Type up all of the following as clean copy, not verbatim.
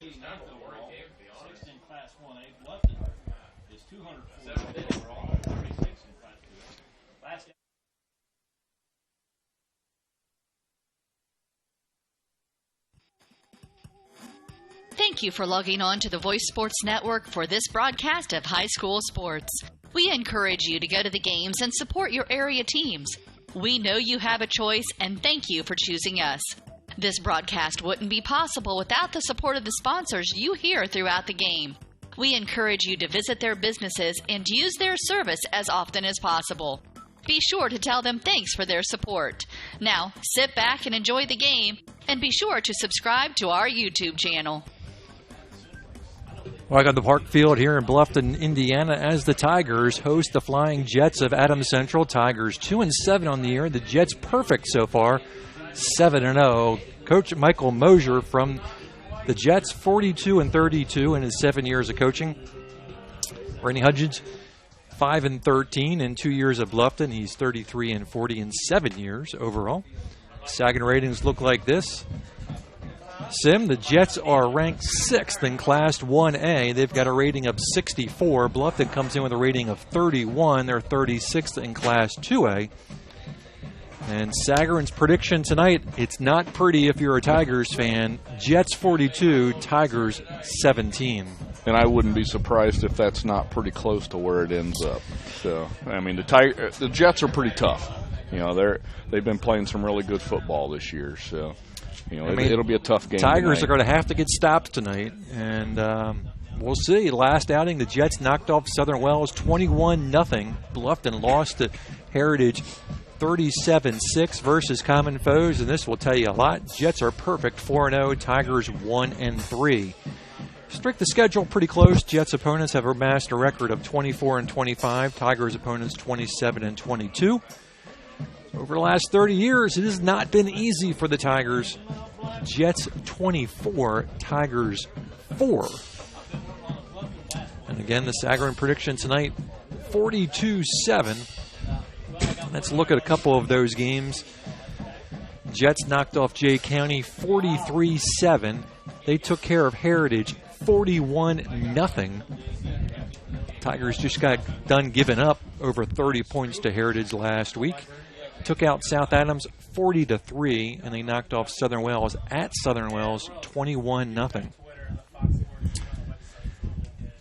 Sixth in Class 1A. Bluffton is 240 overall, 36 in Class 2A. Last Thank you for logging on to the Voice Sports Network for this broadcast of high school sports. We encourage you to go to the games and support your area teams. We know you have a choice, and thank you for choosing us. This broadcast wouldn't be possible without the support of the sponsors you hear throughout the game. We encourage you to visit their businesses and use their service as often as possible. Be sure to tell them thanks for their support. Now, sit back and enjoy the game, and be sure to subscribe to our YouTube channel. Back on the Park Field here in Bluffton, Indiana, as the Tigers host the Flying Jets of Adams Central. Tigers 2-7 on the year. The Jets perfect so far, 7-0. Coach Michael Mosier from the Jets, 42-32 in his 7 years of coaching. Randy Hudgens, 5-13 in 2 years of Bluffton. He's 33-40 in 7 years overall. Sagan ratings look like this. Sim, the Jets are ranked 6th in Class 1A. They've got a rating of 64. Bluffton comes in with a rating of 31. They're 36th in Class 2A. And Sagarin's prediction tonight, it's not pretty if you're a Tigers fan. Jets 42, Tigers 17. And I wouldn't be surprised if that's not pretty close to where it ends up. So, I mean, the Jets are pretty tough. You know, they've been playing some really good football this year, so you know, it'll be a tough game. Tigers tonight. are going to have to get stopped tonight, and we'll see. Last outing, the Jets knocked off Southern Wells 21-0. Bluffton lost to Heritage 37-6 versus common foes, and this will tell you a lot. Jets are perfect, 4-0. Tigers 1-3. Strike the schedule pretty close. Jets opponents have amassed a record of 24-25. Tigers opponents 27-22. Over the last 30 years, it has not been easy for the Tigers. Jets 24, Tigers 4. And again, the Sagarin prediction tonight, 42-7. Let's look at a couple of those games. Jets knocked off Jay County 43-7. They took care of Heritage 41-0. Tigers just got done giving up over 30 points to Heritage last week. Took out South Adams 40-3, and they knocked off Southern Wells at Southern Wells 21-0.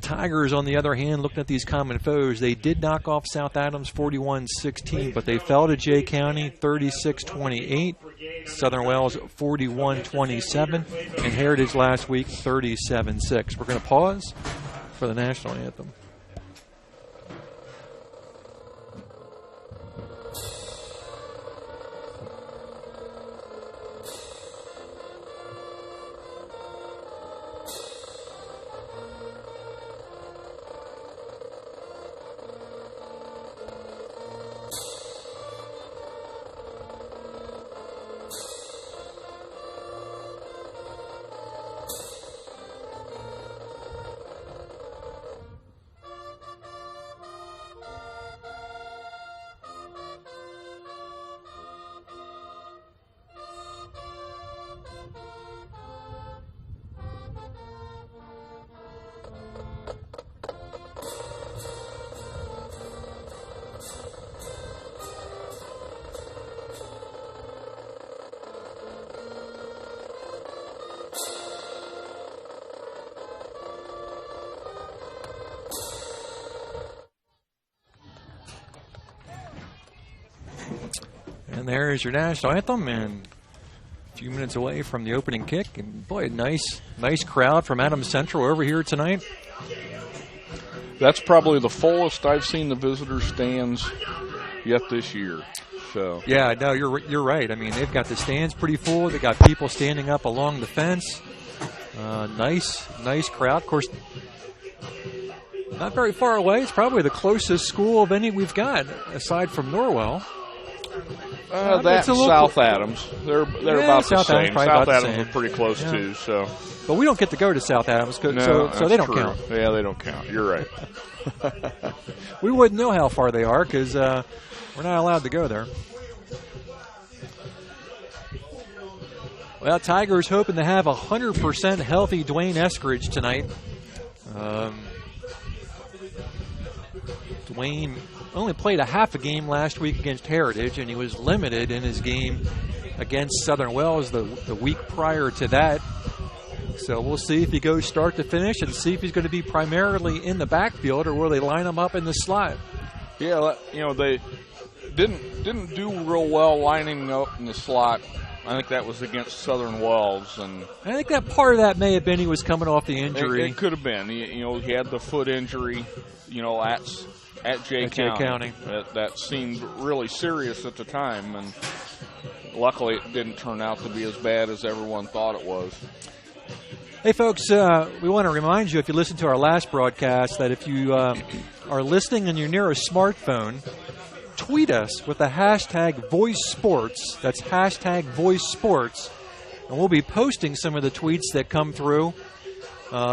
Tigers, on the other hand, looking at these common foes, they did knock off South Adams 41-16, but they fell to Jay County 36-28, Southern Wells 41-27, and Heritage last week 37-6. We're going to pause for the national anthem. And there's your national anthem, and a few minutes away from the opening kick. And boy, nice crowd from Adams Central over here tonight. That's probably the fullest I've seen the visitor stands yet this year. So yeah, no, you're right. I mean, they've got the stands pretty full. They got people standing up along the fence. Nice crowd. Of course, not very far away. It's probably the closest school of any we've got aside from Norwell. That's South Adams. They're about South the same. Adams, South Adams is pretty close too. So, but we don't get to go to South Adams, so they don't count. Yeah, they don't count. You're right. We wouldn't know how far they are because we're not allowed to go there. Well, Tigers hoping to have 100% healthy Dwayne Eskridge tonight. Dwayne only played a half a game last week against Heritage, and he was limited in his game against Southern Wells the week prior to that. So we'll see if he goes start to finish and see if he's going to be primarily in the backfield or will they line him up in the slot. Yeah, they didn't do real well lining up in the slot. I think that was against Southern Wells, and I think that part of that may have been he was coming off the injury. It could have been. He had the foot injury, at Jay County. That seemed really serious at the time, and luckily it didn't turn out to be as bad as everyone thought it was. Hey, folks, we want to remind you, if you listened to our last broadcast, that if you are listening and you're near a smartphone, tweet us with the hashtag VoiceSports. That's hashtag VoiceSports. And we'll be posting some of the tweets that come through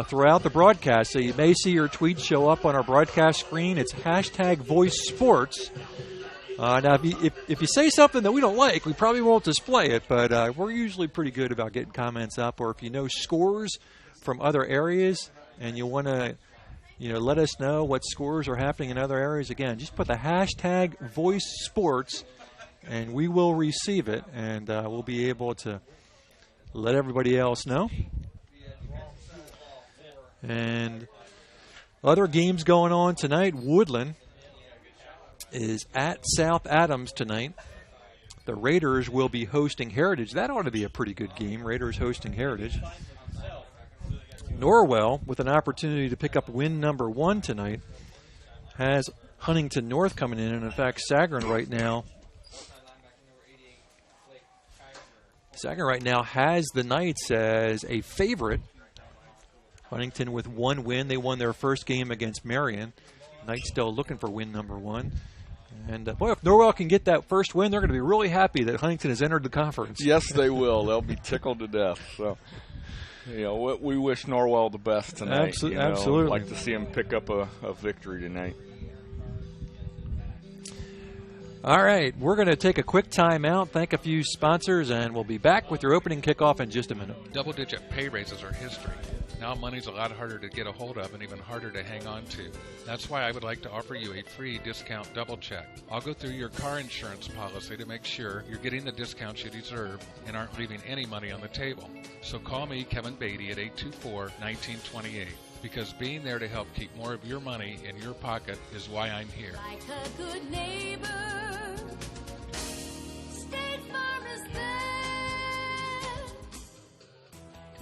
throughout the broadcast. So you may see your tweets show up on our broadcast screen. It's hashtag VoiceSports. Now, if you say something that we don't like, we probably won't display it, but we're usually pretty good about getting comments up. Or if you know scores from other areas and you want to let us know what scores are happening in other areas, again, just put the hashtag VoiceSports, and we will receive it, and we'll be able to let everybody else know. And other games going on tonight. Woodland is at South Adams tonight. The Raiders will be hosting Heritage. That ought to be a pretty good game, Raiders hosting Heritage. Norwell, with an opportunity to pick up win number 1 tonight, has Huntington North coming in. And in fact, Sagarin right now has the Knights as a favorite. Huntington with 1 win. They won their first game against Marion. Knights still looking for win number 1. And, boy, if Norwell can get that first win, they're going to be really happy that Huntington has entered the conference. Yes, they will. They'll be tickled to death. So, we wish Norwell the best tonight. Absolutely. I'd like to see them pick up a victory tonight. All right, we're going to take a quick timeout, thank a few sponsors, and we'll be back with your opening kickoff in just a minute. Double-digit pay raises are history. Now money's a lot harder to get a hold of and even harder to hang on to. That's why I would like to offer you a free discount double check. I'll go through your car insurance policy to make sure you're getting the discounts you deserve and aren't leaving any money on the table. So call me, Kevin Beatty, at 824-1928. Because being there to help keep more of your money in your pocket is why I'm here. Like a good neighbor, State Farm is there.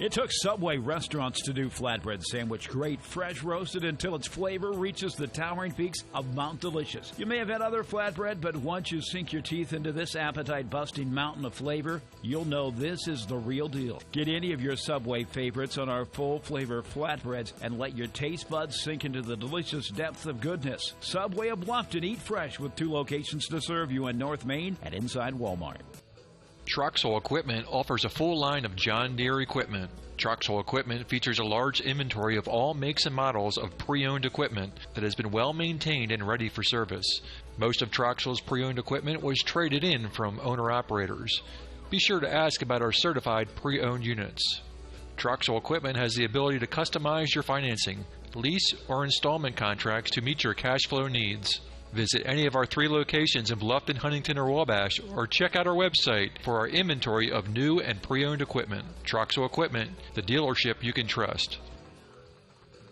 It took Subway restaurants to do flatbread sandwich great, fresh roasted until its flavor reaches the towering peaks of Mount Delicious. You may have had other flatbread, but once you sink your teeth into this appetite-busting mountain of flavor, you'll know this is the real deal. Get any of your Subway favorites on our full-flavor flatbreads and let your taste buds sink into the delicious depth of goodness. Subway of Bluffton, eat fresh with 2 locations to serve you in North Main and inside Walmart. Troxel Equipment offers a full line of John Deere equipment. Troxel Equipment features a large inventory of all makes and models of pre-owned equipment that has been well maintained and ready for service. Most of Troxel's pre-owned equipment was traded in from owner-operators. Be sure to ask about our certified pre-owned units. Troxel Equipment has the ability to customize your financing, lease, or installment contracts to meet your cash flow needs. Visit any of our 3 locations in Bluffton, Huntington, or Wabash, or check out our website for our inventory of new and pre-owned equipment. Troxel Equipment, the dealership you can trust.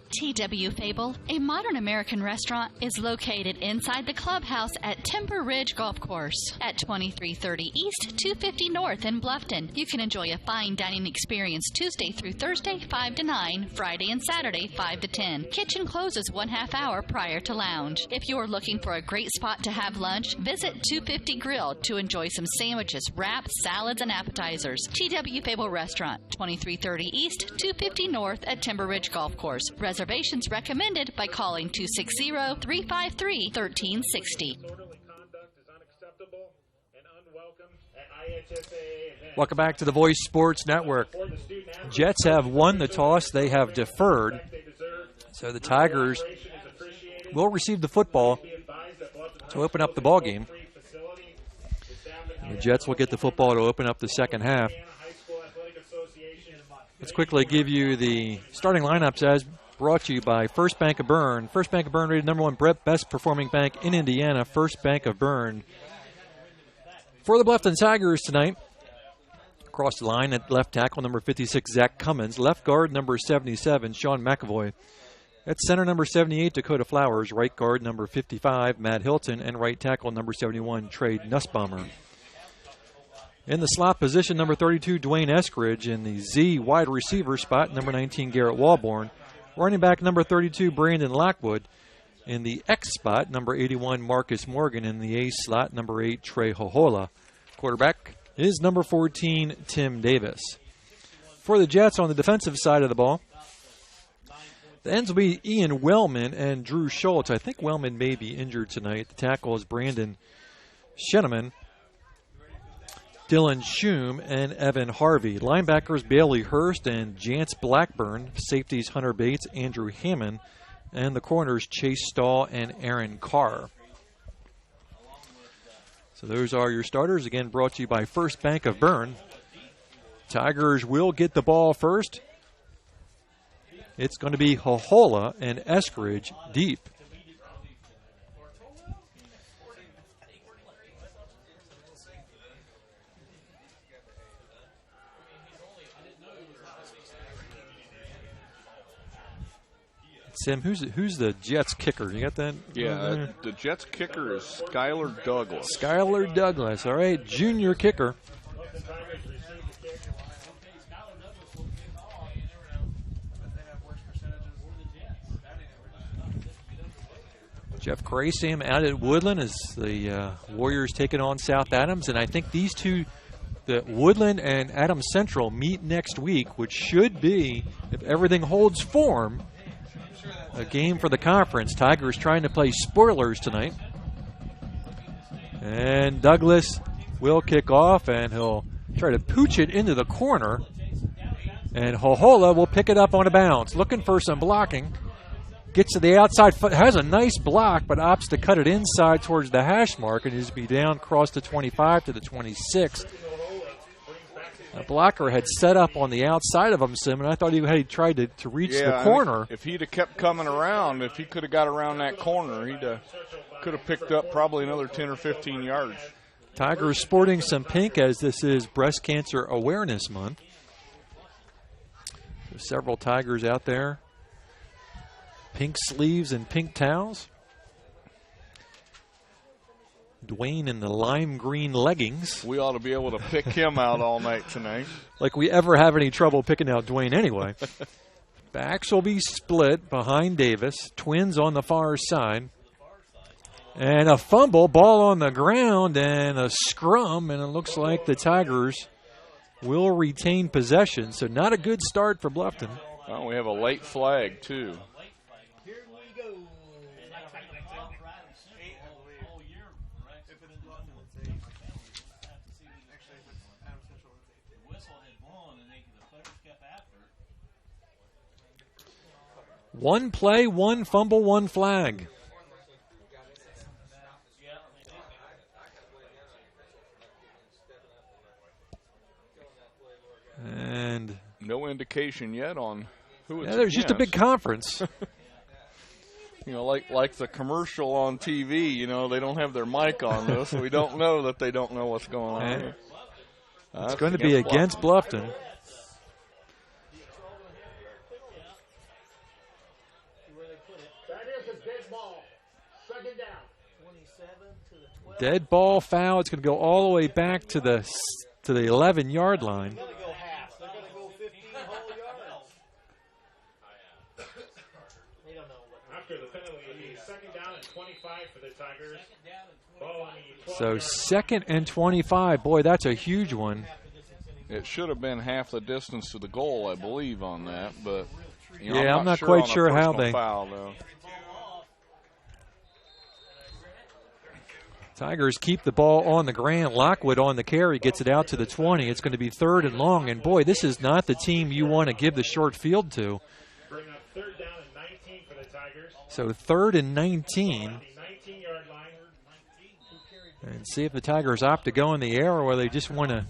T.W. Fable, a modern American restaurant, is located inside the clubhouse at Timber Ridge Golf Course at 2330 East, 250 North in Bluffton. You can enjoy a fine dining experience Tuesday through Thursday, 5 to 9, Friday and Saturday, 5 to 10. Kitchen closes 1/2 hour prior to lounge. If you are looking for a great spot to have lunch, visit 250 Grill to enjoy some sandwiches, wraps, salads, and appetizers. T.W. Fable Restaurant, 2330 East, 250 North at Timber Ridge Golf Course. Reservations recommended by calling 260-353-1360. Welcome back to the Voice Sports Network. Jets have won the toss. They have deferred. So the Tigers will receive the football to open up the ball game. The Jets will get the football to open up the second half. Let's quickly give you the starting lineups as brought to you by First Bank of Bern. First Bank of Bern rated number 1 best performing bank in Indiana. First Bank of Bern. For the Bluffton Tigers tonight, across the line at left tackle, number 56, Zach Cummins. Left guard, number 77, Sean McAvoy. At center, number 78, Dakota Flowers. Right guard, number 55, Matt Hilton. And right tackle, number 71, Trey Nussbaumer. In the slot position, number 32, Dwayne Eskridge. In the Z wide receiver spot, number 19, Garrett Walborn. Running back, number 32, Brandon Lockwood. In the X spot, number 81, Marcus Morgan. In the A slot, number 8, Trey Hohola. Quarterback is number 14, Tim Davis. For the Jets on the defensive side of the ball, the ends will be Ian Wellman and Drew Schultz. I think Wellman may be injured tonight. The tackle is Brandon Sheneman, Dylan Schum, and Evan Harvey. Linebackers Bailey Hurst and Jance Blackburn. Safeties Hunter Bates, Andrew Hammond. And the corners Chase Stahl and Aaron Carr. So those are your starters. Again, brought to you by First Bank of Bern. Tigers will get the ball first. It's going to be Hohola and Eskridge deep. Sam, who's the Jets kicker? You got that? Yeah, the Jets kicker is Skylar Douglas. Skylar Douglas, all right, junior kicker. Jeff Crasam out at Woodland as the Warriors taking on South Adams. And I think these two, the Woodland and Adams Central, meet next week, which should be, if everything holds form, a game for the conference. Tigers trying to play spoilers tonight. And Douglas will kick off, and he'll try to pooch it into the corner. And Hohola will pick it up on a bounce. Looking for some blocking. Gets to the outside foot, has a nice block, but opts to cut it inside towards the hash mark, and is be down across the 25 to the 26. The blocker had set up on the outside of him, Sim, and I thought he had tried to reach the corner. If he'd have kept coming around, if he could have got around that corner, he could have picked up probably another 10 or 15 yards. Tigers sporting some pink as this is Breast Cancer Awareness Month. There's several Tigers out there. Pink sleeves and pink towels. Dwayne in the lime green leggings. We ought to be able to pick him out all night tonight. Like we ever have any trouble picking out Dwayne anyway. Backs will be split behind Davis. Twins on the far side. And a fumble, ball on the ground, and a scrum, and it looks like the Tigers will retain possession. So not a good start for Bluffton. Well, we have a late flag, too. One play, one fumble, one flag. And no indication yet on who it's there's just a big conference. You know, like the commercial on TV, you know, they don't have their mic on though, so we don't know that they don't know what's going on here. It's going to be against Bluffton. Dead ball foul. It's going to go all the way back to the 11-yard line. They're going to go half. They're going to go 15 whole yards. They don't know what. After the penalty, it'll be second down and 25 for the Tigers. Ball on the 12 So second and 25. Boy, that's a huge one. It should have been half the distance to the goal, I believe, on that. But you know, yeah, I'm not quite on sure how they. Foul, though. Tigers keep the ball on the ground. Lockwood on the carry, gets it out to the 20. It's going to be third and long. And, boy, this is not the team you want to give the short field to. Bring up third down and 19 for the Tigers. So third and 19. The 19-yard line. And see if the Tigers opt to go in the air or they just want to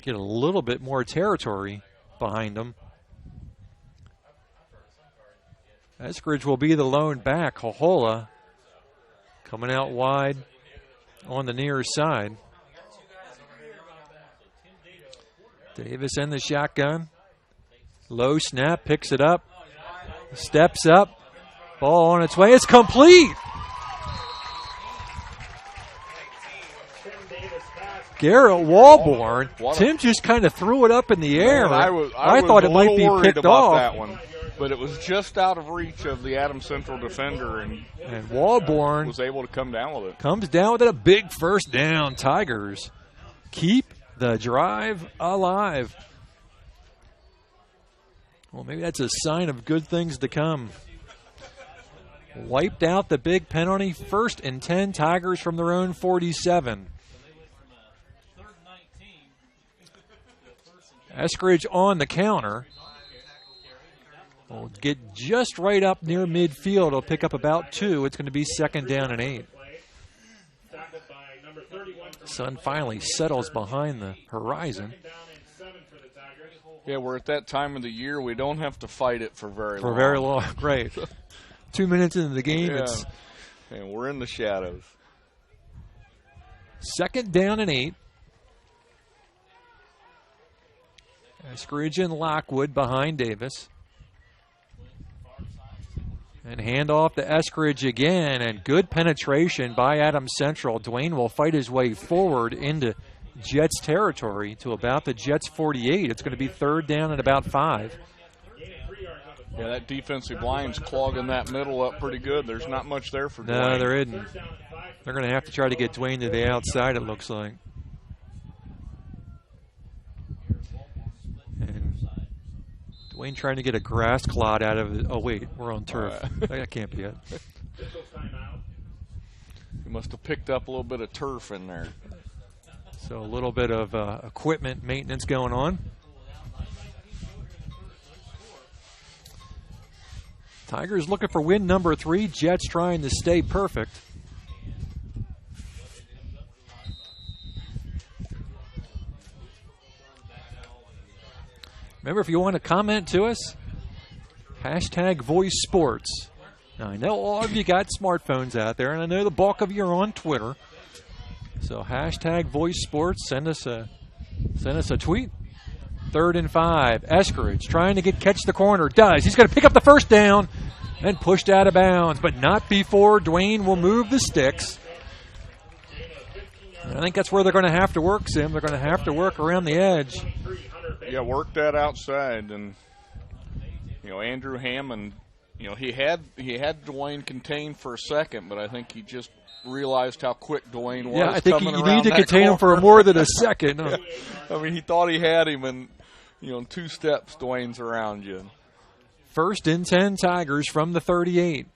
get a little bit more territory behind them. Eskridge will be the lone back. Hohola coming out wide on the near side. Davis in the shotgun. Low snap, picks it up, steps up, ball on its way. It's complete. Garrett Walborn. Tim just kind of threw it up in the air. I thought it might be picked off. That one, but it was just out of reach of the Adams Central defender, and Walborn was able to come down with it. Comes down with it, a big first down. Tigers keep the drive alive. Well, maybe that's a sign of good things to come. Wiped out the big penalty. 1st and 10, Tigers from their own 47. Eskridge on the counter. Will get just right up near midfield. He'll pick up about 2. It's going to be 2nd down and 8. Sun finally settles behind the horizon. Yeah, we're at that time of the year we don't have to fight it for very long. For very long, right. 2 minutes into the game, yeah. And we're in the shadows. 2nd down and 8. Eskridge and Lockwood behind Davis. And handoff to Eskridge again, and good penetration by Adams Central. Dwayne will fight his way forward into Jets territory to about the Jets 48. It's going to be 3rd down and about 5. Yeah, that defensive line's clogging that middle up pretty good. There's not much there for Dwayne. No, there isn't. They're going to have to try to get Dwayne to the outside, it looks like. And Dwayne trying to get a grass clod out of it. Oh, wait, we're on turf. That can't be it. He must have picked up a little bit of turf in there. So a little bit of equipment maintenance going on. Tigers looking for win number 3. Jets trying to stay perfect. Remember, if you want to comment to us, hashtag Voice Sports. Now, I know all of you got smartphones out there, and I know the bulk of you are on Twitter. So hashtag Voice Sports. Send us a tweet. 3rd and 5. Eskridge trying to catch the corner. Does. He's going to pick up the first down and pushed out of bounds, but not before Dwayne will move the sticks. And I think that's where they're going to have to work, Sim. They're going to have to work around the edge. Yeah, work that outside, and Andrew Hammond. He had Dwayne contained for a second, but I think he just realized how quick Dwayne was. Yeah, I think you need to contain him for more than a second. Yeah. I mean, he thought he had him, and in 2 steps, Dwayne's around you. 1st and 10, Tigers from the 38.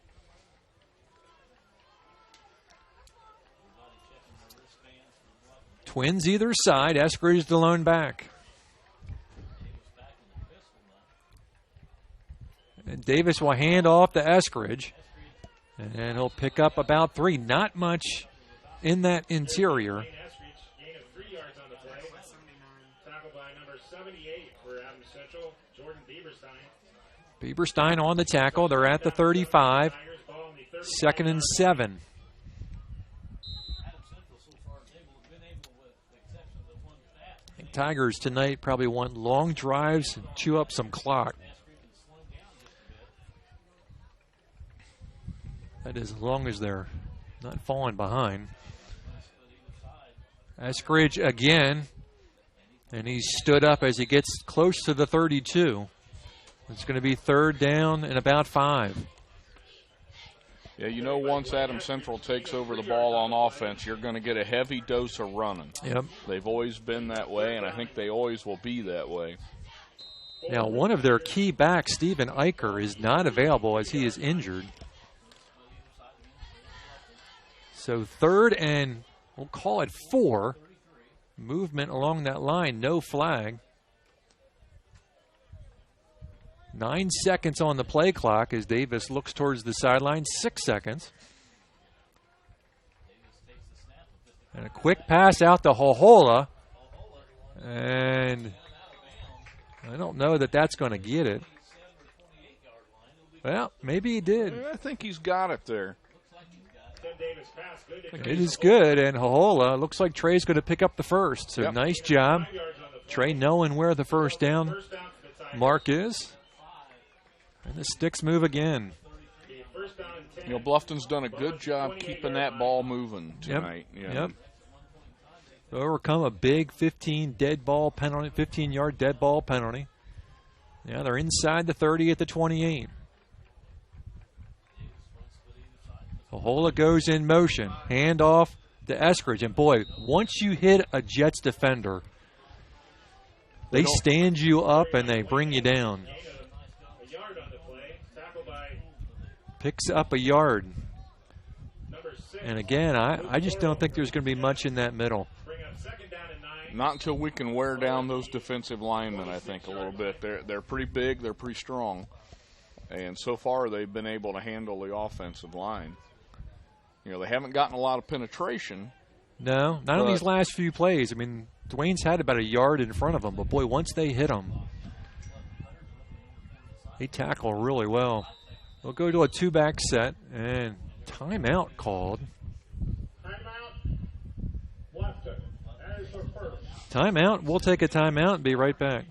Twins either side. Eskridge the lone back. And Davis will hand off to Eskridge. And he'll pick up about 3. Not much in that interior. Bieberstein on the tackle. They're at the 35. 2nd and 7. I think Tigers tonight probably want long drives and chew up some clock. That is, as long as they're not falling behind. Eskridge again. And he stood up as he gets close to the 32. It's going to be 3rd down and about 5. Yeah, once Adams Central takes over the ball on offense, you're going to get a heavy dose of running. Yep. They've always been that way, and I think they always will be that way. Now, one of their key backs, Stephen Eicher, is not available as he is injured. So 3rd and, we'll call it 4. Movement along that line, no flag. 9 seconds on the play clock as Davis looks towards the sideline. 6 seconds. And a quick pass out to Hohola. And I don't know that that's going to get it. Well, maybe he did. I think he's got it there. Tim Davis pass, good. It is good, and Hohola looks like Trey's going to pick up the first. So Yep. nice job. 5 yards on the play. Trey knowing where the first down First down for the Tigers. mark is. And the sticks move again. The first down and 10. You know, Bluffton's done a good job keeping that ball moving tonight. Yep. Overcome a big 15-yard dead ball penalty. Yeah, they're inside the 30 at the 28. Hohola goes in motion. Hand off to Eskridge. And, boy, once you hit a Jets defender, they stand you up and they bring you down. A yard on the play. Tackled by Picks up a yard. number 6. And, again, I just don't think there's going to be much in that middle. Bring up second down and 9. Not until we can wear down those defensive linemen, I think, a little bit. They're pretty big. They're pretty strong. And so far they've been able to handle the offensive line. You know, they haven't gotten a lot of penetration. No, not on these last few plays. I mean, Dwayne's had about a yard in front of him, but, boy, once they hit him, they tackle really well. They'll go to a two-back set, and timeout called. Timeout. Bluffton. That is their first. Timeout. We'll take a timeout and be right back.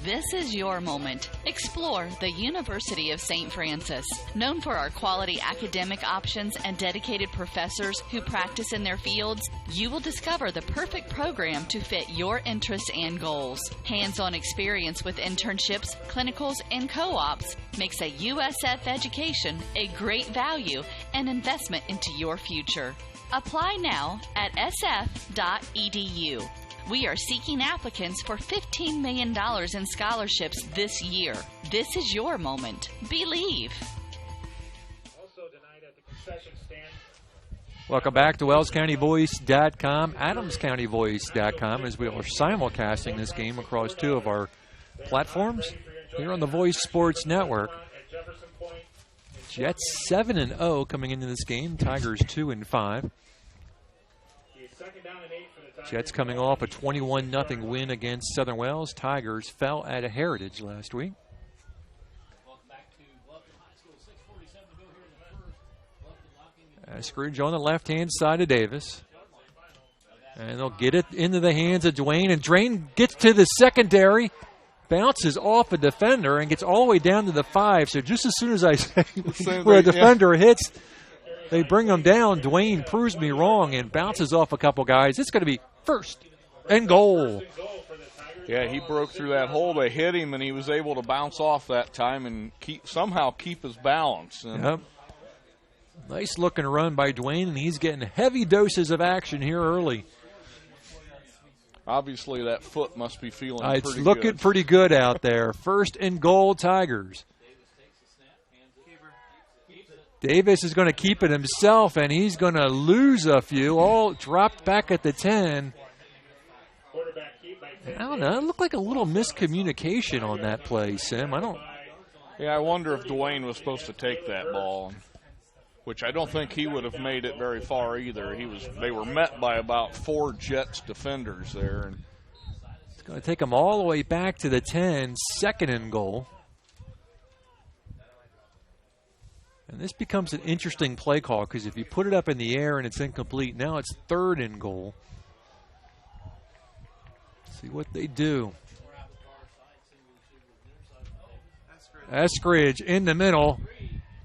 This is your moment. Explore the University of St. Francis. Known for our quality academic options and dedicated professors who practice in their fields, you will discover the perfect program to fit your interests and goals. Hands-on experience with internships, clinicals, and co-ops makes a USF education a great value and investment into your future. Apply now at sf.edu. We are seeking applicants for $15 million in scholarships this year. This is your moment. Believe. Also tonight at the concession stand. Welcome back to WellsCountyVoice.com, AdamsCountyVoice.com, as we are simulcasting this game across two of our platforms here on the Voice Sports Network. At Jefferson Point. Jets 7-0 coming into this game. Tigers 2-5. Second down and 8 for the Tigers. Jets coming off a 21-0 win against Southern Wales. Tigers fell at a Heritage last week. Welcome back to Bluffton High School. 6:47 to go here in the first. Bluffton locking Eskridge on the left-hand side of Davis. And they'll get it into the hands of Dwayne. And Dwayne gets to the secondary, bounces off a defender, and gets all the way down to the 5. So just as soon as I say where a defender hits, they bring him down. Dwayne proves me wrong and bounces off a couple guys. It's going to be first and goal. Yeah, he broke through that hole. They hit him, and he was able to bounce off that time and somehow keep his balance. And Yep. Nice looking run by Dwayne, and he's getting heavy doses of action here early. obviously, that foot must be feeling It's pretty looking good. pretty good out there. First and goal, Tigers. Davis is going to keep it himself, and he's going to lose a few. All dropped back at the 10. I don't know. It looked like a little miscommunication on that play, Sim. Yeah, I wonder if Dwayne was supposed to take that ball, which I don't think he would have made it very far either. They were met by about 4 Jets defenders there. And it's going to take them all the way back to the 10, second and goal. And this becomes an interesting play call because if you put it up in the air and it's incomplete, now it's third and goal. See what they do. Eskridge in the middle.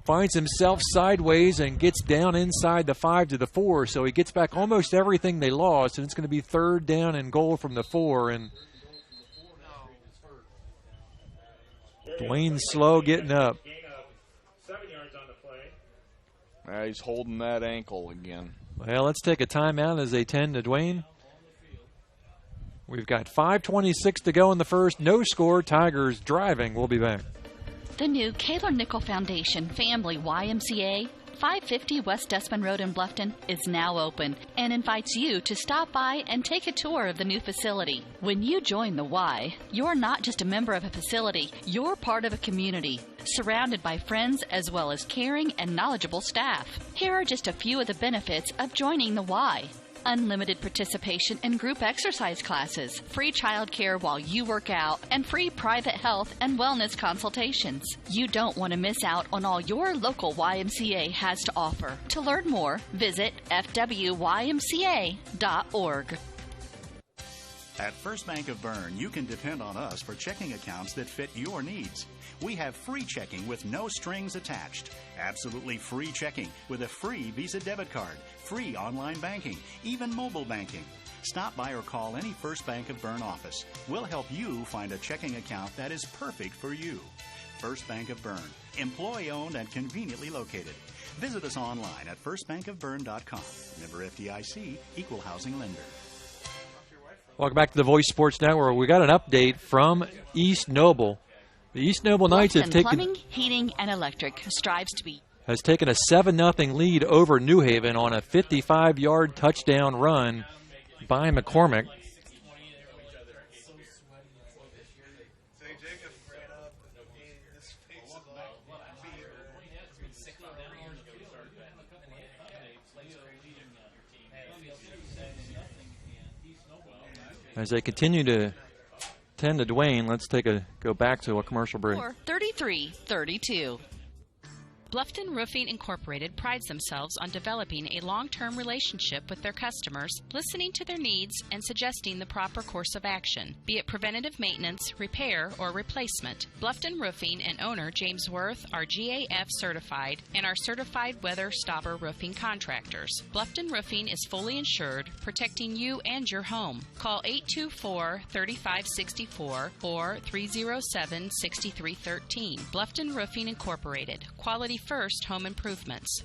Finds himself sideways and gets down inside the 5 to the 4. So he gets back almost everything they lost, and it's going to be third down and goal from the 4. And Dwayne slow getting up. he's holding that ankle again. Well, let's take a timeout as they tend to Dwayne. We've got 5:26 to go in the first. No score. Tigers driving. We'll be back. The new Kaler Nickel Foundation Family YMCA, 550 West Desmond Road in Bluffton, is now open and invites you to stop by and take a tour of the new facility. When you join the Y, you're not just a member of a facility, you're part of a community, surrounded by friends as well as caring and knowledgeable staff. Here are just a few of the benefits of joining the Y. unlimited participation in group exercise classes, free childcare while you work out, and free private health and wellness consultations. You don't want to miss out on all your local YMCA has to offer. To learn more, visit fwymca.org. At First Bank of Bern, you can depend on us for checking accounts that fit your needs. We have free checking with no strings attached. Absolutely free checking with a free Visa debit card, free online banking, even mobile banking. Stop by or call any First Bank of Bern office. We'll help you find a checking account that is perfect for you. First Bank of Bern, employee-owned and conveniently located. Visit us online at firstbankofbern.com. Member FDIC, equal housing lender. Welcome back to the Voice Sports Network. We got an update from East Noble. The East Noble Knights have taken Plumbing, Heating, and Electric strives to be has taken a 7-0 lead over New Haven on a 55-yard touchdown run by McCormick. As they continue to tend to Dwayne, let's go back to a commercial break. 33-32. Bluffton Roofing Incorporated prides themselves on developing a long-term relationship with their customers, listening to their needs, and suggesting the proper course of action, be it preventative maintenance, repair, or replacement. Bluffton Roofing and owner James Worth are GAF certified and are certified weather stopper roofing contractors. Bluffton Roofing is fully insured, protecting you and your home. Call 824-3564 or 307-6313. Bluffton Roofing Incorporated. Quality first home improvements.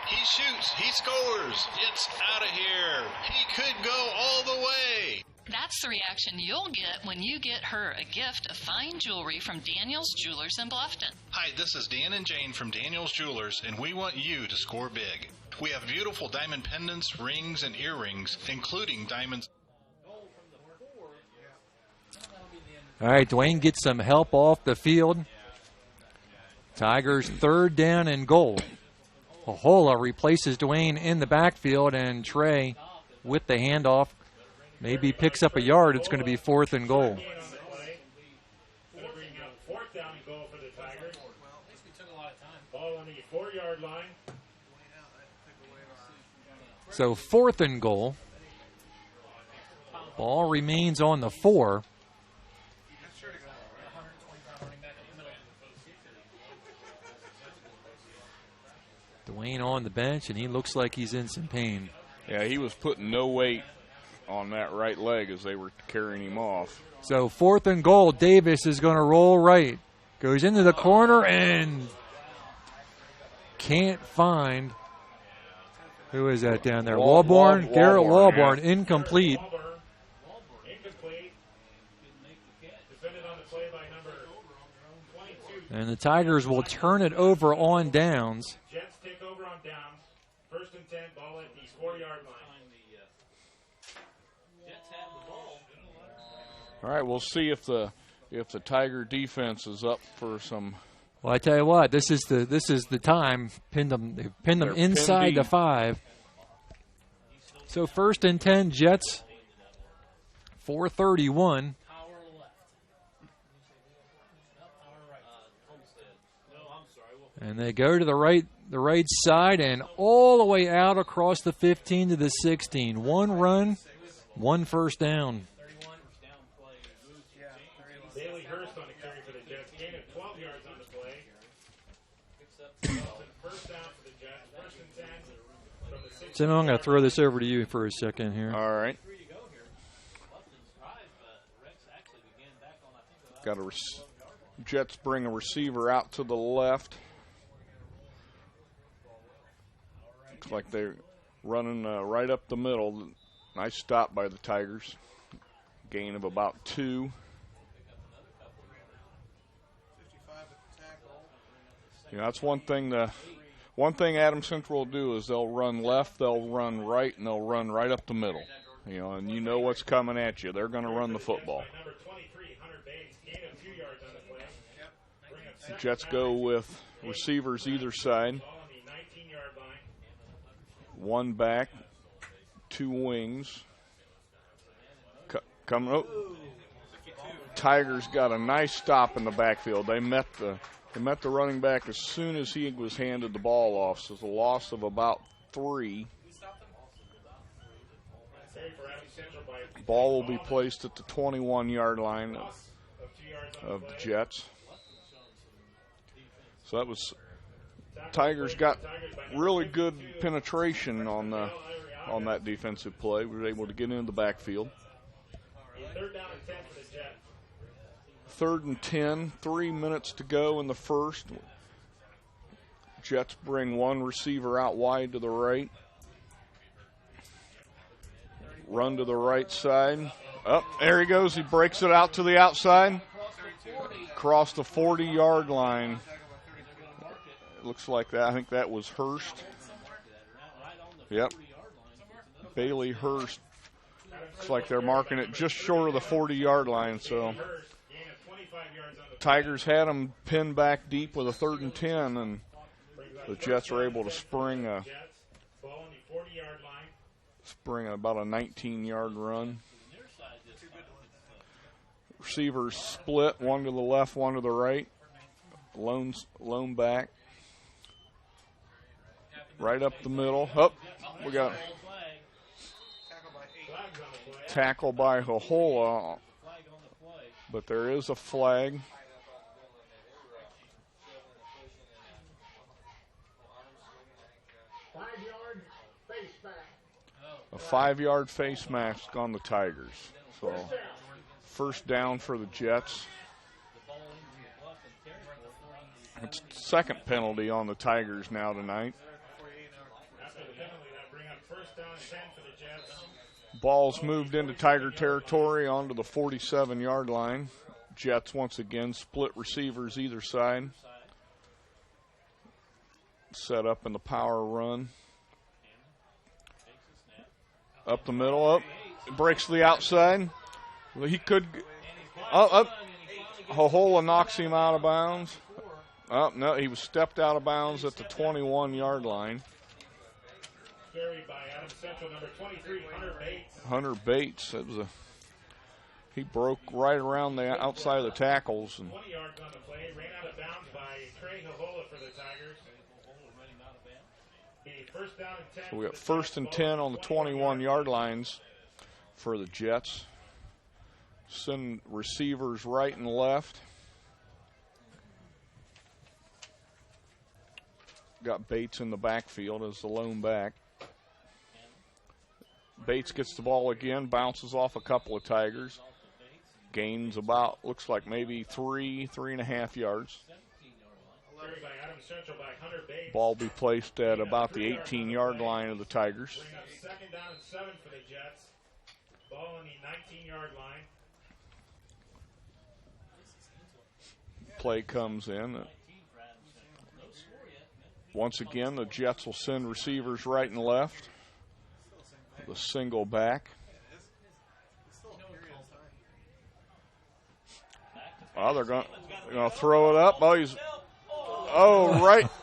He shoots, he scores, it's out of here. He could go all the way. That's the reaction you'll get when you get her a gift of fine jewelry from Daniel's Jewelers in Bluffton. Hi, this is Dan and Jane from Daniel's Jewelers, and we want you to score big. We have beautiful diamond pendants, rings, and earrings, including diamonds. All right, Dwayne gets some help off the field. Tigers 3rd down and goal. Ahola replaces Dwayne in the backfield, and Trey with the handoff maybe picks up a yard. It's going to be 4th and goal. Fourth down and goal for the Tigers. Ball on the 4-yard line. So 4th and goal. Ball remains on the 4. Dwayne on the bench, and he looks like he's in some pain. Yeah, he was putting no weight on that right leg as they were carrying him off. So 4th and goal. Davis is going to roll right. Goes into the corner and can't find. Who is that down there? Walborn? Garrett Walborn, yeah. Incomplete. Incomplete. Defended on the play by number 22. And the Tigers will turn it over on downs. Jets take over on downs. 1st and 10, ball at the 4-yard line. All right, we'll see if the Tiger defense is up for some. Well, I tell you what, this is the time. Pinned them inside the 5. So 1st and 10, Jets. 4:31. And they go to the right side and all the way out across the 15 to the 16. 1 run, 1 first down. Bailey Hurst on the carry for the Jets. Gain of 12 yards on the play. First down for the Jets. 1st and 10 from the 6. Tim, I'm going to throw this over to you for a second here. All right. Got Jets bring a receiver out to the left. Looks like they're running right up the middle. Nice stop by the Tigers. Gain of about 2. You know, that's one thing Adam Central will do is they'll run left, they'll run right, and they'll run right up the middle. You know, and you know what's coming at you. They're going to run the football. Jets go with receivers either side. 1 back, two wings. Coming up. Tigers got a nice stop in the backfield. They met the running back as soon as he was handed the ball off. So it's a loss of about 3. Ball will be placed at the 21-yard line of the Jets. So that was Tigers got really good penetration on that defensive play. We were able to get into the backfield. 3rd down and 10 for the Jets. 3rd and 10, 3 minutes to go in the first. Jets bring one receiver out wide to the right. Run to the right side. Up, there he goes. He breaks it out to the outside. Across the 40-yard line. It looks like that. I think that was Hurst. Yep. Bailey Hurst. Looks like they're marking it just short of the 40-yard line. So Tigers had them pinned back deep with a 3rd and 10, and the Jets were able to spring about a 19-yard run. Receivers split, one to the left, one to the right. Lone back. Right up the middle. Up, we got tackle by Hohola, but there is a flag. A 5-yard face mask on the Tigers. So 1st down for the Jets. It's the 2nd penalty on the Tigers now tonight. Ball's moved into Tiger territory onto the 47-yard line. Jets once again split receivers either side. Set up in the power run. Up the middle, up. Breaks to the outside. He could. Up. Hohola knocks him out of bounds. Oh, no, he was stepped out of bounds at the 21-yard line. Carried by Adams Central, number 23, Hunter Bates. He broke right around the outside of the tackles. And 20 yards on the play. Ran out of bounds by Trey Hohola for the Tigers. First down and 10. So we got 1st and 10 on the 21-yard lines for the Jets. Send receivers right and left. Got Bates in the backfield as the lone back. Bates gets the ball again, bounces off a couple of Tigers. Gains about, looks like maybe 3.5 yards. Ball be placed at about the 18-yard line of the Tigers. 2nd down and 7 for the Jets. Ball on the 19-yard line. Play comes in. Once again, the Jets will send receivers right and left. The single back. Oh, they're going to throw it up.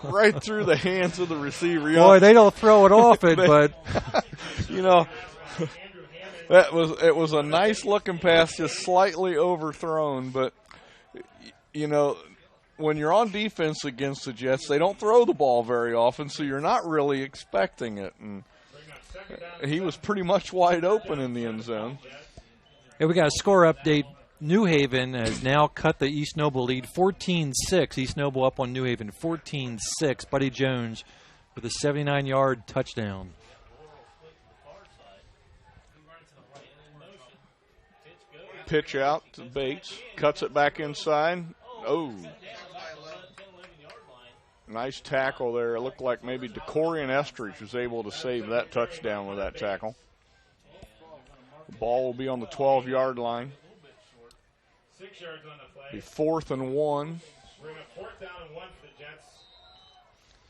Right through the hands of the receiver. Boy, they don't throw it off it, but it was a nice looking pass, just slightly overthrown. But when you're on defense against the Jets, they don't throw the ball very often, so you're not really expecting it. And he was pretty much wide open in the end zone. Hey, we got a score update. New Haven has now cut the East Noble lead 14-6. East Noble up on New Haven 14-6. Buddy Jones with a 79-yard touchdown. Pitch out to Bates. Cuts it back inside. Oh. Nice tackle there. It looked like maybe DeCorian Estridge was able to save that touchdown with that tackle. The ball will be on the 12-yard line. 6 yards on the play. Be 4th and 1. Bring up 4th down and 1 for the Jets.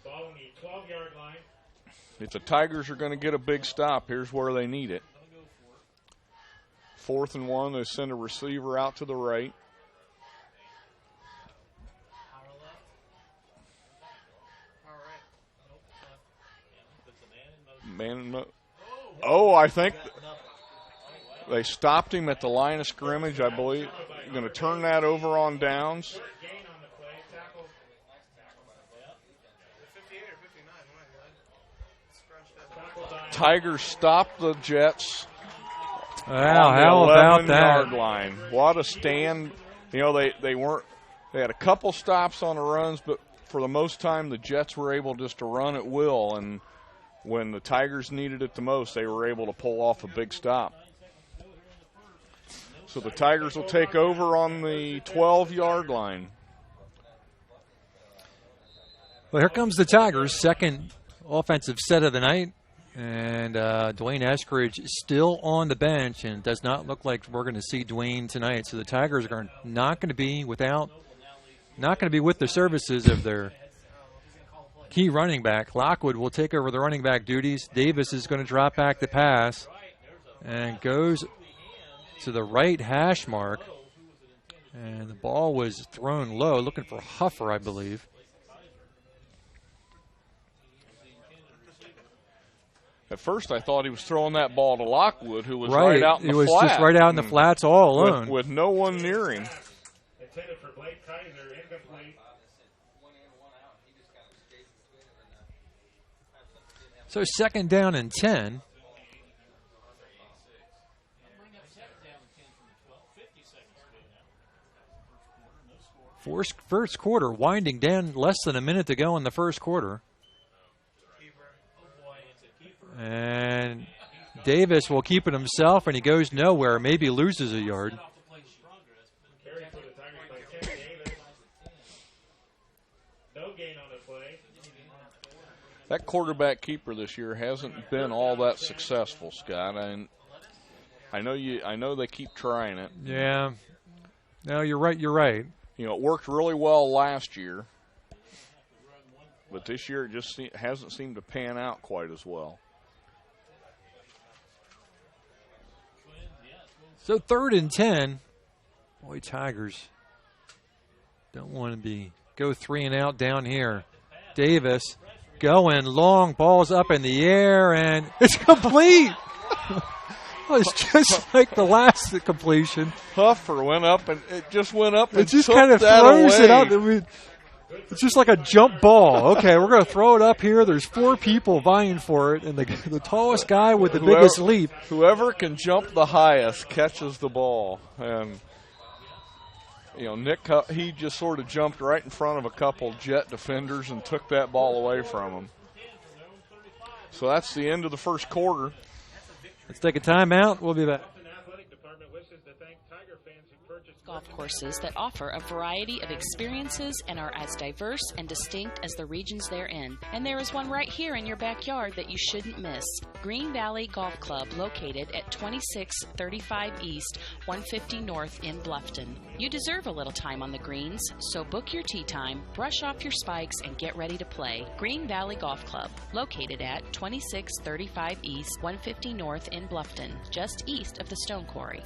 Ball on the 12-yard line. If the Tigers are going to get a big stop, here's where they need it. 4th and 1. They send a receiver out to the right. I think they stopped him at the line of scrimmage, I believe. Going to turn that over on downs. Tigers stopped the Jets Wow, on the how about 11-yard that? line. What a stand. You know, they had a couple stops on the runs, but for the most time the Jets were able just to run at will, and when the Tigers needed it the most, they were able to pull off a big stop. So the Tigers will take over on the 12-yard line. Well, here comes the Tigers, second offensive set of the night. And Dwayne Eskridge still on the bench, and it does not look like we're going to see Dwayne tonight. So the Tigers are not going to be with the services of their key running back. Lockwood will take over the running back duties. Davis is going to drop back the pass and goes to the right hash mark. And the ball was thrown low, looking for Huffer, I believe. At first, I thought he was throwing that ball to Lockwood, who was right out in the flat. He was just right out in the flats all alone. With no one near him. Intended for Blake Kaiser, incomplete. So second down and 10. First quarter winding down, less than a minute to go in the first quarter. And Davis will keep it himself, and he goes nowhere, maybe loses a yard. That quarterback keeper this year hasn't been all that successful, Scott. And I know they keep trying it. Yeah. No, you're right. You're right. You know, it worked really well last year, but this year it just hasn't seemed to pan out quite as well. So third and 10. Boy, Tigers don't want to go 3 and out down here. Davis going long, balls up in the air, and it's complete. It's just like the last completion. Huffer went up, and it just went up. It just kind of throws it up. I mean, it's just like a jump ball. Okay, we're going to throw it up here. There's 4 people vying for it, and the tallest guy with the biggest leap. Whoever can jump the highest catches the ball. And, you know, Nick, he just sort of jumped right in front of a couple Jet defenders and took that ball away from him. So that's the end of the first quarter. Let's take a timeout. We'll be back. Golf courses that offer a variety of experiences and are as diverse and distinct as the regions they're in. And there is one right here in your backyard that you shouldn't miss. Green Valley Golf Club, located at 2635 East, 150 North in Bluffton. You deserve a little time on the greens, so book your tee time, brush off your spikes, and get ready to play. Green Valley Golf Club, located at 2635 East, 150 North in Bluffton, just east of the Stone Quarry.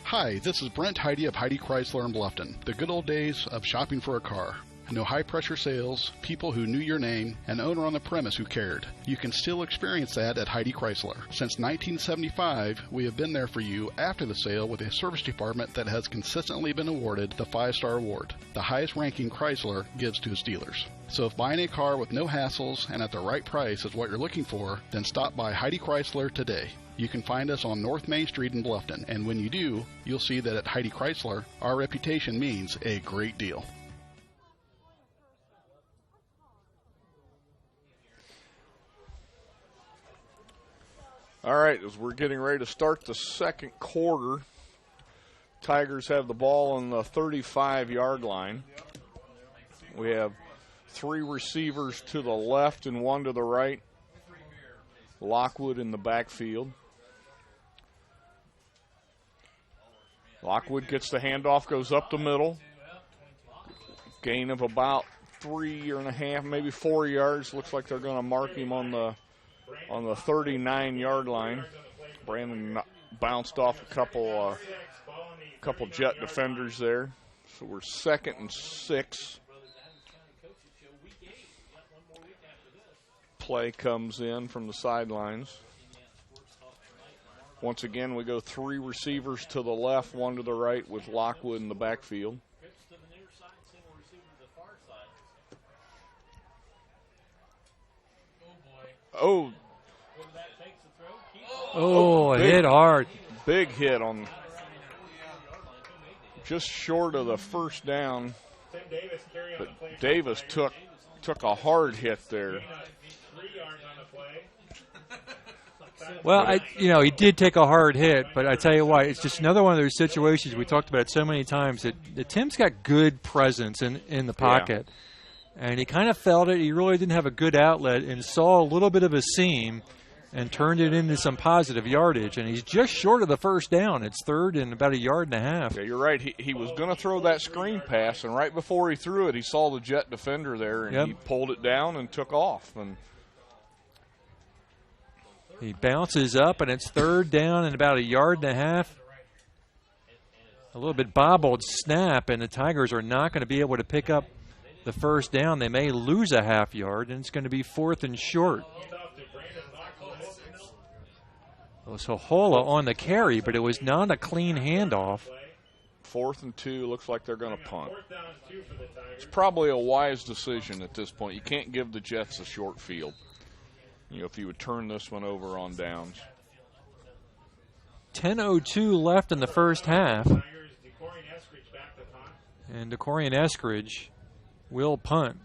Hi, this is Brent Heidi of Heidi Chrysler in Bluffton. The good old days of shopping for a car. No high-pressure sales, people who knew your name, an owner on the premise who cared. You can still experience that at Heidi Chrysler. Since 1975, we have been there for you after the sale with a service department that has consistently been awarded the 5-star award, the highest ranking Chrysler gives to its dealers. So if buying a car with no hassles and at the right price is what you're looking for, then stop by Heidi Chrysler today. You can find us on North Main Street in Bluffton, and when you do, you'll see that at Heidi Chrysler, our reputation means a great deal. All right, as we're getting ready to start the second quarter, Tigers have the ball on the 35-yard line. We have 3 receivers to the left and 1 to the right. Lockwood in the backfield. Lockwood gets the handoff, goes up the middle. Gain of about 3.5, maybe 4 yards. Looks like they're going to mark him on the 39-yard line. Brandon bounced off a couple Jet defenders there. So we're 2nd and 6. Play comes in from the sidelines. Once again, we go 3 receivers to the left, 1 to the right with Lockwood in the backfield. Hit hard. Big hit on, just short of the first down. But Davis took a hard hit there. Well, he did take a hard hit, but I tell you what, it's just another one of those situations we talked about so many times that Tim's got good presence in the pocket. Yeah. And he kind of felt it. He really didn't have a good outlet and saw a little bit of a seam and turned it into some positive yardage. And he's just short of the first down. It's 3rd and about 1.5 yards. Yeah, you're right. He was going to throw that screen pass, and right before he threw it, he saw the Jet defender there, and he pulled it down and took off. And he bounces up, and it's 3rd down and about 1.5 yards. A little bit bobbled snap, and the Tigers are not going to be able to pick up the first down. They may lose 0.5 yard, and it's going to be 4th and short. So Hola on the carry, but it was not a clean handoff. 4th and 2, looks like they're going to punt. It's probably a wise decision at this point. You can't give the Jets a short field. If you would turn this one over on downs. 10:02 left in the first half. And DeCorian Eskridge will punt.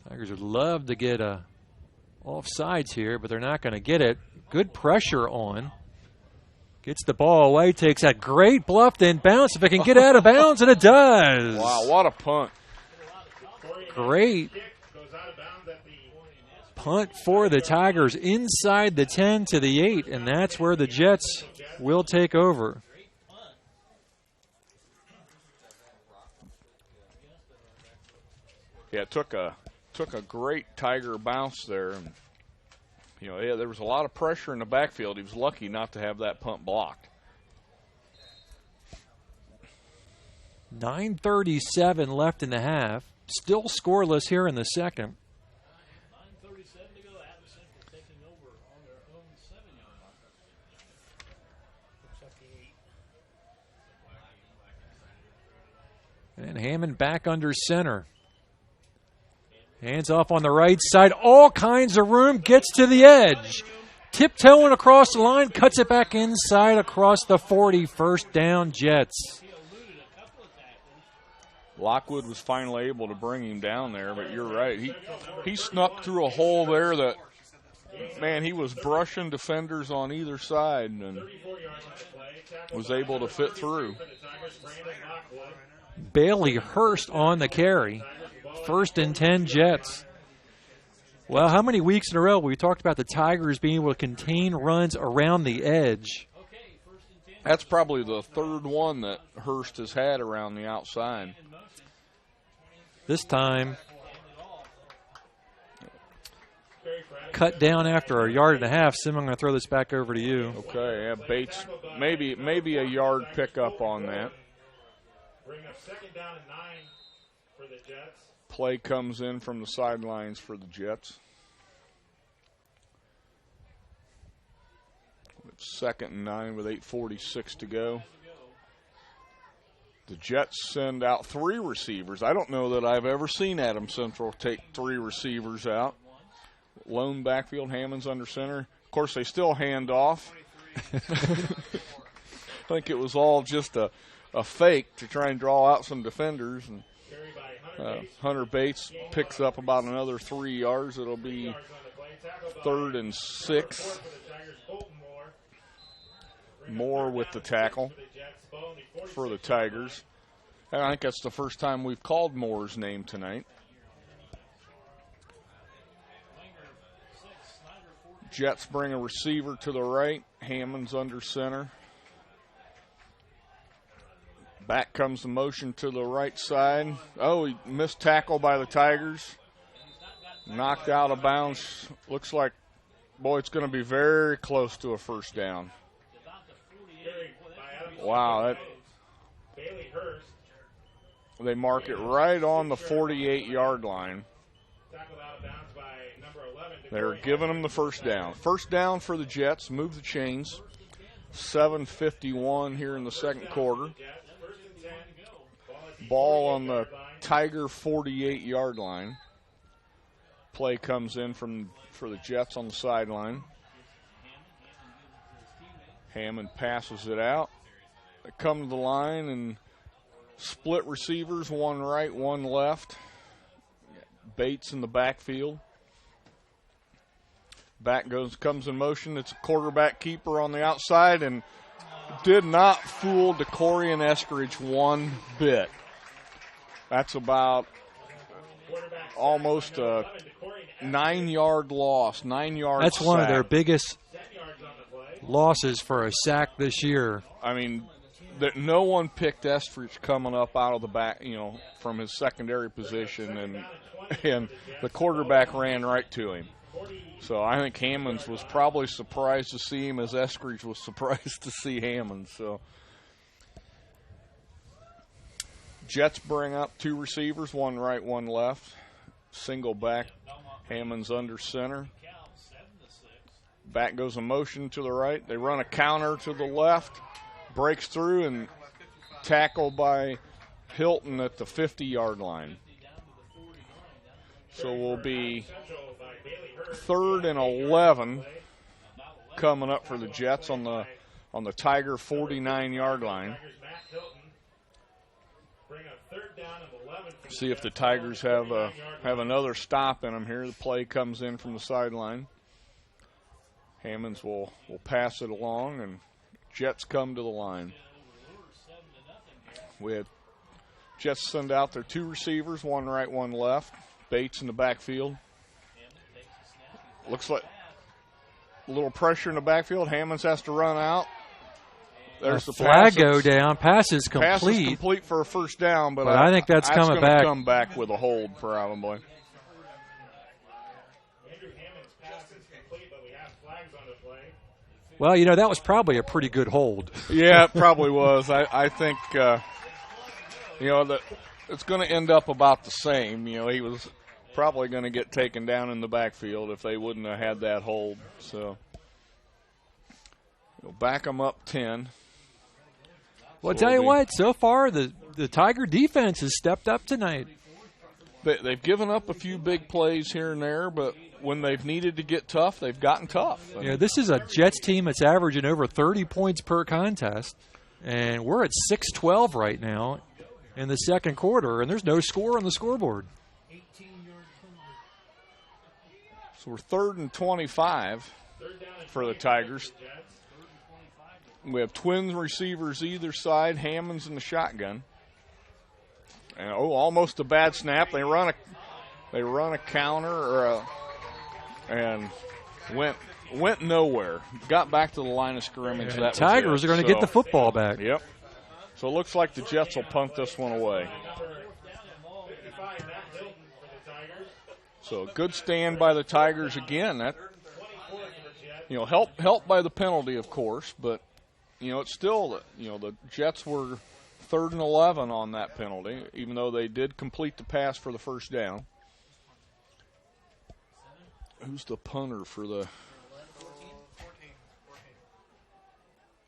Tigers would love to get a offsides here, but they're not going to get it. Good pressure on. Gets the ball away, takes that great Bluffton bounce. If it can get out of bounds, and it does. Wow, what a punt. Great punt for the Tigers inside the 10 to the 8, and that's where the Jets will take over. Yeah, it took a great Tiger bounce there. And, there was a lot of pressure in the backfield. He was lucky not to have that punt blocked. 9:37 left in the half. Still scoreless here in the second. 9:37 to go. Adam Central taking over on their own 7-yard line. And Hammond back under center. Hands off on the right side. All kinds of room. Gets to the edge. Tiptoeing across the line. Cuts it back inside across the 40. First down, Jets. Lockwood was finally able to bring him down there, but you're right. He snuck through a hole there that, man, he was brushing defenders on either side and was able to fit through. Bailey Hurst on the carry. 1st and 10 Jets. Well, how many weeks in a row we talked about the Tigers being able to contain runs around the edge? That's probably the 3rd one that Hurst has had around the outside. This time, cut down after 1.5 yards. Sim, I'm going to throw this back over to you. Okay, yeah, Bates, maybe a yard pickup on that. Bring up 2nd down and 9 for the Jets. Play comes in from the sidelines for the Jets. 2nd and 9 with 8:46 to go. The Jets send out 3 receivers. I don't know that I've ever seen Adam Central take 3 receivers out. Lone backfield, Hammond's under center. Of course, they still hand off. I think it was all just a fake to try and draw out some defenders. And Hunter Bates picks up about another 3 yards. It'll be 3rd and 6. Moore with the tackle for the Tigers. And I think that's the first time we've called Moore's name tonight. Jets bring a receiver to the right. Hammond's under center. Back comes the motion to the right side. Oh, he missed tackle by the Tigers. Knocked out of bounds. Looks like, boy, it's going to be very close to a first down. Wow, They mark it right on the 48-yard line. They're giving them the first down. First down for the Jets. Move the chains. 7:51 here in the second quarter. Ball on the Tiger 48-yard line. Play comes in for the Jets on the sideline. Hammond passes it out. They come to the line and split receivers, one right, one left. Bates in the backfield. Comes in motion. It's a quarterback keeper on the outside and did not fool DeCorian Eskridge one bit. That's about almost a 9-yard loss, 9-yard That's sack. one of their biggest losses for a sack this year. I mean, no one picked Eskridge coming up out of the back, from his secondary position, and the quarterback ran right to him. So I think Hammonds was probably surprised to see him as Eskridge was surprised to see Hammonds. So Jets bring up two receivers, one right, one left. Single back, Hammonds under center. Back goes a motion to the right. They run a counter to the left. Breaks through and tackled by Hilton at the 50-yard line. So we'll be 3rd and 11 coming up for the Jets on the Tiger 49-yard line. See if the Tigers have another stop in them here. The play comes in from the sideline. Hammonds will pass it along, and Jets come to the line. We had Jets send out their two receivers, one right, one left. Bates in the backfield. Looks like a little pressure in the backfield. Hammonds has to run out. There's the flag go down. Pass is complete. Pass is complete for a first down, but I think that's coming back. Come back with a hold probably. Well, that was probably a pretty good hold. Yeah, it probably was. I think, it's going to end up about the same. He was probably going to get taken down in the backfield if they wouldn't have had that hold. So, back them up 10. Well, I'll tell you what, so far the Tiger defense has stepped up tonight. They've given up a few big plays here and there, but when they've needed to get tough, they've gotten tough. Yeah, this is a Jets team that's averaging over 30 points per contest, and we're at 6-12 right now in the second quarter, and there's no score on the scoreboard. So we're 3rd and 25 for the Tigers. We have twin receivers either side, Hammonds in the shotgun. And almost a bad snap. They run a counter and went nowhere. Got back to the line of scrimmage. The Tigers are going to get the football back. Yep. So it looks like the Jets will punt this one away. So a good stand by the Tigers again. That helped by the penalty, of course, but it's still the Jets were 3rd and 11 on that penalty, even though they did complete the pass for the first down. Who's the punter for the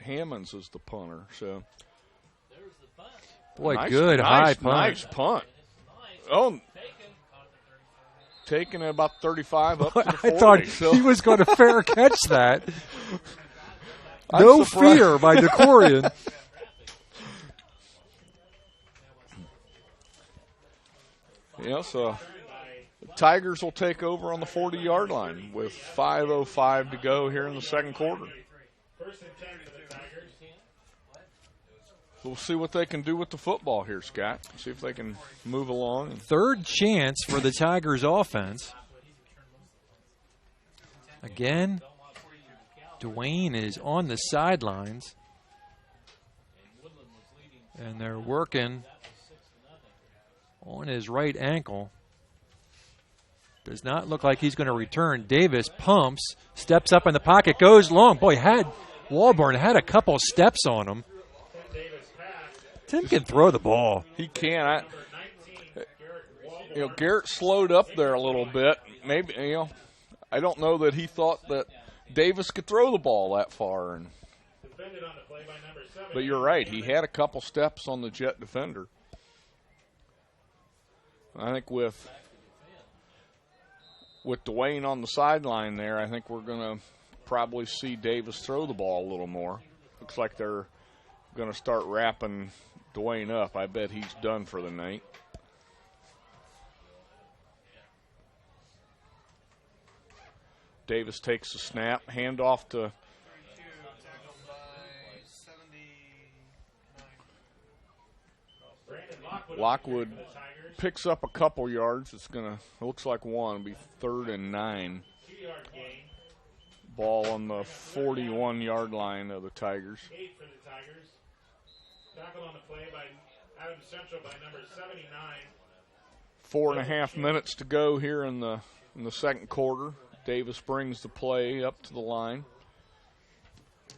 Hammonds is the punter. So, boy, good high punt. Nice punt. Oh, taking it about 35 up to the 40. I thought he was going to fair catch that. No fear by DeCorian. So the Tigers will take over on the 40-yard line with 5:05 to go here in the second quarter. We'll see what they can do with the football here, Scott. See if they can move along. Third chance for the Tigers offense. Again, Dwayne is on the sidelines. And they're working on his right ankle. Does not look like he's going to return. Davis pumps, steps up in the pocket, goes long. Boy, Walburn had a couple steps on him. Tim can throw the ball. He can. Garrett slowed up there a little bit. Maybe, I don't know that he thought that Davis could throw the ball that far. But you're right. He had a couple steps on the Jet defender. I think with Dwayne on the sideline there, I think we're going to probably see Davis throw the ball a little more. Looks like they're going to start wrapping Dwayne up. I bet he's done for the night. Davis takes the snap, handoff to Lockwood. Picks up a couple yards. It's looks like one. It'll be 3rd and 9. Ball on the 41-yard line of the Tigers. 8 for the Tigers. Tackle on the play by Adams Central by number 79. 4.5 minutes to go here in the second quarter. Davis brings the play up to the line.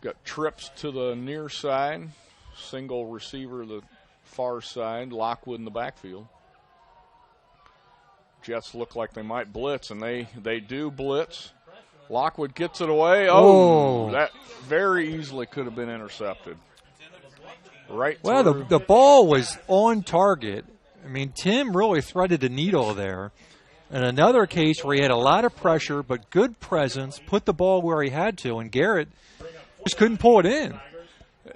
Got trips to the near side. Single receiver the far side. Lockwood in the backfield. Jets look like they might blitz, and they do blitz. Lockwood gets it away. Oh, that very easily could have been intercepted. Right. Well, the ball was on target. I mean, Tim really threaded the needle there. In another case where he had a lot of pressure but good presence, put the ball where he had to, and Garrett just couldn't pull it in.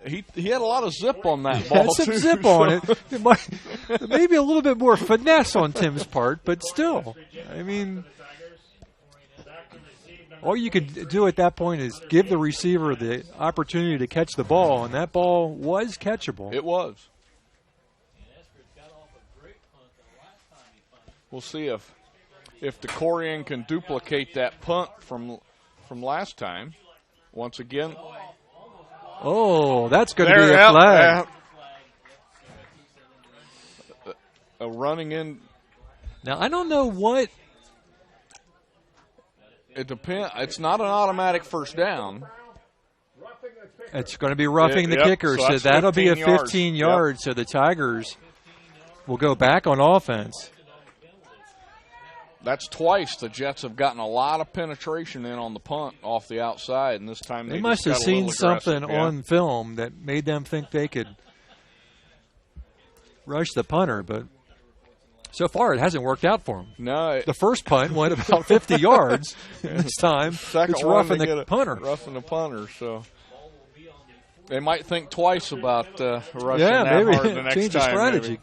He had a lot of zip on that ball, had some zip on it. Maybe a little bit more finesse on Tim's part, but still. I mean, all you could do at that point is give the receiver the opportunity to catch the ball, and that ball was catchable. It was. We'll see if DeCorian can duplicate that punt from last time. Once again. Oh, that's going to be a flag. A running in. Now, I don't know what. It depends. It's not an automatic first down. It's going to be roughing the kicker, so that'll be a 15 yards. So the Tigers will go back on offense. That's twice the Jets have gotten a lot of penetration in on the punt off the outside, and this time they must have seen something on film that made them think they could rush the punter, but so far it hasn't worked out for them. No. The first punt went about 50 yards. This time it's roughing the punter. Roughing the punter, so they might think twice about rushing that hard the next change time. Change strategy. Maybe.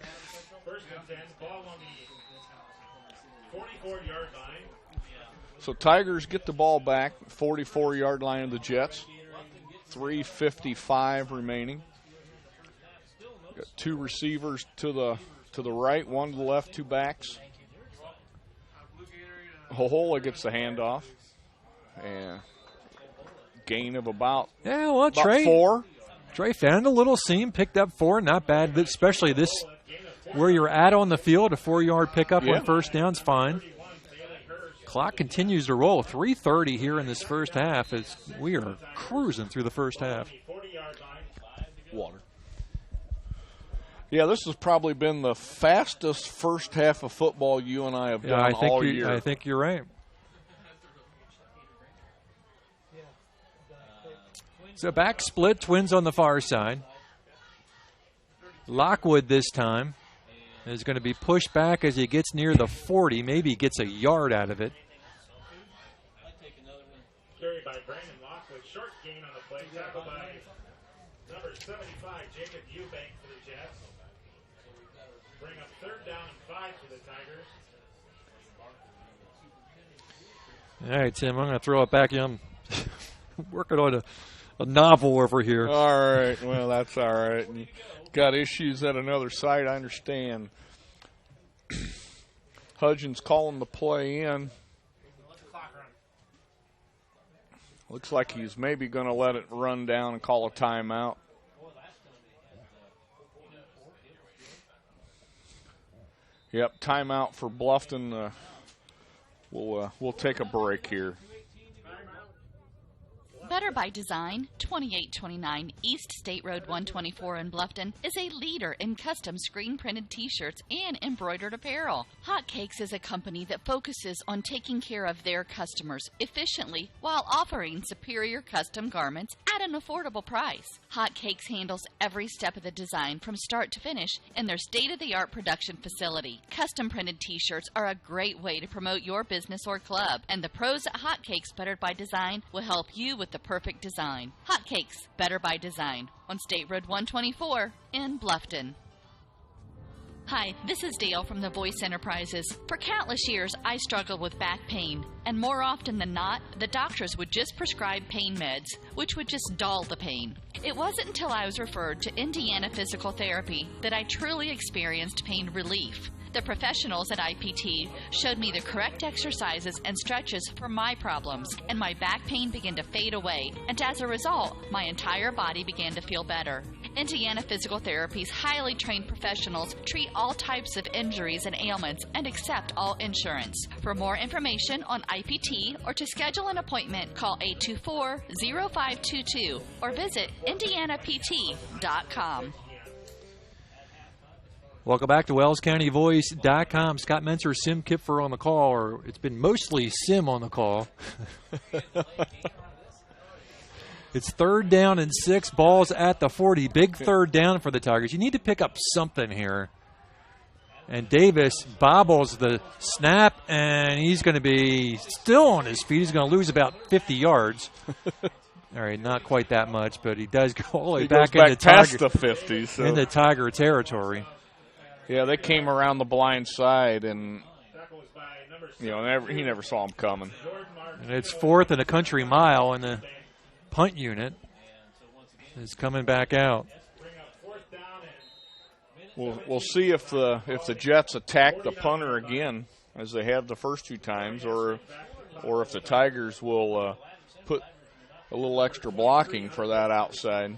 So Tigers get the ball back, 44-yard line of the Jets. 3:55 remaining. Got 2 receivers to the right, 1 to the left, 2 backs. Hohola gets the handoff. And gain of about, Trey, 4. Trey found a little seam, picked up 4. Not bad, especially this where you're at on the field. A 4-yard pickup on first down's fine. Clock continues to roll. 3:30 here in this first half as we are cruising through the first half. Water. Yeah, this has probably been the fastest first half of football you and I have done all year. I think you're right. So back split, Twins on the far side. Lockwood this time is going to be pushed back as he gets near the 40. Maybe he gets a yard out of it. Carried by Brandon Lockwood. Short gain on the play. Tackle by number 75, Jacob Eubank for the Jets. Bring up 3rd down and 5 for the Tigers. All right, Tim, I'm going to throw it back in. Working on a novel over here. All right. Well, that's all right. You got issues at another site, I understand. Hudgens calling the play in. Looks like he's maybe going to let it run down and call a timeout. Yep, timeout for Bluffton. We'll take a break here. Better by Design, 2829 East State Road 124 in Bluffton, is a leader in custom screen-printed t-shirts and embroidered apparel. Hotcakes is a company that focuses on taking care of their customers efficiently while offering superior custom garments at an affordable price. Hotcakes handles every step of the design from start to finish in their state-of-the-art production facility. Custom printed t-shirts are a great way to promote your business or club, and the pros at Hotcakes Better by Design will help you with the perfect design. Hotcakes Better by Design on State Road 124 in Bluffton. Hi, this is Dale from The Voice Enterprises. For countless years, I struggled with back pain, and more often than not, the doctors would just prescribe pain meds, which would just dull the pain. It wasn't until I was referred to Indiana Physical Therapy that I truly experienced pain relief. The professionals at IPT showed me the correct exercises and stretches for my problems, and my back pain began to fade away, and as a result, my entire body began to feel better. Indiana Physical Therapy's highly trained professionals treat all types of injuries and ailments and accept all insurance. For more information on IPT or to schedule an appointment, call 824-0522 or visit indianapt.com. Welcome back to WellsCountyVoice.com. Scott Menser, Sim Kipfer on the call, or it's been mostly Sim on the call. It's 3rd down and 6, balls at the 40. Big 3rd down for the Tigers. You need to pick up something here. And Davis bobbles the snap, and he's going to be still on his feet. He's going to lose about 50 yards. All right, not quite that much, but he does go all the way back into past the 50, so. into Tiger territory. Yeah, they came around the blind side, and he never saw him coming. And it's 4th and a country mile, and the punt unit is coming back out. We'll see if the Jets attack the punter again, as they have the first 2 times, or if the Tigers will put a little extra blocking for that outside.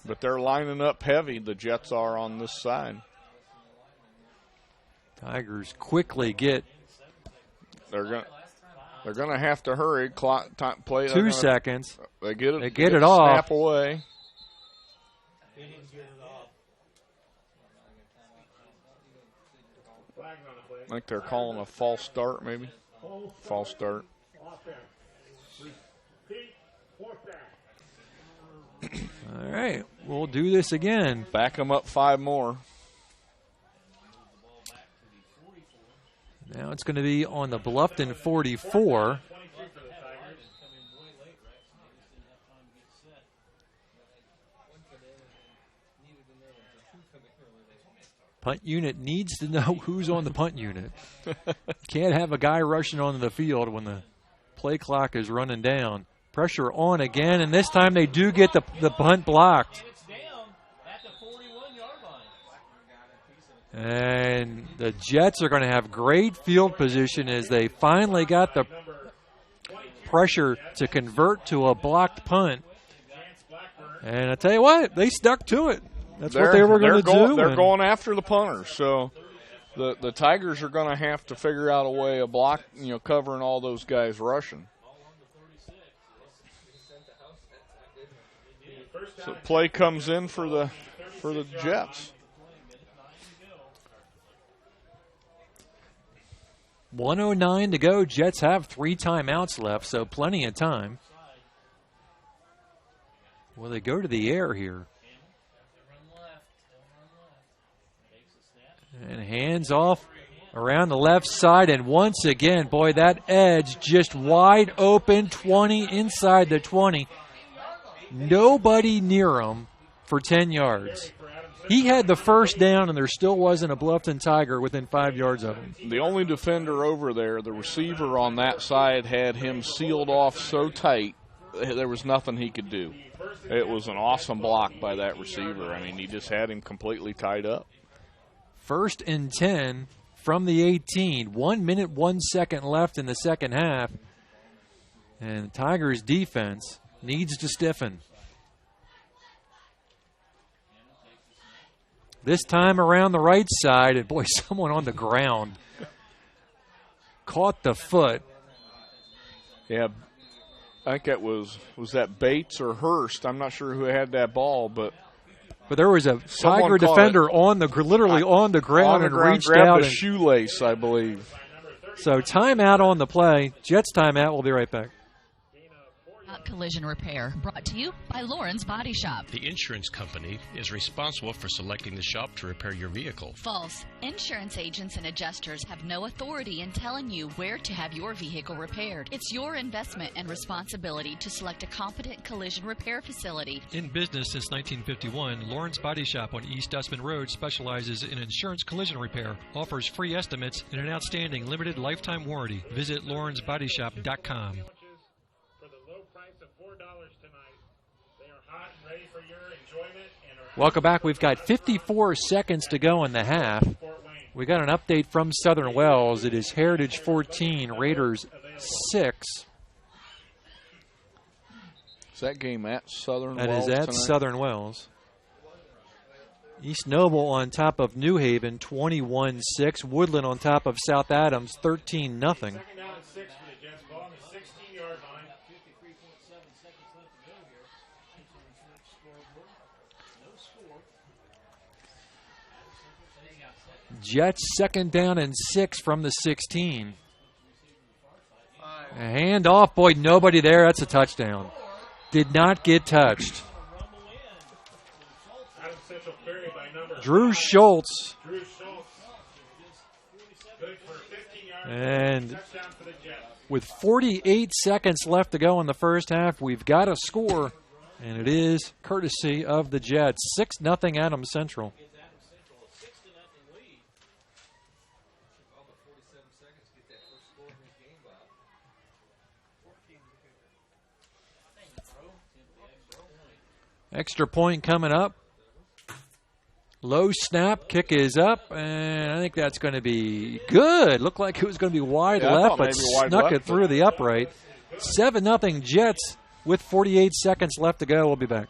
But they're lining up heavy. The Jets are on this side. Tigers quickly get. They're gonna have to hurry. Clock time, play 2 seconds. They get it. They get it off. Snap away. I think they're calling a false start, maybe. False start. All right, we'll do this again. Back them up 5 more. Now it's going to be on the Bluffton 44. Punt unit needs to know who's on the punt unit. Can't have a guy rushing onto the field when the play clock is running down. Pressure on again, and this time they do get the punt blocked. And the Jets are going to have great field position as they finally got the pressure to convert to a blocked punt. And I tell you what, they stuck to it. That's what they were going to do. They're going after the punter. So the Tigers are going to have to figure out a way of covering all those guys rushing. So play comes in for the Jets. 1:09 to go. Jets have 3 timeouts left, so plenty of time. Will they go to the air here? And hands off around the left side, and once again, boy, that edge just wide open, 20 inside the 20. Nobody near him for 10 yards. He had the first down, and there still wasn't a Bluffton Tiger within 5 yards of him. The only defender over there, the receiver on that side, had him sealed off so tight, there was nothing he could do. It was an awesome block by that receiver. I mean, he just had him completely tied up. 1st and 10 from the 18. 1 minute, 1 second left in the second half. And the Tigers' defense needs to stiffen. This time around the right side, and boy, someone on the ground caught the foot. Yeah, I think that was that Bates or Hurst? I'm not sure who had that ball, but there was a someone Tiger defender literally on the ground and reached out grabbed a shoelace, I believe. So timeout on the play. Jets timeout. We'll be right back. Collision Repair, brought to you by Lauren's Body Shop. The insurance company is responsible for selecting the shop to repair your vehicle. False. Insurance agents and adjusters have no authority in telling you where to have your vehicle repaired. It's your investment and responsibility to select a competent collision repair facility. In business since 1951, Lauren's Body Shop on East Dustman Road specializes in insurance collision repair, offers free estimates, and an outstanding limited lifetime warranty. Visit laurensbodyshop.com. Welcome back. We've got 54 seconds to go in the half. We got an update from Southern Wells. It is Heritage 14, Raiders 6. Is that game at Southern Wells? That is at tonight? Southern Wells. East Noble on top of New Haven, 21-6. Woodland on top of South Adams, 13-0. Second down and 6 for the Jets. Ball on the 16-yard line. 53.7 seconds left to go here. Scoreboard. No score. Jets second down and 6 from the 16. A handoff. Boy, nobody there. That's a touchdown. Did not get touched. Drew Schultz. Good for 15 yards. And Touchdown for the Jets. with 48 seconds left to go in the first half, we've got a score, and it is courtesy of the Jets. 6-0 Adams Central. Extra point coming up. Low snap, kick is up, and I think that's going to be good. Looked like it was going to be wide left, but snuck it through the upright. 7-0 Jets with 48 seconds left to go. We'll be back.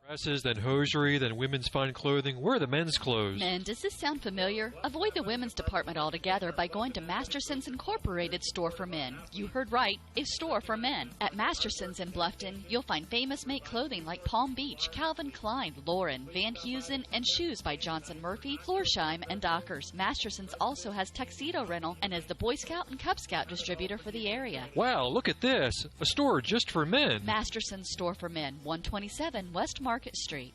Dresses, then hosiery, then women's fine clothing. Where are the men's clothes? Men, does this sound familiar? Avoid the women's department altogether by going to Masterson's Incorporated Store for Men. You heard right, a store for men. At Masterson's in Bluffton, you'll find famous make clothing like Palm Beach, Calvin Klein, Lauren, Van Heusen, and shoes by Johnson Murphy, Florsheim, and Dockers. Masterson's also has tuxedo rental and is the Boy Scout and Cub Scout distributor for the area. Wow, look at this. A store just for men. Masterson's Store for Men, 127 West Market Street.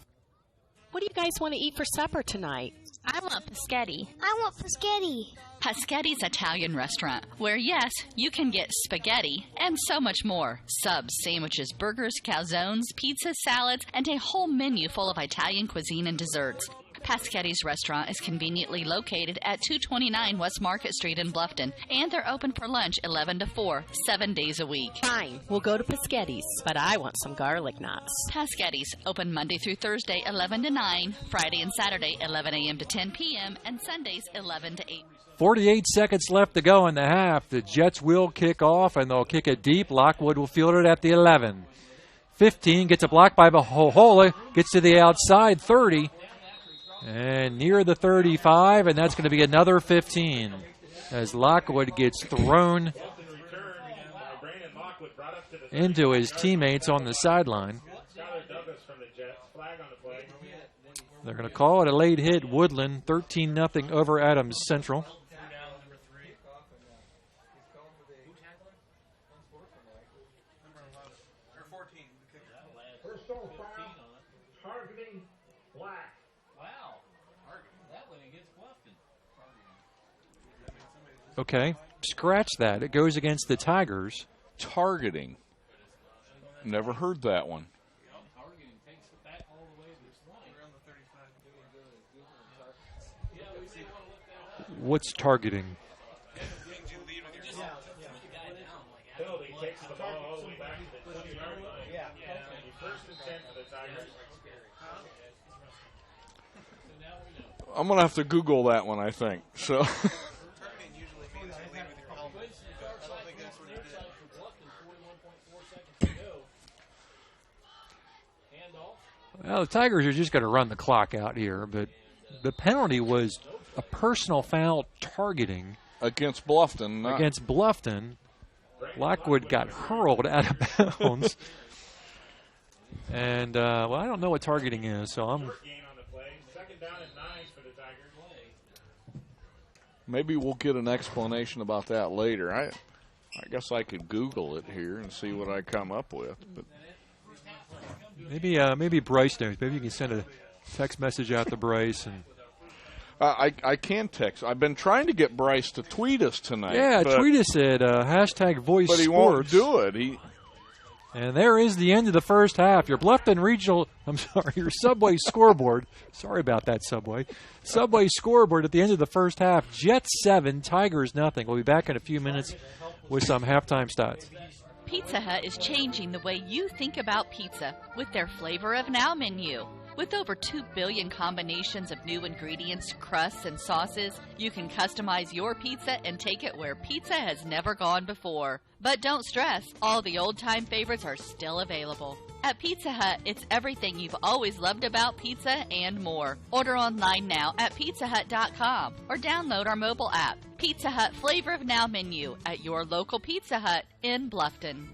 What do you guys want to eat for supper tonight? I want paschetti. I want paschetti. Paschetti's Italian restaurant, where yes, you can get spaghetti and so much more. Subs, sandwiches, burgers, calzones, pizzas, salads, and a whole menu full of Italian cuisine and desserts. Paschetti's restaurant is conveniently located at 229 West Market Street in Bluffton, and they're open for lunch 11 to 4, 7 days a week. Fine, we'll go to Paschetti's, but I want some garlic knots. Paschetti's, open Monday through Thursday 11 to 9, Friday and Saturday 11 a.m. to 10 p.m., and Sundays 11 to 8. 48 seconds left to go in the half. The Jets will kick off, and they'll kick it deep. Lockwood will field it at the 11. 15, gets a block by Bahola, gets to the outside, 30. And near the 35, and that's going to be another 15 as Lockwood gets thrown into his teammates on the sideline. They're going to call it a late hit. Woodland 13-0 over Adams Central. Okay, scratch that. It goes against the Tigers. Targeting. Never heard that one. What's targeting? Penalty takes the ball all the way back to the 20-yard line. First and 10 for the Tigers. I'm going to have to Google that one, I think. So. Well, the Tigers are just going to run the clock out here, but the penalty was a personal foul targeting against Bluffton. Against Bluffton. Lockwood got hurled out of bounds. And, well, I don't know what targeting is, so I'm... Second down and 9 for the Tigers. Maybe we'll get an explanation about that later. I guess I could Google it here and see what I come up with. But maybe Bryce knows. Maybe you can send a text message out to Bryce. And I can text. I've been trying to get Bryce to tweet us tonight. Yeah, tweet us at #VoiceSports. But he won't do it. And there is the end of the first half. Your Bluffton Regional, your Subway scoreboard. Sorry about that, Subway. Subway scoreboard at the end of the first half. Jets 7, Tigers nothing. We'll be back in a few minutes with some halftime stats. Pizza Hut is changing the way you think about pizza with their Flavor of Now menu. With over 2 billion combinations of new ingredients, crusts, and sauces, you can customize your pizza and take it where pizza has never gone before. But don't stress, all the old-time favorites are still available. At Pizza Hut, it's everything you've always loved about pizza and more. Order online now at pizzahut.com or download our mobile app. Pizza Hut Flavor of Now menu at your local Pizza Hut in Bluffton.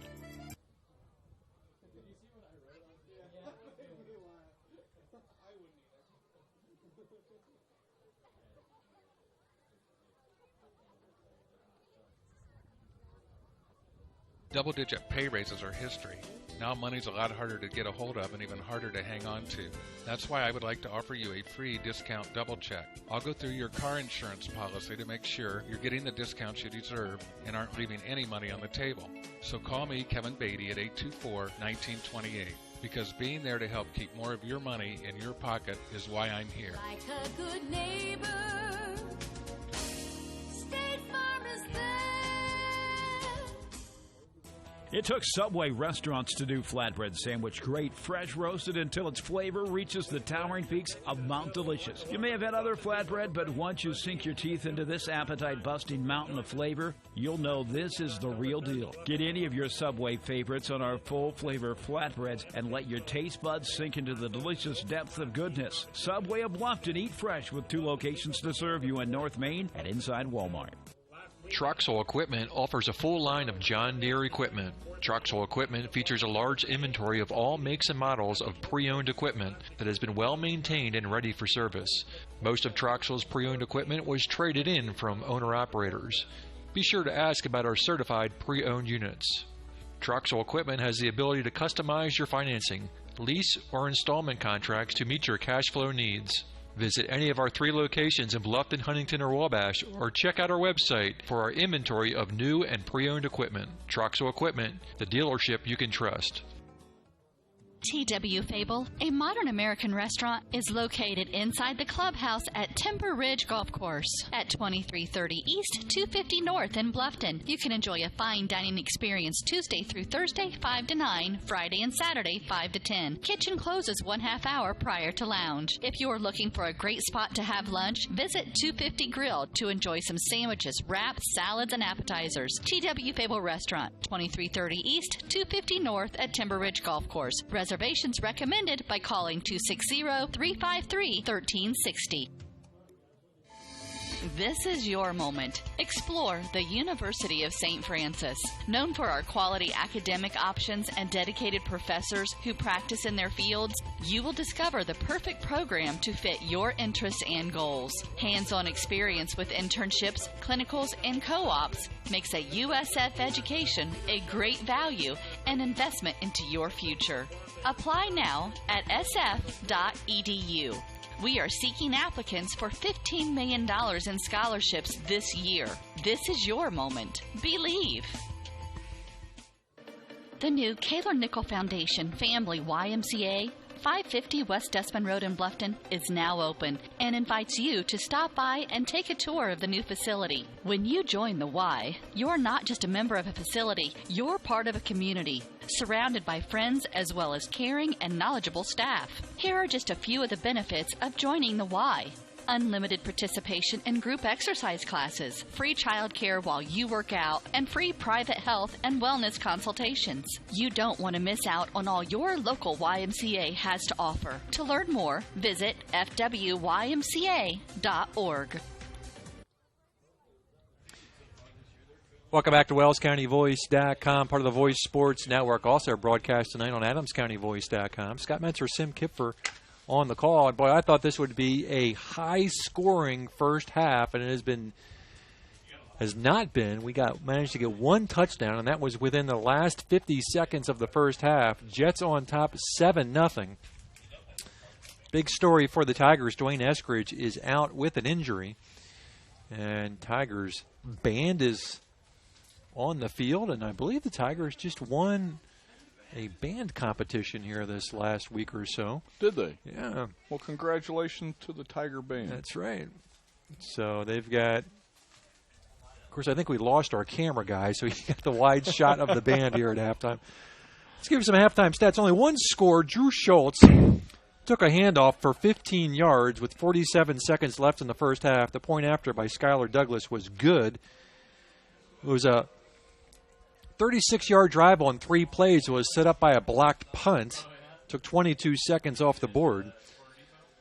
Double-digit pay raises are history. Now money's a lot harder to get a hold of and even harder to hang on to. That's why I would like to offer you a free discount double check. I'll go through your car insurance policy to make sure you're getting the discounts you deserve and aren't leaving any money on the table. So call me, Kevin Beatty, at 824-1928. Because being there to help keep more of your money in your pocket is why I'm here. Like a good neighbor, State Farm is there. It took Subway restaurants to do flatbread sandwich great, fresh roasted until its flavor reaches the towering peaks of Mount Delicious. You may have had other flatbread, but once you sink your teeth into this appetite-busting mountain of flavor, you'll know this is the real deal. Get any of your Subway favorites on our full-flavor flatbreads and let your taste buds sink into the delicious depth of goodness. Subway of Bluffton, eat fresh with 2 locations to serve you in North Main and inside Walmart. Troxel Equipment offers a full line of John Deere equipment. Troxel Equipment features a large inventory of all makes and models of pre-owned equipment that has been well maintained and ready for service. Most of Troxel's pre-owned equipment was traded in from owner-operators. Be sure to ask about our certified pre-owned units. Troxel Equipment has the ability to customize your financing, lease, or installment contracts to meet your cash flow needs. Visit any of our 3 locations in Bluffton, Huntington, or Wabash, or check out our website for our inventory of new and pre-owned equipment. Troxel Equipment, the dealership you can trust. T.W. Fable, a modern American restaurant, is located inside the clubhouse at Timber Ridge Golf Course at 2330 East, 250 North in Bluffton. You can enjoy a fine dining experience Tuesday through Thursday, 5 to 9, Friday and Saturday, 5 to 10. Kitchen closes 1/2 hour prior to lounge. If you're looking for a great spot to have lunch, visit 250 Grill to enjoy some sandwiches, wraps, salads, and appetizers. T.W. Fable Restaurant, 2330 East, 250 North at Timber Ridge Golf Course. Reservations recommended by calling 260-353-1360. This is your moment. Explore the University of St. Francis. Known for our quality academic options and dedicated professors who practice in their fields, you will discover the perfect program to fit your interests and goals. Hands-on experience with internships, clinicals, and co-ops makes a USF education a great value and investment into your future. Apply now at sf.edu. We are seeking applicants for $15 million in scholarships this year. This is your moment. Believe. The new Kaler Nickel Foundation Family YMCA, 550 West Dustman Road in Bluffton, is now open and invites you to stop by and take a tour of the new facility. When you join the Y, you're not just a member of a facility, you're part of a community, surrounded by friends as well as caring and knowledgeable staff. Here are just a few of the benefits of joining the Y. Unlimited participation in group exercise classes, free childcare while you work out, and free private health and wellness consultations. You don't want to miss out on all your local YMCA has to offer. To learn more, visit fwymca.org. Welcome back to WellsCountyVoice.com, part of the Voice Sports Network. Also broadcast tonight on AdamsCountyVoice.com. Scott Mentzer, Sim Kipfer on the call. And boy, I thought this would be a high-scoring first half, and it has not been. We managed to get one touchdown, and that was within the last 50 seconds of the first half. Jets on top 7-0. Big story for the Tigers. Dwayne Eskridge is out with an injury, and Tigers band is on the field, and I believe the Tigers just won a band competition here this last week or so. Did they? Yeah. Well, congratulations to the Tiger Band. That's right. So they've got, of course, I think we lost our camera guy, so he got the wide shot of the band here at halftime. Let's give you some halftime stats. Only one score. Drew Schultz took a handoff for 15 yards with 47 seconds left in the first half. The point after by Skylar Douglas was good. It was a 36-yard drive on 3 plays. It was set up by a blocked punt. Took 22 seconds off the board.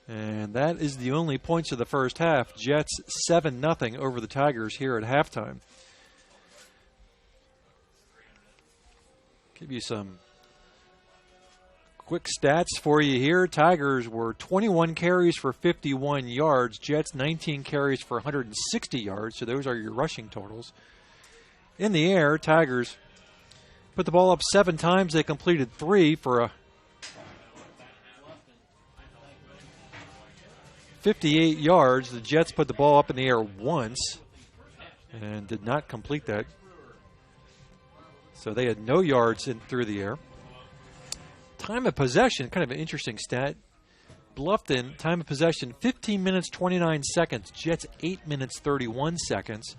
And that is the only points of the first half. Jets 7-0 over the Tigers here at halftime. Give you some quick stats for you here. Tigers were 21 carries for 51 yards. Jets 19 carries for 160 yards. So those are your rushing totals. In the air, Tigers put the ball up 7 times. They completed 3 for a 58 yards. The Jets put the ball up in the air once and did not complete that. So they had no yards through the air. Time of possession, kind of an interesting stat. Bluffton, time of possession, 15 minutes, 29 seconds. Jets, 8 minutes, 31 seconds.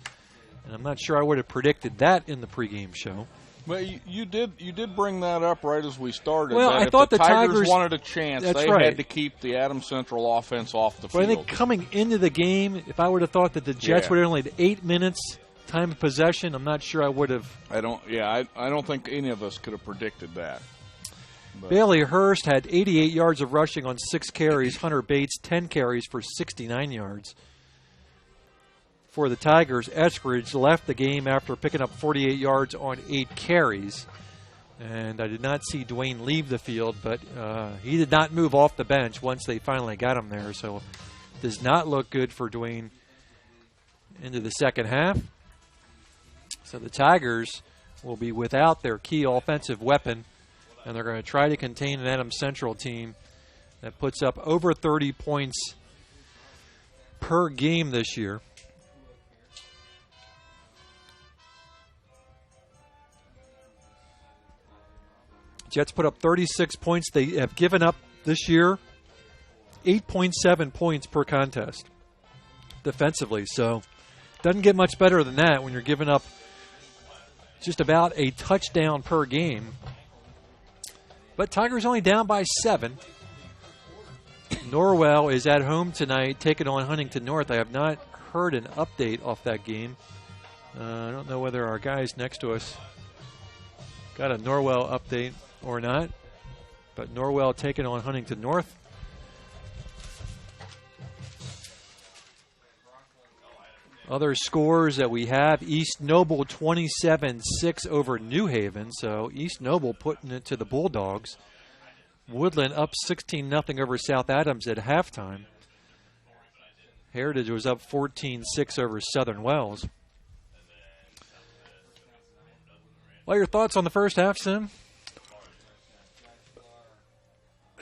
And I'm not sure I would have predicted that in the pregame show. Well, you did bring that up right as we started. Well, that I if thought the the Tigers wanted a chance. They right. had to keep the Adams Central offense off the field. But I think coming into the game, if I would have thought that the Jets would have only had 8 minutes time of possession, I'm not sure I would have. I don't think any of us could have predicted that. But Bailey Hurst had 88 yards of rushing on 6 carries. Hunter Bates, 10 carries for 69 yards. For the Tigers, Eskridge left the game after picking up 48 yards on 8 carries. And I did not see Dwayne leave the field, but he did not move off the bench once they finally got him there. So does not look good for Dwayne into the second half. So the Tigers will be without their key offensive weapon, and they're going to try to contain an Adams Central team that puts up over 30 points per game this year. Jets put up 36 points. They have given up this year 8.7 points per contest defensively. So doesn't get much better than that when you're giving up just about a touchdown per game. But Tigers only down by 7. Norwell is at home tonight taking on Huntington North. I have not heard an update off that game. I don't know whether our guys next to us got a Norwell update or not, but Norwell taking on Huntington North. Other scores that we have, East Noble 27-6 over New Haven, so East Noble putting it to the Bulldogs. Woodland up 16-0 over South Adams at halftime. Heritage was up 14-6 over Southern Wells. What are your thoughts on the first half, Sim?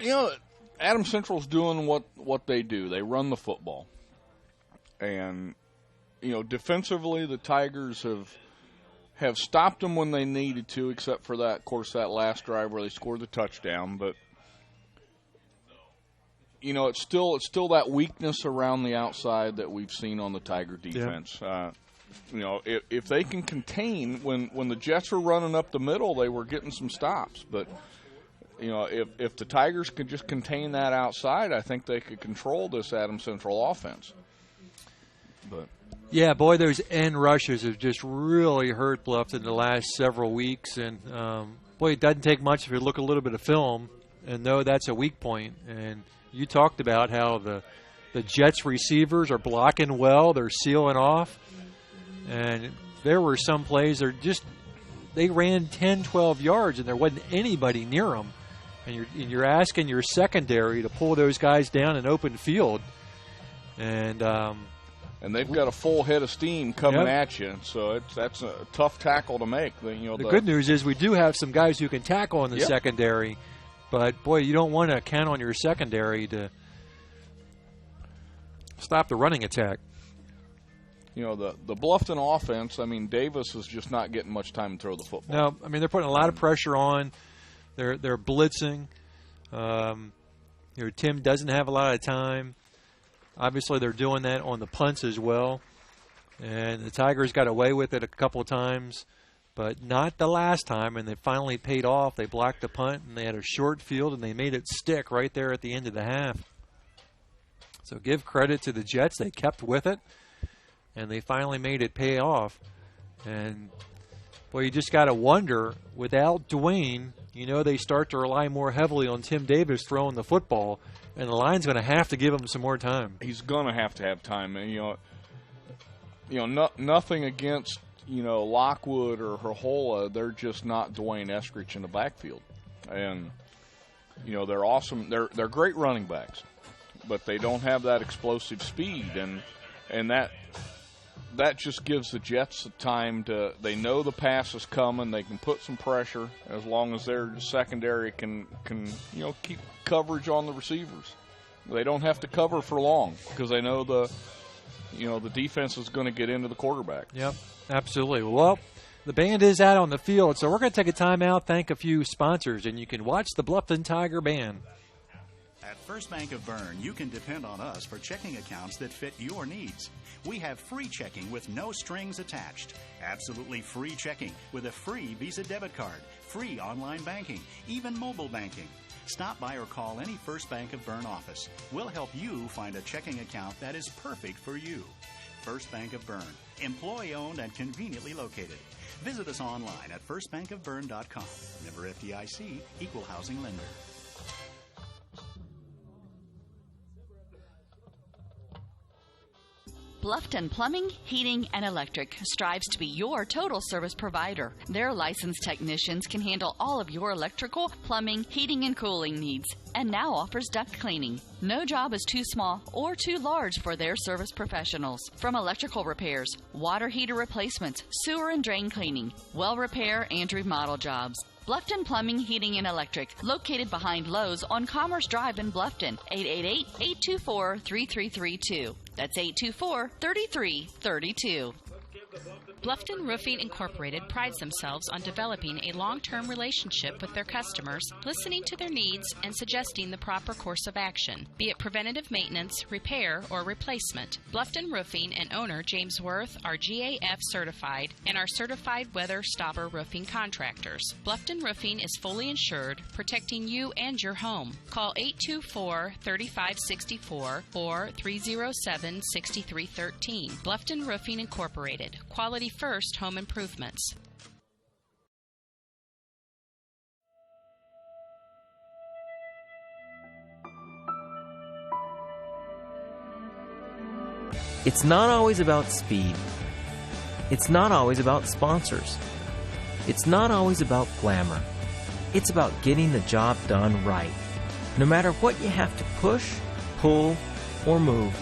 You know, Adams Central's doing what they do. They run the football. And, you know, defensively, the Tigers have stopped them when they needed to, except for that, of course, that last drive where they scored the touchdown. But, you know, it's still that weakness around the outside that we've seen on the Tiger defense. Yeah. You know, if they can contain, when the Jets were running up the middle, they were getting some stops. But, you know, if the Tigers could just contain that outside, I think they could control this Adams Central offense. But yeah, boy, those end rushes have just really hurt Bluffton the last several weeks. And, boy, it doesn't take much if you look a little bit of film and know that's a weak point. And you talked about how the Jets receivers are blocking well. They're sealing off. And there were some plays they ran 10, 12 yards, and there wasn't anybody near them. And you're asking your secondary to pull those guys down in open field. And they've got a full head of steam coming at you, so that's a tough tackle to make. The good news is we do have some guys who can tackle in the secondary, but, boy, you don't want to count on your secondary to stop the running attack. The Bluffton offense, I mean, Davis is just not getting much time to throw the football. No, I mean, they're putting a lot of pressure on. They're blitzing. Tim doesn't have a lot of time. Obviously, they're doing that on the punts as well. And the Tigers got away with it a couple of times, but not the last time, and they finally paid off. They blocked the punt, and they had a short field, and they made it stick right there at the end of the half. So give credit to the Jets. They kept with it, and they finally made it pay off. And, well, you just got to wonder, without Dwayne, they start to rely more heavily on Tim Davis throwing the football, and the line's going to have to give him some more time. He's going to have time. And, nothing against, Lockwood or Herhola. They're just not Dwayne Eskridge in the backfield. And, they're awesome. They're great running backs, but they don't have that explosive speed. And that just gives the Jets the time they know the pass is coming. They can put some pressure as long as their secondary can keep coverage on the receivers. They don't have to cover for long because they know the defense is going to get into the quarterback. Yep, absolutely. Well, the band is out on the field, so we're going to take a timeout, thank a few sponsors, and you can watch the Bluffton Tiger Band. At First Bank of Bern, you can depend on us for checking accounts that fit your needs. We have free checking with no strings attached. Absolutely free checking with a free Visa debit card, free online banking, even mobile banking. Stop by or call any First Bank of Bern office. We'll help you find a checking account that is perfect for you. First Bank of Bern, employee-owned and conveniently located. Visit us online at firstbankofbern.com. Member FDIC, equal housing lender. Bluffton Plumbing, Heating, and Electric strives to be your total service provider. Their licensed technicians can handle all of your electrical, plumbing, heating, and cooling needs, and now offers duct cleaning. No job is too small or too large for their service professionals. From electrical repairs, water heater replacements, sewer and drain cleaning, well repair, and remodel jobs. Bluffton Plumbing, Heating, and Electric, located behind Lowe's on Commerce Drive in Bluffton, 888-824-3332. That's 824-3332. Bluffton Roofing Incorporated prides themselves on developing a long-term relationship with their customers, listening to their needs, and suggesting the proper course of action, be it preventative maintenance, repair, or replacement. Bluffton Roofing and owner James Worth are GAF certified and are certified weather stopper roofing contractors. Bluffton Roofing is fully insured, protecting you and your home. Call 824-3564 or 307-6313. Bluffton Roofing Incorporated. Quality first home improvements. It's not always about speed. It's not always about sponsors. It's not always about glamour. It's about getting the job done right. No matter what you have to push, pull, or move,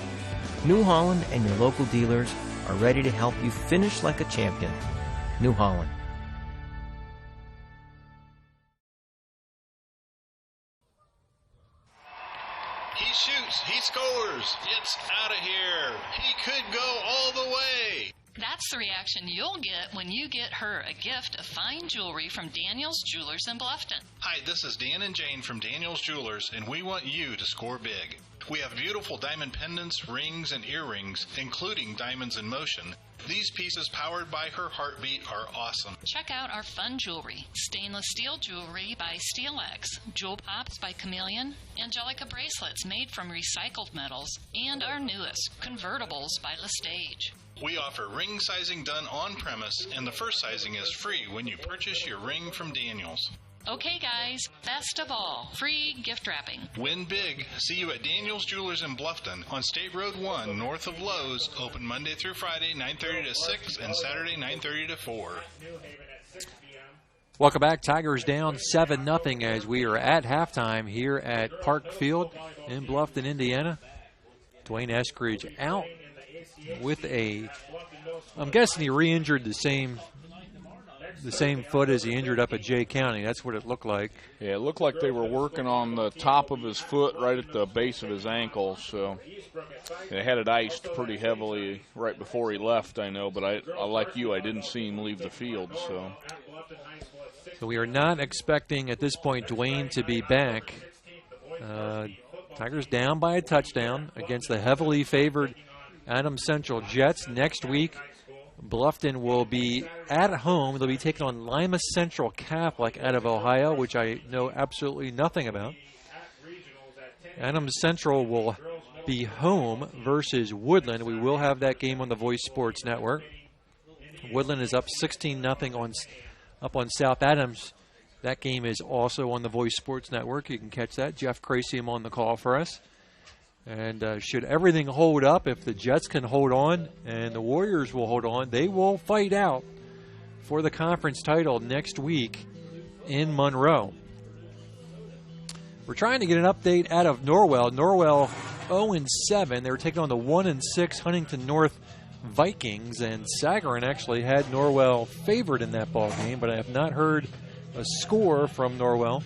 New Holland and your local dealers are ready to help you finish like a champion. New Holland. He shoots, he scores, it's out of here. He could go all the way. That's the reaction you'll get when you get her a gift of fine jewelry from Daniel's Jewelers in Bluffton. Hi, this is Dan and Jane from Daniel's Jewelers, and we want you to score big. We have beautiful diamond pendants, rings, and earrings, including diamonds in motion. These pieces, powered by her heartbeat, are awesome. Check out our fun jewelry. Stainless steel jewelry by SteelX, Jewel Pops by Chameleon, Angelica bracelets made from recycled metals, and our newest, convertibles by Lestage. We offer ring sizing done on premise, and the first sizing is free when you purchase your ring from Daniels. Okay, guys, best of all, free gift wrapping. Win big. See you at Daniel's Jewelers in Bluffton on State Road 1, north of Lowe's. Open Monday through Friday, 9:30 to 6, and Saturday, 9:30 to 4. Welcome back. Tigers down 7-0 as we are at halftime here at Park Field in Bluffton, Indiana. Dwayne Eskridge out with I'm guessing he re-injured the same foot as he injured up at Jay County. That's what it looked like. Yeah, it looked like they were working on the top of his foot right at the base of his ankle. So they had it iced pretty heavily right before he left, I know. But I like you, I didn't see him leave the field. So we are not expecting at this point Dwayne to be back. Tigers down by a touchdown against the heavily favored Adams Central Jets. Next week, Bluffton will be at home. They'll be taking on Lima Central Catholic out of Ohio, which I know absolutely nothing about. Adams Central will be home versus Woodland. We will have that game on the Voice Sports Network. Woodland is up 16-0 up on South Adams. That game is also on the Voice Sports Network. You can catch that. Jeff Crasium on the call for us. And should everything hold up, if the Jets can hold on and the Warriors will hold on, they will fight out for the conference title next week in Monroe. We're trying to get an update out of Norwell. Norwell 0-7. They were taking on the 1-6 Huntington North Vikings, and Sagarin actually had Norwell favored in that ball game, but I have not heard a score from Norwell.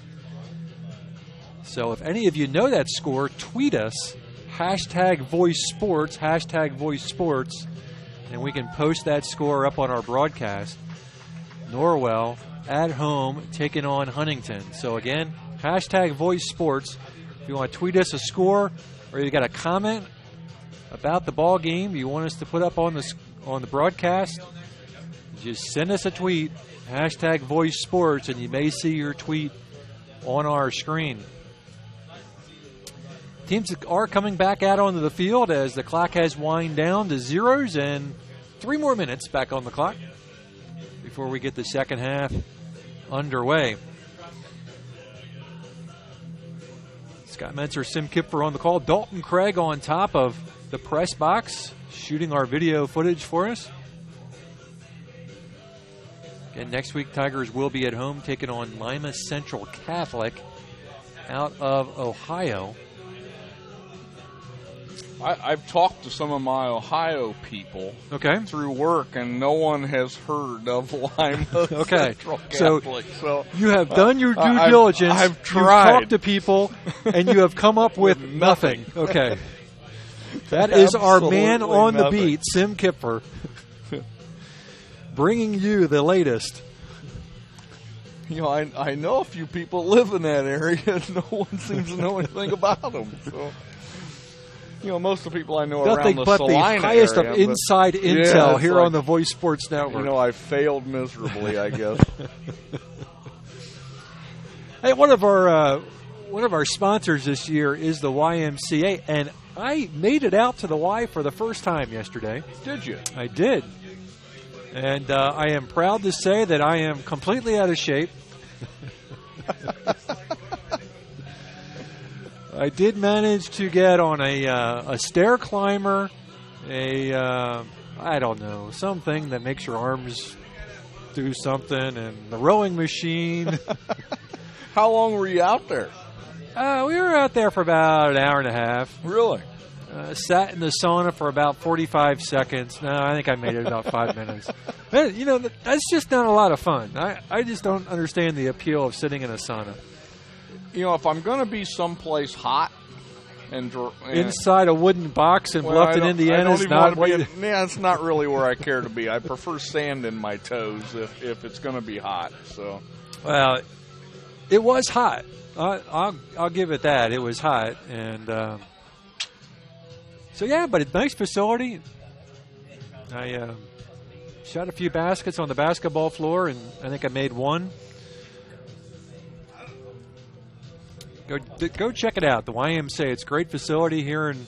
So if any of you know that score, tweet us, #Voice Sports, #Voice Sports, and we can post that score up on our broadcast. Norwell at home taking on Huntington. So again, #Voice Sports. If you want to tweet us a score or you got a comment about the ball game you want us to put up on the broadcast, just send us a tweet, #Voice Sports, and you may see your tweet on our screen. Teams are coming back out onto the field as the clock has wind down to zeros, and 3 more minutes back on the clock before we get the second half underway. Scott Mentzer, Sim Kipfer on the call. Dalton Craig on top of the press box, shooting our video footage for us. Again, next week, Tigers will be at home taking on Lima Central Catholic out of Ohio. I've talked to some of my Ohio people through work, and no one has heard of Lima Central Catholic. So you have done your due diligence. I've tried. You've talked to people, and you have come up with nothing. Okay. That is our man on the beat, Sim Kipfer, bringing you the latest. You know, I know a few people live in that area, and no one seems to know anything about them. So. You know, most of the people I know around the Salina the highest area, of inside intel here like, on the Voice Sports Network. You know, I failed miserably, I guess. Hey, one of our sponsors this year is the YMCA, and I made it out to the Y for the first time yesterday. Did you? I did. And I am proud to say that I am completely out of shape. I did manage to get on a stair climber, I don't know, something that makes your arms do something, and the rowing machine. How long were you out there? We were out there for about an hour and a half. Really? Sat in the sauna for about 45 seconds. No, I think I made it about 5 minutes. Man, you know, that's just not a lot of fun. I just don't understand the appeal of sitting in a sauna. You know, if I'm going to be someplace hot and inside a wooden box in Bluffton, Indiana, is not it's not really where I care to be. I prefer sand in my toes if it's going to be hot. So, well, it was hot. I'll give it that. It was hot, and so yeah, but it's a nice facility. I shot a few baskets on the basketball floor, and I think I made one. Go check it out, the YMCA. It's a great facility here in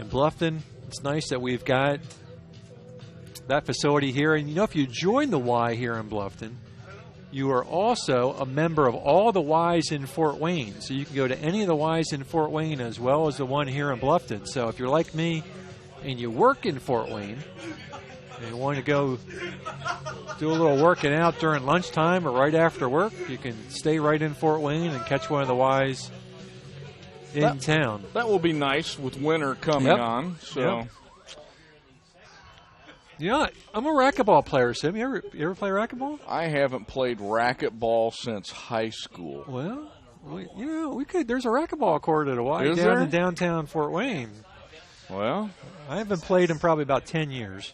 Bluffton. It's nice that we've got that facility here. And, you know, if you join the Y here in Bluffton, you are also a member of all the Ys in Fort Wayne. So you can go to any of the Ys in Fort Wayne as well as the one here in Bluffton. So if you're like me and you work in Fort Wayne and you want to go do a little working out during lunchtime or right after work, you can stay right in Fort Wayne and catch one of the Ys in town. That will be nice with winter coming on. So. Yep. Yeah, I'm a racquetball player, Sim. You ever play racquetball? I haven't played racquetball since high school. Well, we could. There's a racquetball court at a Y Is down there? in downtown Fort Wayne. Well, I haven't played in probably about 10 years.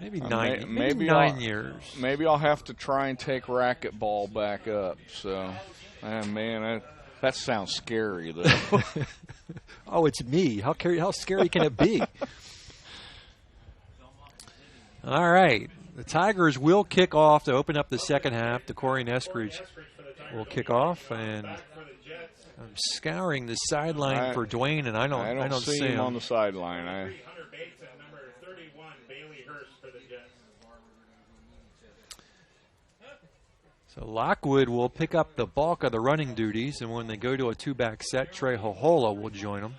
Maybe 9 years. Maybe I'll have to try and take racquetball back up. So, man, that sounds scary, though. Oh, it's me. How scary can it be? All right. The Tigers will kick off to open up the second half. DeCorian Eskridge will kick off, and I'm scouring the sideline for Dwayne, and I don't see him on the sideline. So Lockwood will pick up the bulk of the running duties, and when they go to a two-back set, Trey Hohola will join them.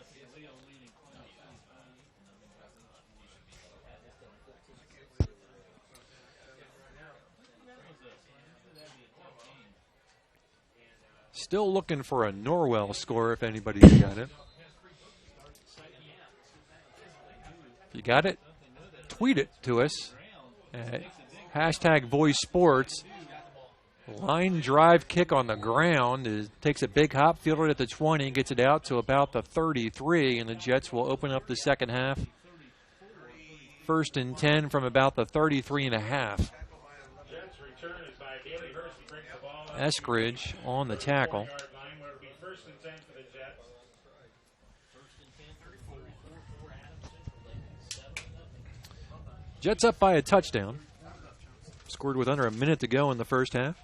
Still looking for a Norwell score if anybody's got it. If you got it, tweet it to us at #VoiceSports. Line drive kick on the ground takes a big hop, fielded at the 20, gets it out to about the 33, and the Jets will open up the second half. 1st and 10 from about the 33.5. Eskridge on the tackle. Jets up by a touchdown. Scored with under a minute to go in the first half.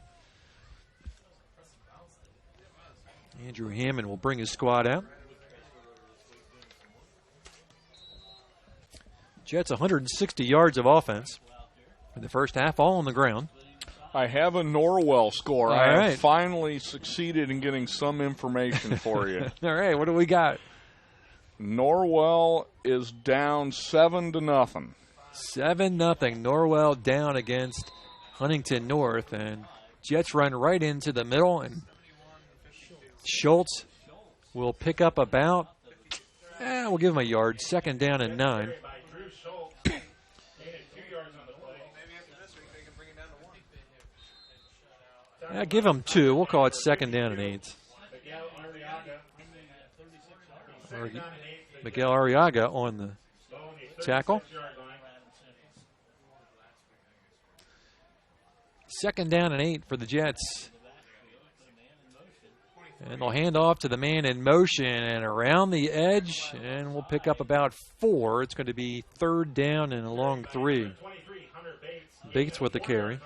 Andrew Hammond will bring his squad out. Jets 160 yards of offense in the first half, all on the ground. I have a Norwell score. All I right. have finally succeeded in getting some information for you. All right, what do we got? Norwell is down 7-0. 7-0. Norwell down against Huntington North, and Jets run right into the middle, and Schultz will pick up about, we'll give him a yard, 2nd down and 9. Give him 2. We'll call it 2nd down and 8. Miguel Arriaga on the tackle. 2nd down and 8 for the Jets. And they'll hand off to the man in motion and around the edge, and we'll pick up about 4. It's going to be 3rd down and a long 3. Bates with the carry.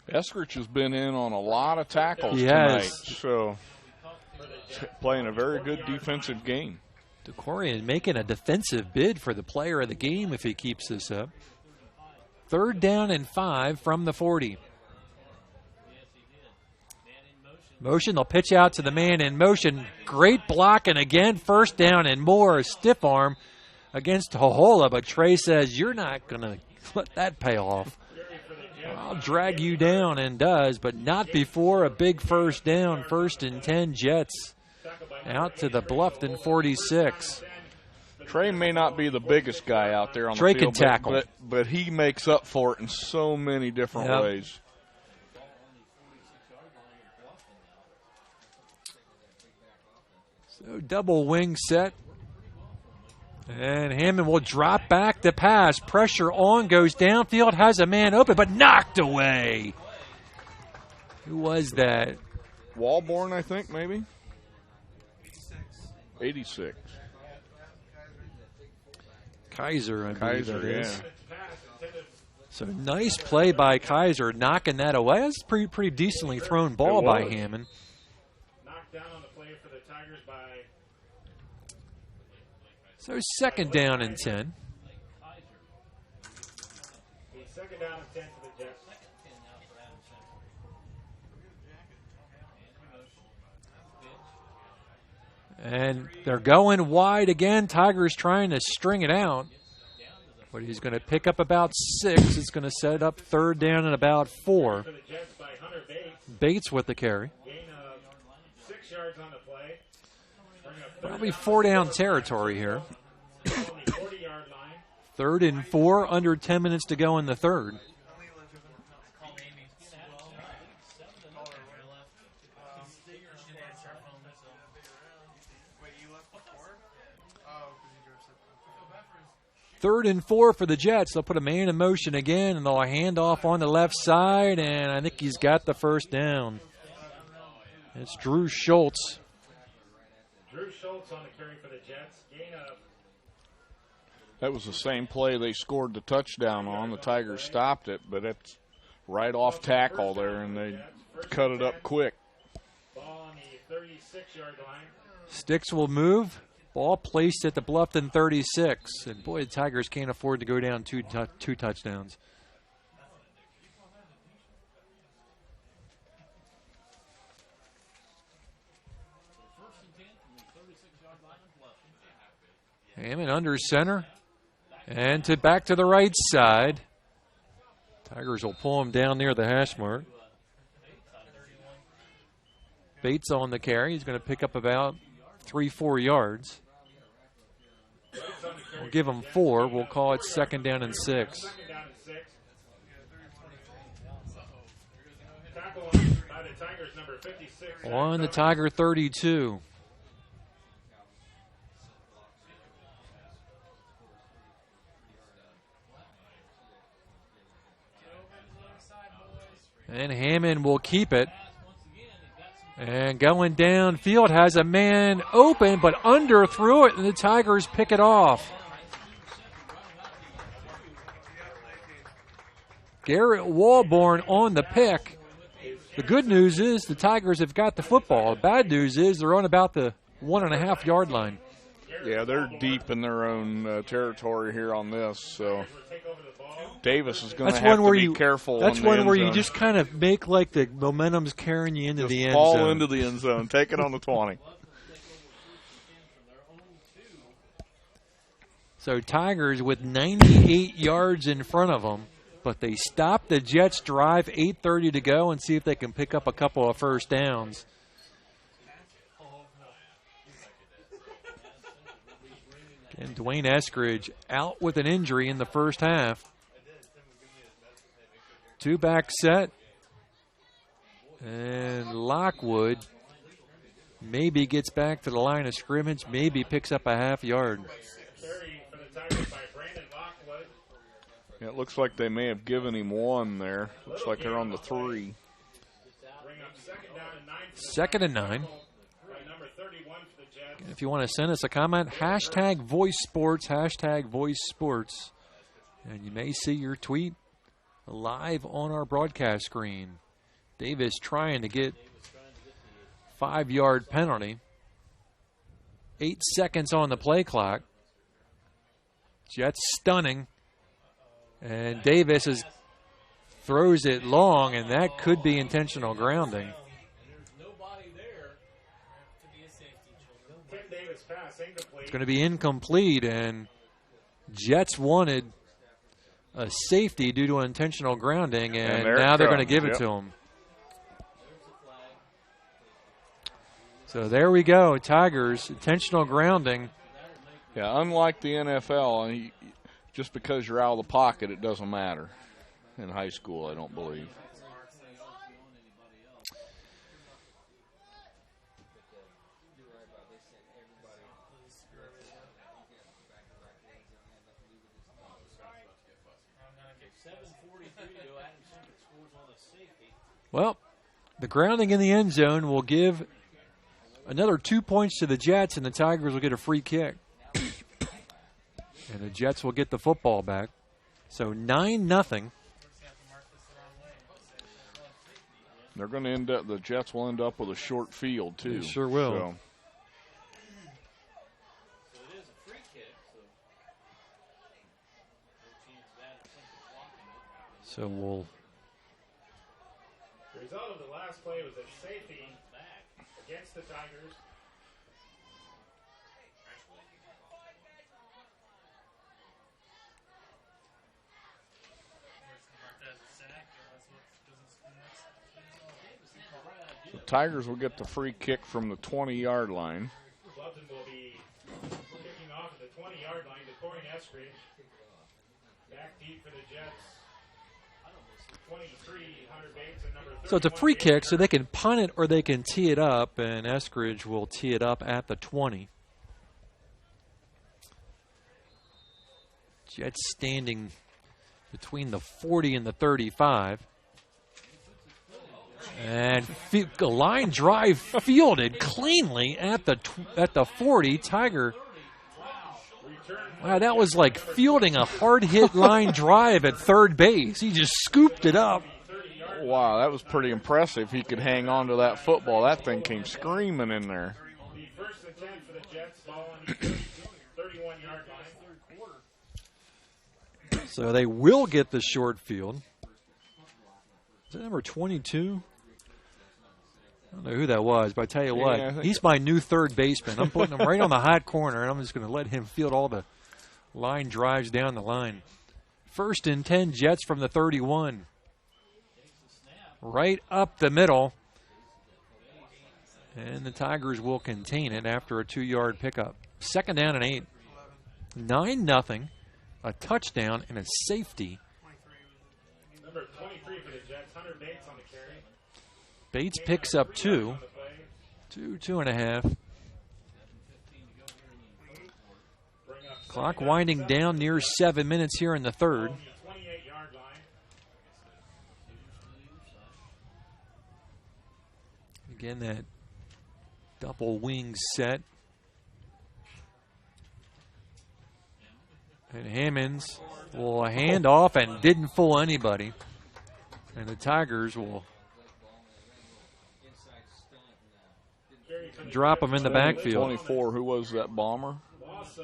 Eskridge has been in on a lot of tackles He tonight, has. so playing a very good defensive game. DeCorian making a defensive bid for the player of the game if he keeps this up. 3rd down and 5 from the 40. Motion, they'll pitch out to the man in motion. Great blocking again, 1st down and more. Stiff arm against Hohola, but Trey says, you're not going to let that pay off. I'll drag you down, and does, but not before a big 1st down. 1st and 10 Jets out to the Bluffton 46. Trey may not be the biggest guy out there on Trey the field, can tackle. but he makes up for it in so many different ways. So double wing set. And Hammond will drop back to pass. Pressure on, goes downfield, has a man open, but knocked away. Who was that? Walborn, I think, maybe? 86. Kaiser, I believe that is. Yeah. So nice play by Kaiser, knocking that away. That's a pretty decently thrown ball by Hammond. Knocked down on the play for the Tigers by So 2nd down and 10. Second down and 10 for the Jets. And they're going wide again. Tigers trying to string it out. But he's going to pick up about 6. It's going to set up third down and about 4. Bates with the carry. Gain of 6 yards on the play. Probably 4 down territory here. 40-yard line. 3rd and 4, under 10 minutes to go in the third. Third and 4 for the Jets. They'll put a man in motion again, and they'll hand off on the left side, and I think he's got the first down. It's Drew Schultz. Drew Schultz on the carry for the Jets. Gain of. That was the same play they scored the touchdown on. The Tigers stopped it, but it's right off tackle there, and they cut it up quick. Ball on the 36-yard line. Sticks will move. Ball placed at the Bluffton 36. And boy, the Tigers can't afford to go down two touchdowns. Hammond under center. And back to the right side. Tigers will pull him down near the hash mark. Bates on the carry. He's going to pick up about 3-4 yards. We'll give him 4. We'll call it 2nd down and 6. On the Tiger 32. And Hammond will keep it. And going downfield, has a man open, but underthrew it, and the Tigers pick it off. Garrett Walborn on the pick. The good news is the Tigers have got the football. The bad news is they're on about the 1.5 yard line. Yeah, they're deep in their own territory here on this, so Davis is going to have to be careful. That's one where you just kind of make like the momentum's carrying you into the end zone. Fall into the end zone. Take it on the 20. So Tigers with 98 yards in front of them, but they stop the Jets' drive, 8:30 to go, and see if they can pick up a couple of first downs. And Dwayne Eskridge out with an injury in the first half. 2-back set. And Lockwood maybe gets back to the line of scrimmage, maybe picks up a half yard. Yeah, it looks like they may have given him 1 there. Looks like they're on the 3. 2nd and 9. If you want to send us a comment, hashtag Voice Sports, hashtag Voice Sports. And you may see your tweet live on our broadcast screen. Davis trying to get 5-yard penalty. 8 seconds on the play clock. Jets stunning. And Davis throws it long, and that could be intentional grounding. It's going to be incomplete, and Jets wanted a safety due to intentional grounding, and now they're going to give it to him. So there we go, Tigers, intentional grounding. Yeah, unlike the NFL, just because you're out of the pocket, it doesn't matter. In high school, I don't believe. Well, the grounding in the end zone will give another 2 points to the Jets, and the Tigers will get a free kick. And the Jets will get the football back. So 9-0. They're going to end up, the Jets will end up with a short field, too. They sure will. So. So we'll. The result of the last play was a safety against the Tigers. The Tigers will get the free kick from the 20-yard line. Bluffton will be kicking off at the 20-yard line to Corey Eskridge. Back deep for the Jets. 23, Hunter Bates, and number 31. So it's a free kick, so they can punt it or they can tee it up, and Eskridge will tee it up at the 20. Jets standing between the 40 and the 35. And a line drive fielded cleanly at the 40. Tiger. Wow, that was like fielding a hard-hit line drive at third base. He just scooped it up. Wow, that was pretty impressive. He could hang on to that football. That thing came screaming in there. The first attempt for the Jets, ball on the 31-yard line. So they will get the short field. Is that number 22? I don't know who that was, but I tell you what, he's my new third baseman. I'm putting him right on the hot corner, and I'm just going to let him field all the line drives down the line. 1st and 10, Jets from the 31. Right up the middle. And the Tigers will contain it after a 2-yard pickup. 2nd down and 8. 9-0. A touchdown and a safety. Number 23 for the Jets, Hunter Bates on the carry. Bates picks up 2. 2.5. Clock winding down near 7 minutes here in the third. 28-yard line. Again, that double wing set. And Hammonds will hand off and didn't fool anybody. And the Tigers will drop him in the backfield. 24, who was that, Balmer?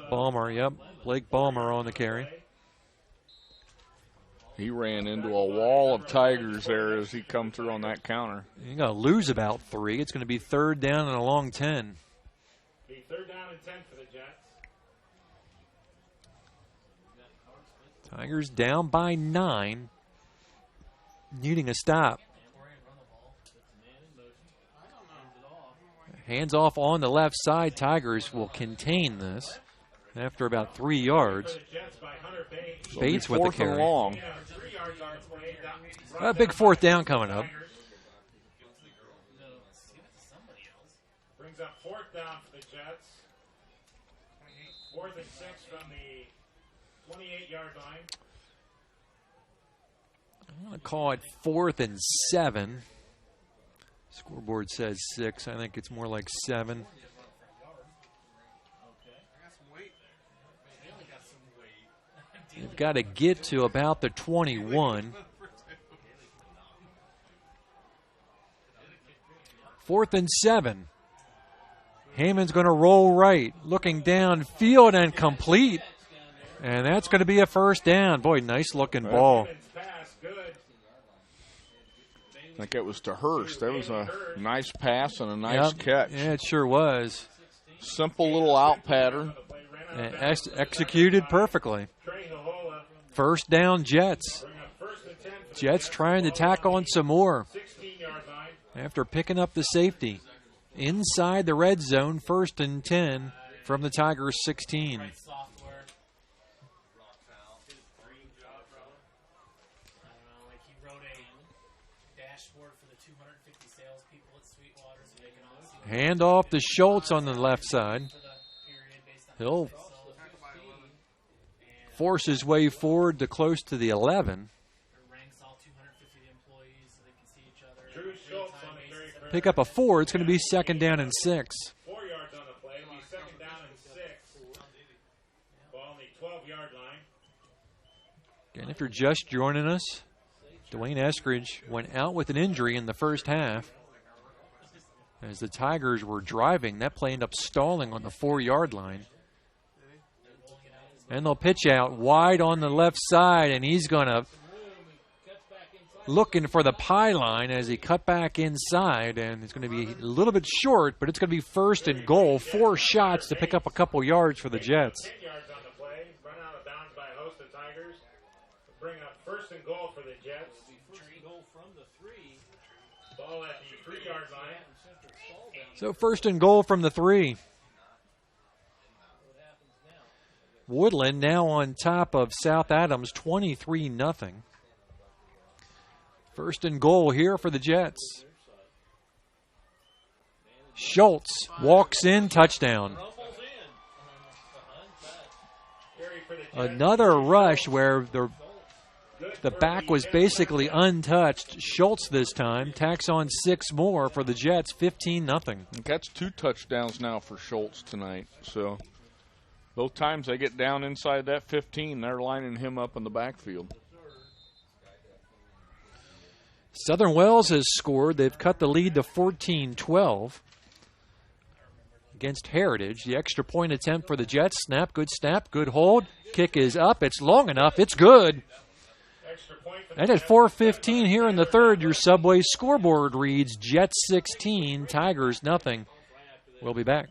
Balmer, yep. Blake Balmer on the carry. He ran into a wall of Tigers there as he come through on that counter. You're going to lose about 3. It's going to be 3rd down and a long 10. Be 3rd down and 10 for the Jets. Tigers down by 9, needing a stop. Hands off on the left side. Tigers will contain this after about 3 yards. Bates with the carry. Long. A big 4th down coming up. Brings up 4th down for the Jets. 4th and 6 from the 28-yard line. I'm going to call it 4th and 7. Scoreboard says 6. I think it's more like 7. You've got to get to about the 21. 4th and 7. Hammond's going to roll right, looking downfield and complete. And that's going to be a 1st down. Boy, nice looking ball. I think it was to Hurst. That was a nice pass and a nice catch. Yeah, it sure was. Simple little out pattern. Executed perfectly. 1st down, Jets. Jets trying to tack on some more after picking up the safety. Inside the red zone, 1st and 10 from the Tigers' 16. Hand off to Schultz on the left side. He'll force his way forward to close to the 11. Pick up a 4. It's going to be 2nd down and 6. 4 yards on the play. It'll be 2nd down and 6. Ball on the 12-yard line. Again, if you're just joining us, Dwayne Eskridge went out with an injury in the first half. As the Tigers were driving, that play ended up stalling on the 4-yard line. And they'll pitch out wide on the left side, and he's going to looking for the pylon as he cut back inside, and it's going to be a little bit short, but it's going to be 1st and goal. 4 shots to pick up a couple yards for the Jets. 10 yards on the play. Run out of bounds by a host of Tigers. Bring up 1st and goal for the Jets. Ball at the 3-yard line. So 1st and goal from the 3. Woodland now on top of South Adams, 23-0. 1st and goal here for the Jets. Schultz walks in, touchdown. Another rush where the back was basically untouched. Schultz this time tacks on 6 more for the Jets, 15-0. That's 2 touchdowns now for Schultz tonight. So both times they get down inside that 15, they're lining him up in the backfield. Southern Wells has scored. They've cut the lead to 14-12 against Heritage. The extra point attempt for the Jets. Snap, good hold. Kick is up. It's long enough. It's good. And at 4:15 here in the third, your Subway scoreboard reads Jets 16, Tigers nothing. We'll be back.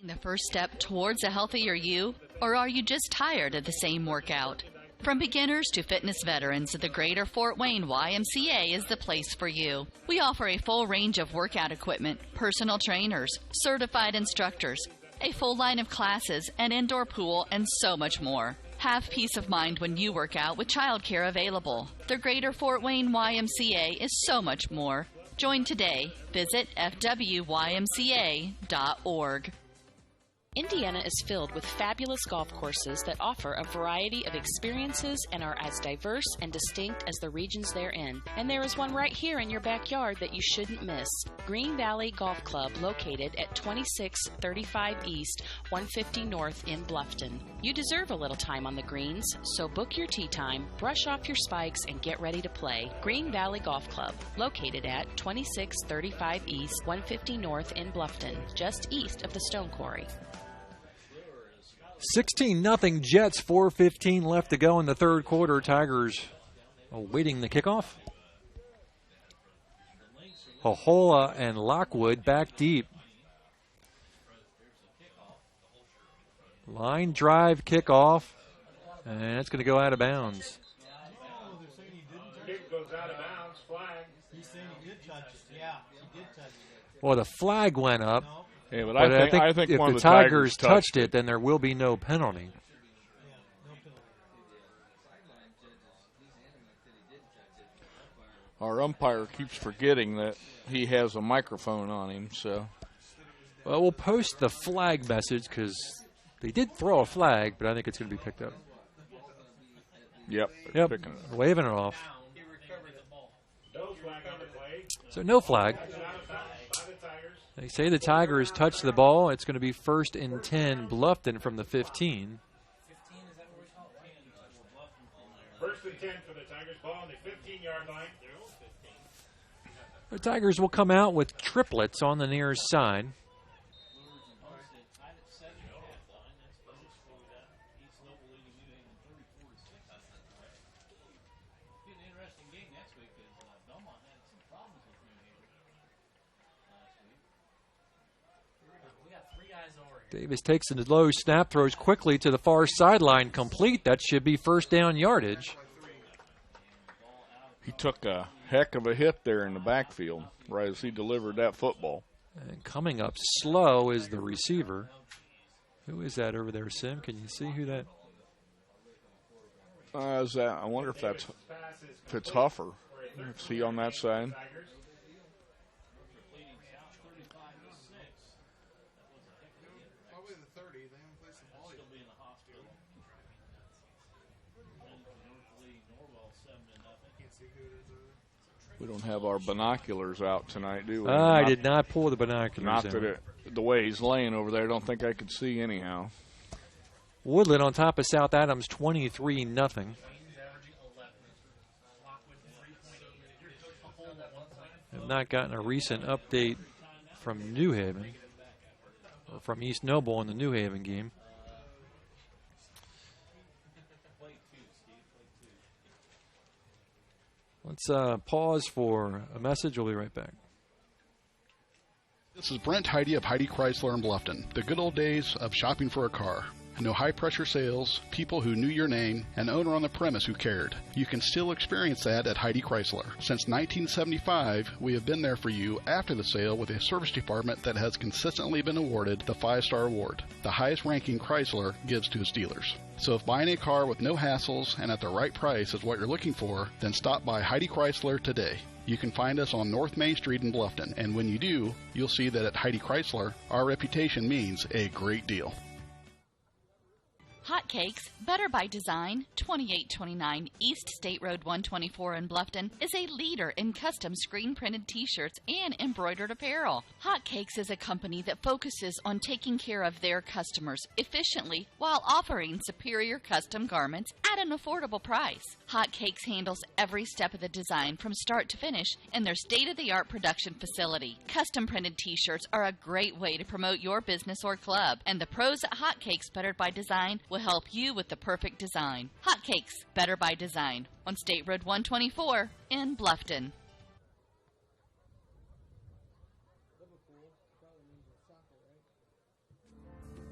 The first step towards a healthier you, or are you just tired of the same workout? From beginners to fitness veterans, the Greater Fort Wayne YMCA is the place for you. We offer a full range of workout equipment, personal trainers, certified instructors, a full line of classes, an indoor pool, and so much more. Have peace of mind when you work out with childcare available. The Greater Fort Wayne YMCA is so much more. Join today. Visit fwymca.org. Indiana is filled with fabulous golf courses that offer a variety of experiences and are as diverse and distinct as the regions they're in. And there is one right here in your backyard that you shouldn't miss. Green Valley Golf Club, located at 2635 East, 150 North in Bluffton. You deserve a little time on the greens, so book your tee time, brush off your spikes, and get ready to play. Green Valley Golf Club, located at 2635 East, 150 North in Bluffton, just east of the Stone Quarry. 16-0 Jets, 4:15 left to go in the third quarter. Tigers awaiting the kickoff. Hohola and Lockwood back deep. Line drive kickoff, and it's going to go out of bounds. Kick goes out of bounds. Flag. He's saying he did touch it. Yeah, he did touch it. Well, the flag went up. Yeah, but I think if one the of Tigers touched it, then there will be no penalty. Our umpire keeps forgetting that he has a microphone on him. So, well, we'll post the flag message because they did throw a flag, but I think it's going to be picked up. Yep. Waving it off. No flag on the play. So no flag. They say the Tigers touched the ball. It's going to be 1st and 10, Bluffton from the 15. 1st and 10 for the Tigers. Ball on the 15-yard line. The Tigers will come out with triplets on the near side. Davis takes the low snap, throws quickly to the far sideline, complete. That should be 1st down yardage. He took a heck of a hit there in the backfield right as he delivered that football. And coming up slow is the receiver. Who is that over there, Sim? Can you see who that? Is that? I wonder if it's Huffer. Is he on that side? We don't have our binoculars out tonight, do we? I did not pull the binoculars Not out. that the way he's laying over there, I don't think I could see anyhow. Woodland on top of South Adams, 23-0. Have not gotten a recent update from New Haven, or from East Noble in the New Haven game. Let's pause for a message. We'll be right back. This is Brent Heidi of Heidi Chrysler in Bluffton. The good old days of shopping for a car. No high-pressure sales, people who knew your name, an owner on the premise who cared. You can still experience that at Heidi Chrysler. Since 1975, we have been there for you after the sale with a service department that has consistently been awarded the 5-star award, the highest ranking Chrysler gives to its dealers. So if buying a car with no hassles and at the right price is what you're looking for, then stop by Heidi Chrysler today. You can find us on North Main Street in Bluffton, and when you do, you'll see that at Heidi Chrysler, our reputation means a great deal. Hotcakes, Better by Design, 2829 East State Road 124 in Bluffton, is a leader in custom screen-printed t-shirts and embroidered apparel. Hotcakes is a company that focuses on taking care of their customers efficiently while offering superior custom garments at an affordable price. Hotcakes handles every step of the design from start to finish in their state-of-the-art production facility. Custom-printed t-shirts are a great way to promote your business or club, and the pros at Hotcakes Better by Design will help you with the perfect design. Hotcakes Better by Design on State Road 124 in Bluffton.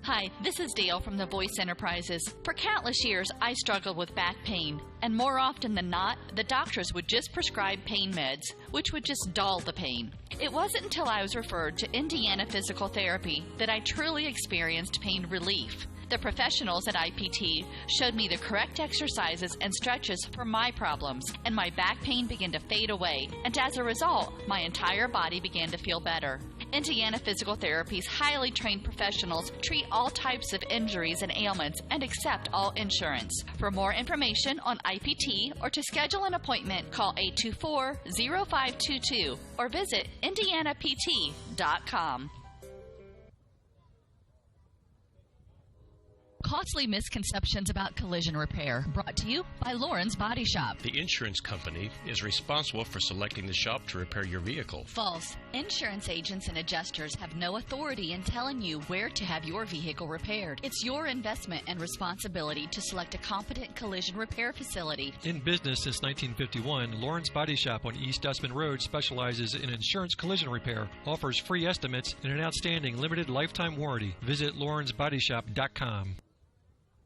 Hi, this is Dale from the Voice Enterprises. For countless years, I struggled with back pain, and more often than not, the doctors would just prescribe pain meds, which would just dull the pain. It wasn't until I was referred to Indiana Physical Therapy that I truly experienced pain relief. The professionals at IPT showed me the correct exercises and stretches for my problems, and my back pain began to fade away, and as a result, my entire body began to feel better. Indiana Physical Therapy's highly trained professionals treat all types of injuries and ailments and accept all insurance. For more information on IPT or to schedule an appointment, call 824-0522 or visit indianapt.com. Costly misconceptions about collision repair, brought to you by Lauren's Body Shop. The insurance company is responsible for selecting the shop to repair your vehicle. False. Insurance agents and adjusters have no authority in telling you where to have your vehicle repaired. It's your investment and responsibility to select a competent collision repair facility. In business since 1951, Lauren's Body Shop on East Dustman Road specializes in insurance collision repair, offers free estimates, and an outstanding limited lifetime warranty. Visit lawrensbodyshop.com.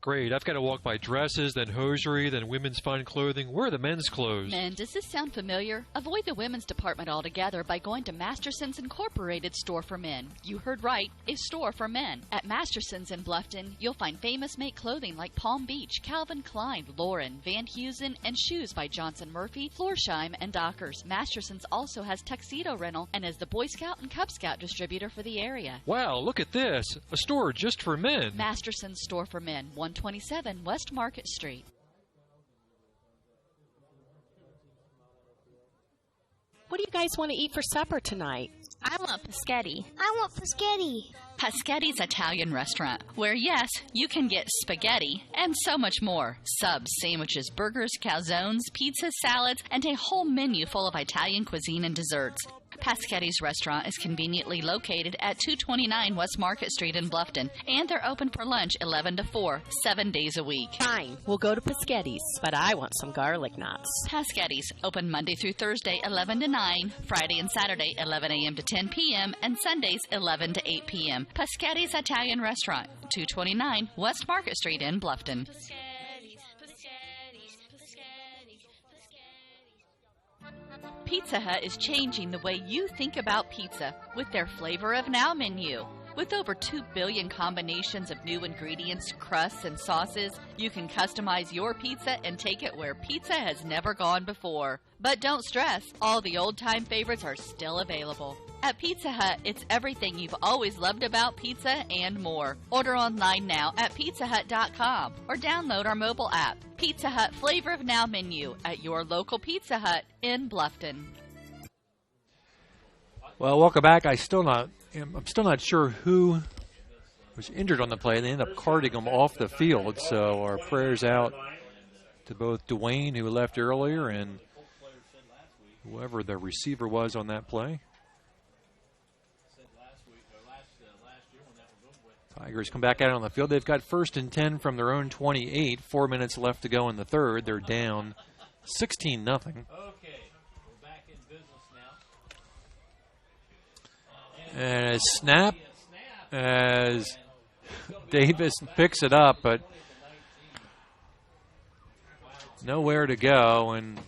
Great. I've got to walk by dresses, then hosiery, then women's fine clothing. Where are the men's clothes? Men, does this sound familiar? Avoid the women's department altogether by going to Masterson's Incorporated Store for Men. You heard right, a store for men. At Masterson's in Bluffton, you'll find famous make clothing like Palm Beach, Calvin Klein, Lauren, Van Heusen, and shoes by Johnson Murphy, Florsheim, and Dockers. Masterson's also has tuxedo rental and is the Boy Scout and Cub Scout distributor for the area. Wow, look at this. A store just for men. Masterson's Store for Men, 127 West Market Street. What do you guys want to eat for supper tonight? I want paschetti. I want paschetti. Paschetti's Italian restaurant, where yes, you can get spaghetti and so much more. Subs, sandwiches, burgers, calzones, pizzas, salads, and a whole menu full of Italian cuisine and desserts. Paschetti's restaurant is conveniently located at 229 West Market Street in Bluffton, and they're open for lunch 11 to 4, 7 days a week. Fine, we'll go to Paschetti's, but I want some garlic knots. Paschetti's, open Monday through Thursday 11 to 9, Friday and Saturday 11 a.m. to 10 p.m., and Sundays 11 to 8 p.m. Paschetti's Italian Restaurant, 229 West Market Street in Bluffton. Pizza Hut is changing the way you think about pizza with their Flavor of Now menu. With over 2 billion combinations of new ingredients, crusts, and sauces, you can customize your pizza and take it where pizza has never gone before. But don't stress, all the old-time favorites are still available. At Pizza Hut, it's everything you've always loved about pizza and more. Order online now at pizzahut.com or download our mobile app. Pizza Hut Flavor of Now menu at your local Pizza Hut in Bluffton. Well, welcome back. I'm still not sure who was injured on the play. They ended up carting him off the field. So our prayers out to both Dwayne, who left earlier, and whoever the receiver was on that play. Tigers come back out on the field. They've got 1st and 10 from their own 28. 4 minutes left to go in the third. They're down 16-0. Okay. And a snap as Davis picks it up, but nowhere to go, and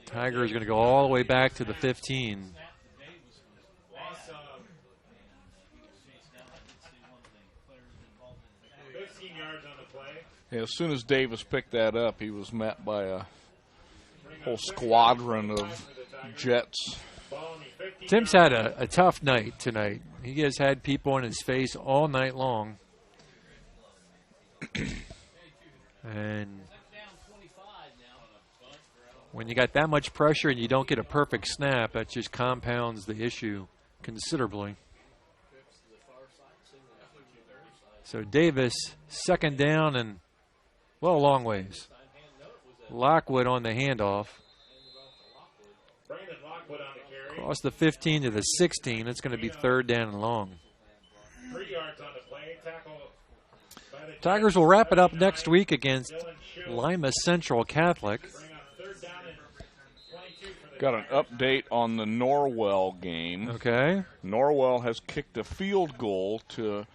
Tiger is going to go all the way back to the 15. Yeah, as soon as Davis picked that up, he was met by a whole squadron of Jets. Tim's had a tough night tonight. He has had people in his face all night long. And when you got that much pressure and you don't get a perfect snap, that just compounds the issue considerably. So Davis, second down and, well, a long ways. Lockwood on the handoff. Across the 15 to the 16. It's going to be third down and long. 3 yards on the play. Tackle by the Tigers will wrap it up next week against Lima Central Catholic. Got an update on the Norwell game. Okay. Norwell has kicked a field goal to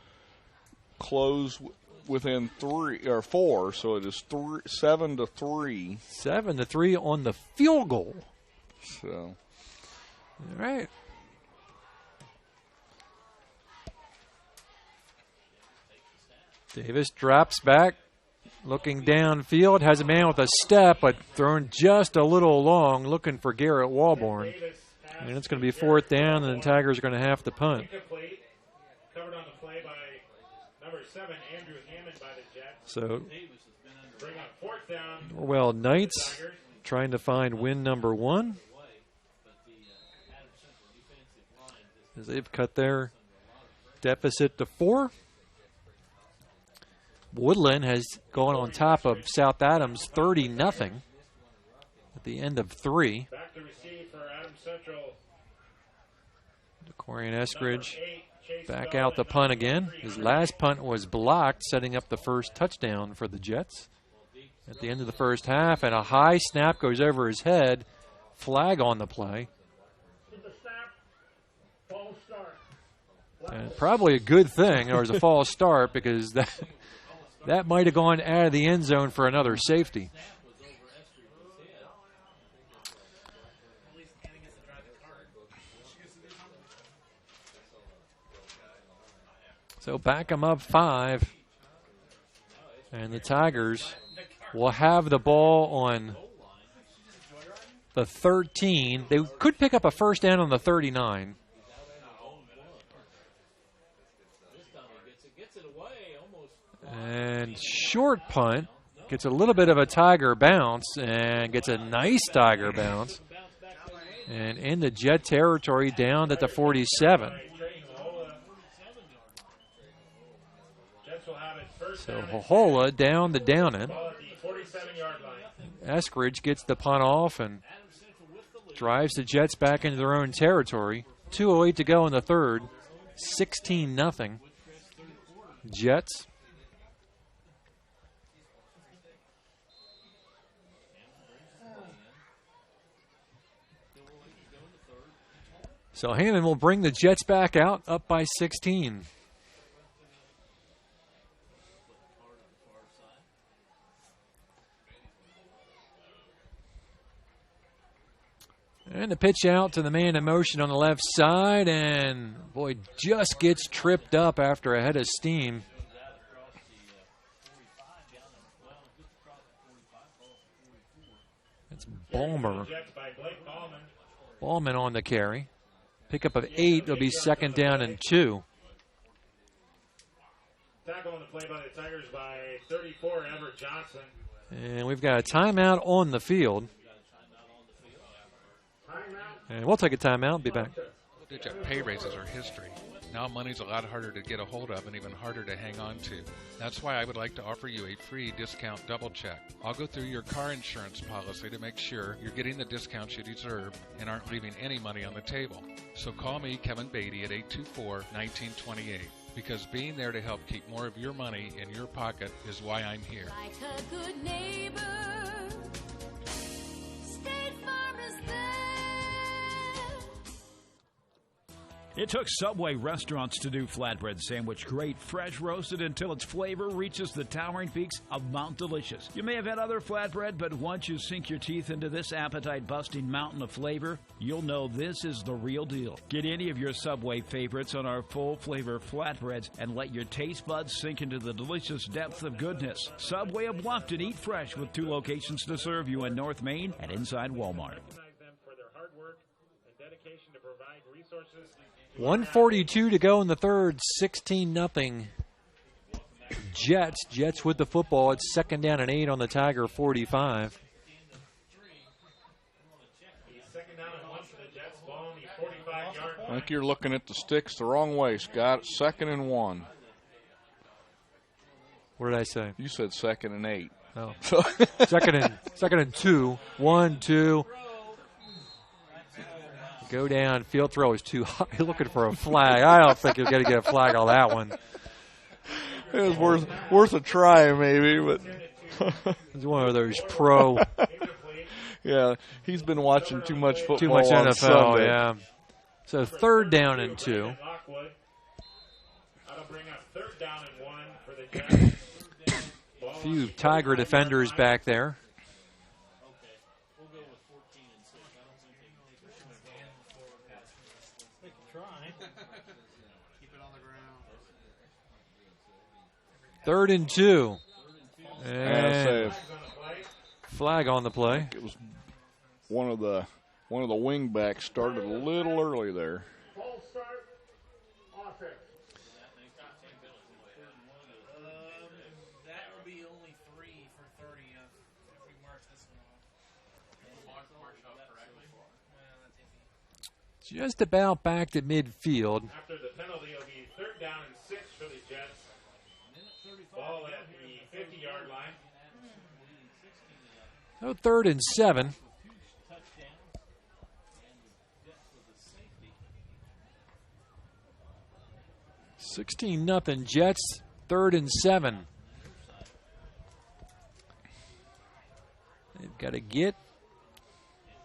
close within 3 or 4, so it is 7-3. 7-3 on the field goal. So, all right. Davis drops back, looking downfield, has a man with a step, but thrown just a little long, looking for Garrett Walborn. And it's going to be fourth down, and the Tigers are going to have to punt. covered on the play by number 7, Andrew Hammond by the Jets. So, Bring up fourth down. Norwell Knights trying to find win number 1. As they've cut their deficit to 4. Woodland has gone on top of South Adams 30-0 at the end of 3. Back to receive for Adams Central. Corian Eskridge back out the punt again. His last punt was blocked, setting up the first touchdown for the Jets at the end of the first half, and a high snap goes over his head. Flag on the play. And probably a good thing there was a false start, because that might have gone out of the end zone for another safety. So back them up 5. And the Tigers will have the ball on the 13. They could pick up a first down on the 39. And short punt, gets a little bit of a Tiger bounce and gets a nice Tiger bounce. And in the Jet territory down at the 47. So Hohola down the down end. Eskridge gets the punt off and drives the Jets back into their own territory. 2:08 to go in the third. 16-0. Jets. So Hammond will bring the Jets back out, up by 16. And the pitch out to the man in motion on the left side, and boy, just gets tripped up after a head of steam. That's Ballmer. Ballman on the carry. Pickup of 8. It'll be second down and 2. Tackle on the play by the Tigers by 34, Everett Johnson. And we've got a timeout on the field. And we'll take a timeout and be back. Digit pay raises are history. Now money's a lot harder to get a hold of and even harder to hang on to. That's why I would like to offer you a free discount double check. I'll go through your car insurance policy to make sure you're getting the discounts you deserve and aren't leaving any money on the table. So call me, Kevin Beatty, at 824-1928. Because being there to help keep more of your money in your pocket is why I'm here. Like a good neighbor, State Farm is there. It took Subway restaurants to do flatbread sandwich great, fresh roasted until its flavor reaches the towering peaks of Mount Delicious. You may have had other flatbread, but once you sink your teeth into this appetite-busting mountain of flavor, you'll know this is the real deal. Get any of your Subway favorites on our full-flavor flatbreads and let your taste buds sink into the delicious depth of goodness. Subway of Bluffton, eat fresh with 2 locations to serve you in North Main and inside Walmart. 1:42 to go in the third, 16-0. Jets. Jets with the football. It's 2nd down and 8 on the Tiger 45. I think you're looking at the sticks the wrong way, Scott. 2nd and 1. What did I say? You said 2nd and 8. Oh. second and 2. 1, 2. Go down. Field throw is too high. Looking for a flag. I don't think you're going to get a flag on that one. It was worth a try, maybe, but it's one of those pro. Yeah, he's been watching too much football. Too much on NFL, Sunday. yeah. So 3rd down and 2. A few Tiger defenders back there. Third and 2. And flag on the play. It was one of the wing backs started a little early there. That will be only 3 for 30 if we mark this one off. Just about back to midfield. After the penalty, it'll be 3rd down and 6 for the Jets. Ball at the 50-yard line. So 3rd and 7. $16-0 Jets. 3rd and 7. They've got to get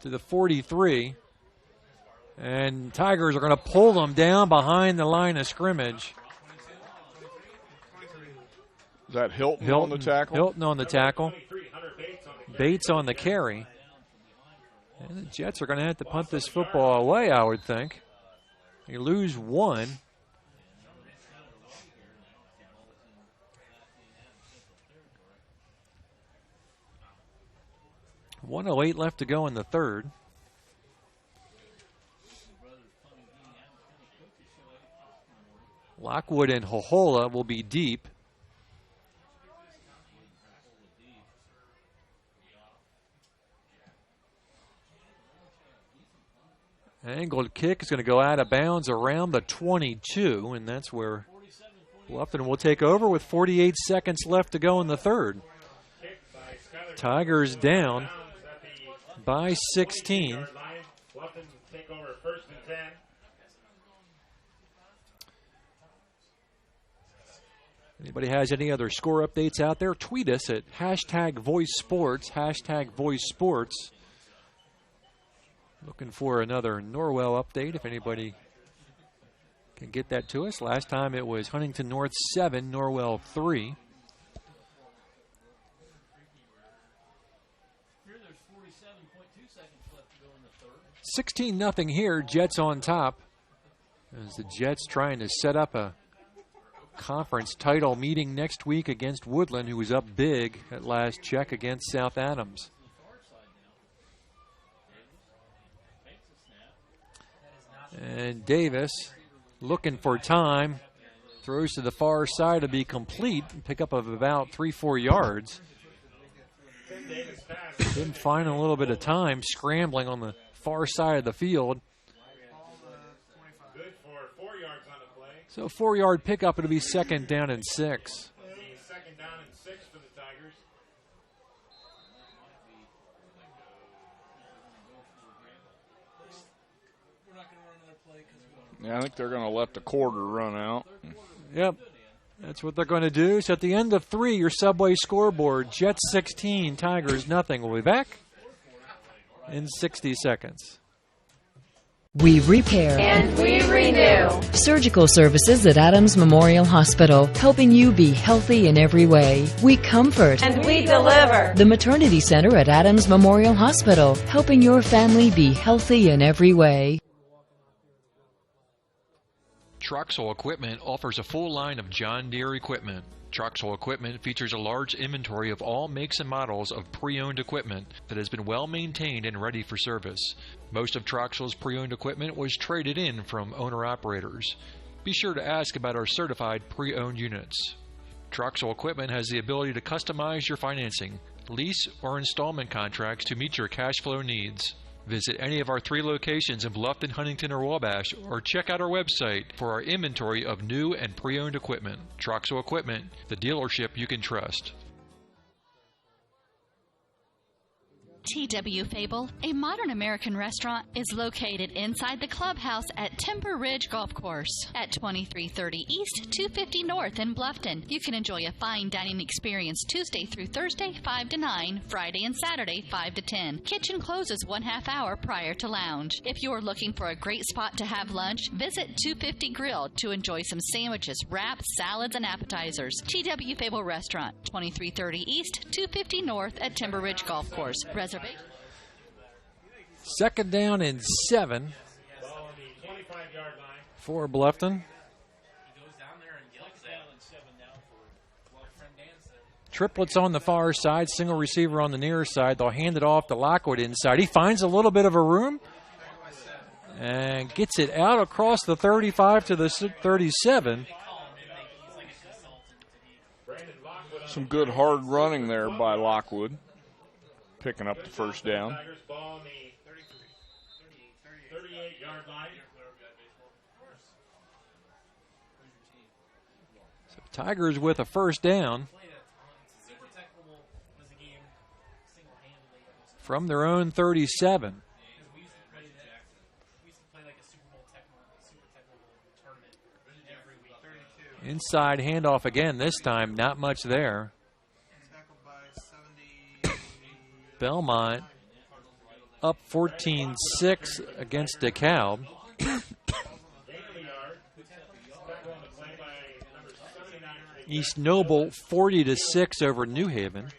to the 43. And Tigers are going to pull them down behind the line of scrimmage. Is that Hilton on the tackle? Hilton on the tackle. Bates on the carry. And the Jets are going to have to punt this football away, I would think. You lose 1. .108 left to go in the third. Lockwood and Hohola will be deep. Angled kick is going to go out of bounds around the 22, and that's where Bluffton will take over with 48 seconds left to go in the third. Tigers down by 16. Bluffton take over 1st and 10. Anybody has any other score updates out there? Tweet us at #VoiceSports, #VoiceSports. Looking for another Norwell update if anybody can get that to us. Last time it was Huntington North 7, Norwell 3. Here there's 47.2 seconds left to go in the third. 16-0 here, Jets on top. As the Jets trying to set up a conference title meeting next week against Woodland, who was up big at last check against South Adams. And Davis looking for time. Throws to the far side to be complete. Pick up of about 3-4 yards. Didn't find a little bit of time scrambling on the far side of the field. Good for 4 yards on the play. So 4-yard pickup. It'll be 2nd down and 6. 2nd down and 6 for the Tigers. Yeah, I think they're going to let the quarter run out. Yep, that's what they're going to do. So at the end of 3, your Subway scoreboard, Jets 16, Tigers nothing. We'll be back in 60 seconds. We repair. And we renew. Surgical services at Adams Memorial Hospital, helping you be healthy in every way. We comfort. And we deliver. The Maternity Center at Adams Memorial Hospital, helping your family be healthy in every way. Troxel Equipment offers a full line of John Deere equipment. Troxel Equipment features a large inventory of all makes and models of pre-owned equipment that has been well maintained and ready for service. Most of Troxel's pre-owned equipment was traded in from owner-operators. Be sure to ask about our certified pre-owned units. Troxel Equipment has the ability to customize your financing, lease, or installment contracts to meet your cash flow needs. Visit any of our 3 locations in Bluffton, Huntington, or Wabash, or check out our website for our inventory of new and pre-owned equipment. Troxel Equipment, the dealership you can trust. T.W. Fable, a modern American restaurant, is located inside the clubhouse at Timber Ridge Golf Course at 2330 East, 250 North in Bluffton. You can enjoy a fine dining experience Tuesday through Thursday, 5 to 9, Friday and Saturday, 5 to 10. Kitchen closes 1/2 hour prior to lounge. If you are looking for a great spot to have lunch, visit 250 Grill to enjoy some sandwiches, wraps, salads, and appetizers. T.W. Fable Restaurant, 2330 East, 250 North at Timber Ridge Golf Course. Reservation. Second down and 7 for Bluffton. Triplets on the far side, single receiver on the near side. They'll hand it off to Lockwood inside. He finds a little bit of a room and gets it out across the 35 to the 37. Some good hard running there by Lockwood, picking up the first down. So Tigers with a first down from their own 37. Inside handoff again, this time not much there. Belmont up 14-6 against DeKalb. East Noble 40-6 over New Haven.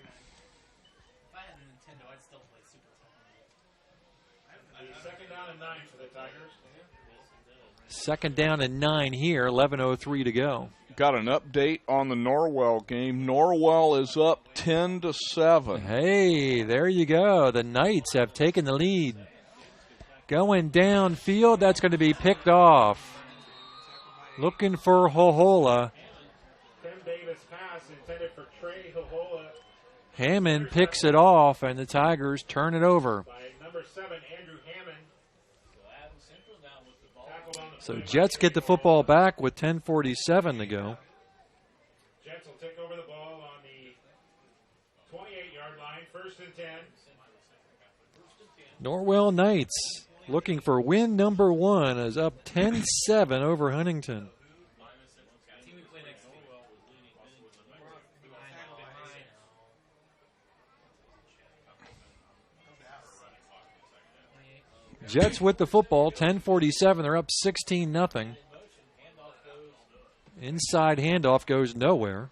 Second down and 9 here, 11:03 to go. Got an update on the Norwell game. Norwell is up 10-7. Hey, there you go. The Knights have taken the lead. Going downfield, that's going to be picked off. Looking for Hohola. Hammond picks it off, and the Tigers turn it over. So Jets get the football back with 10:47 to go. Jets will take over the ball on the 28-yard line, 1st and 10. Norwell Knights looking for win number 1 is up 10-7 over Huntington. Jets with the football, 10:47. They're up 16-0. Inside handoff goes nowhere.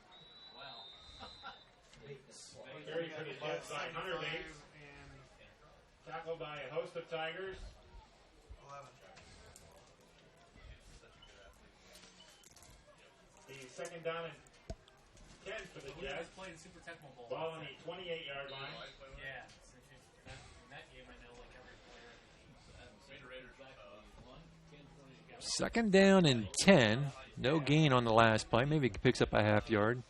Carry for the Jets by Hunter Bates. Tackled by a host of Tigers. The second down and 10 for the Jets. Ball on the 28-yard line. Yeah. Second down and 10. No gain on the last play. Maybe he picks up a half yard.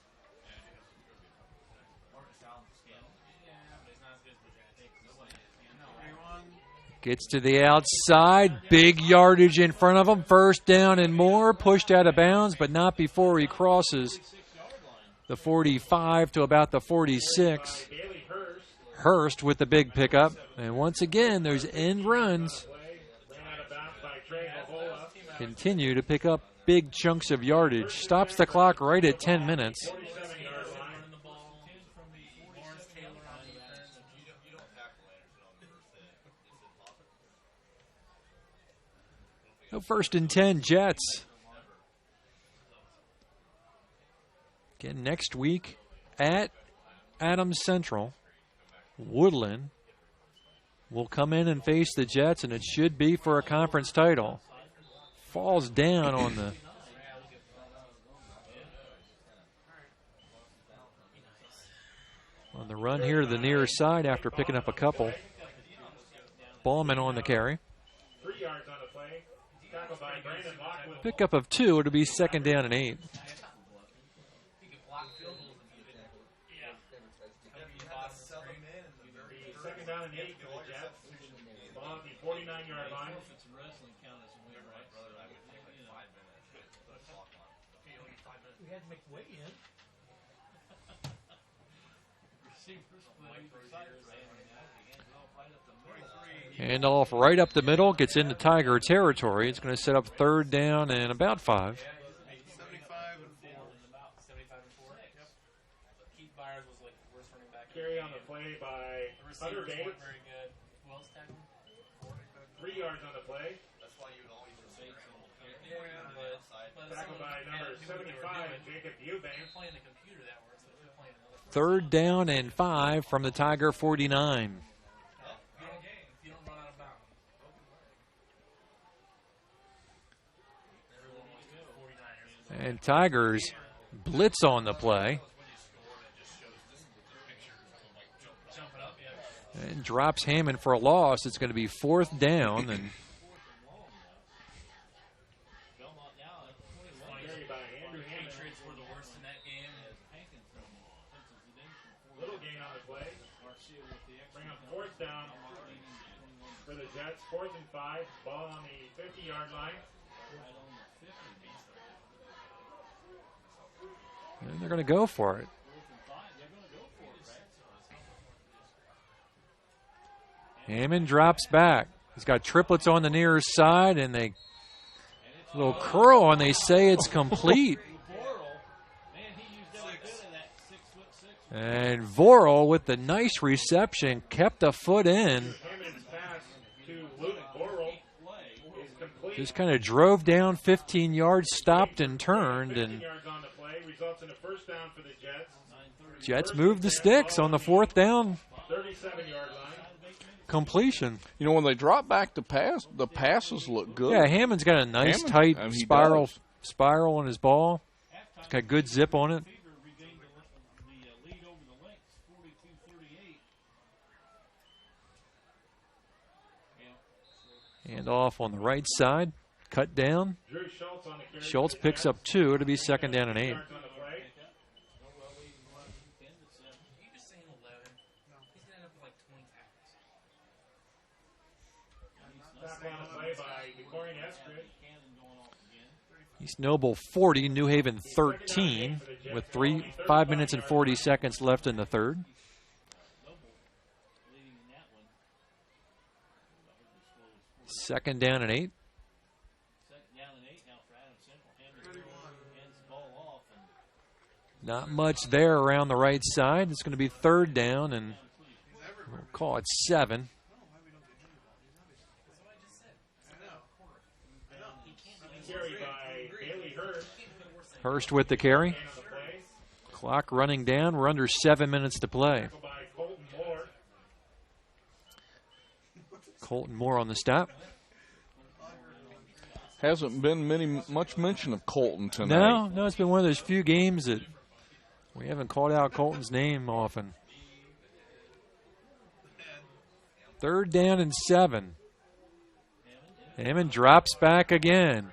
Gets to the outside. Big yardage in front of him. First down and more. Pushed out of bounds, but not before he crosses the 45 to about the 46. Hurst with the big pickup. And once again, there's end runs. Continue to pick up big chunks of yardage. Stops the clock right at 10 minutes. No, 1st and 10, Jets. Again, next week at Adams Central, Woodland will come in and face the Jets, and it should be for a conference title. Falls down on the run here to the near side after picking up a couple. Ballman on the carry. 3 yards on the play. Tackled by Brandon Lockwood. Pickup of 2. It'll be 2nd down and 8. Second down and 8 for the Jets. Ball at the 49-yard line. We had to make the way in. Handoff right up the middle, gets into Tiger territory. It's going to set up 3rd down and about 5. Carry on the play by Hunter Bates. 3 yards on the play. Tackled by number 75, Jacob Eubank. 3rd down and 5 from the Tiger 49. And Tigers blitz on the play. And drops Hammond for a loss. It's going to be 4th down. And Little gain on the play. Bring up 4th down for the Jets. 4th and 5. Ball on the 50-yard line. And they're going to go for it. Hammond drops back. He's got triplets on the near side, and they little curl, and they say it's complete. And Vorel with the nice reception kept a foot in. Just kind of drove down 15 yards, stopped and turned, and Jets moved the sticks on the 4th down. 37-yard line. Completion. You know, when they drop back to pass, the passes look good. Yeah, Hammond's got a nice tight spiral on his ball. It's got good zip on it. And off on the right side, cut down. Schultz picks up 2. It'll be 2nd down and 8. East Noble 40, New Haven 13, with 5 minutes and 40 seconds left in the 3rd. Second down and 8. Not much there around the right side. It's going to be 3rd down, and we'll call it 7. Hurst with the carry. Clock running down. We're under 7 minutes to play. Colton Moore on the stop. Hasn't been much mention of Colton tonight. No, it's been one of those few games that we haven't called out Colton's name often. 3rd down and 7. Hammond drops back again.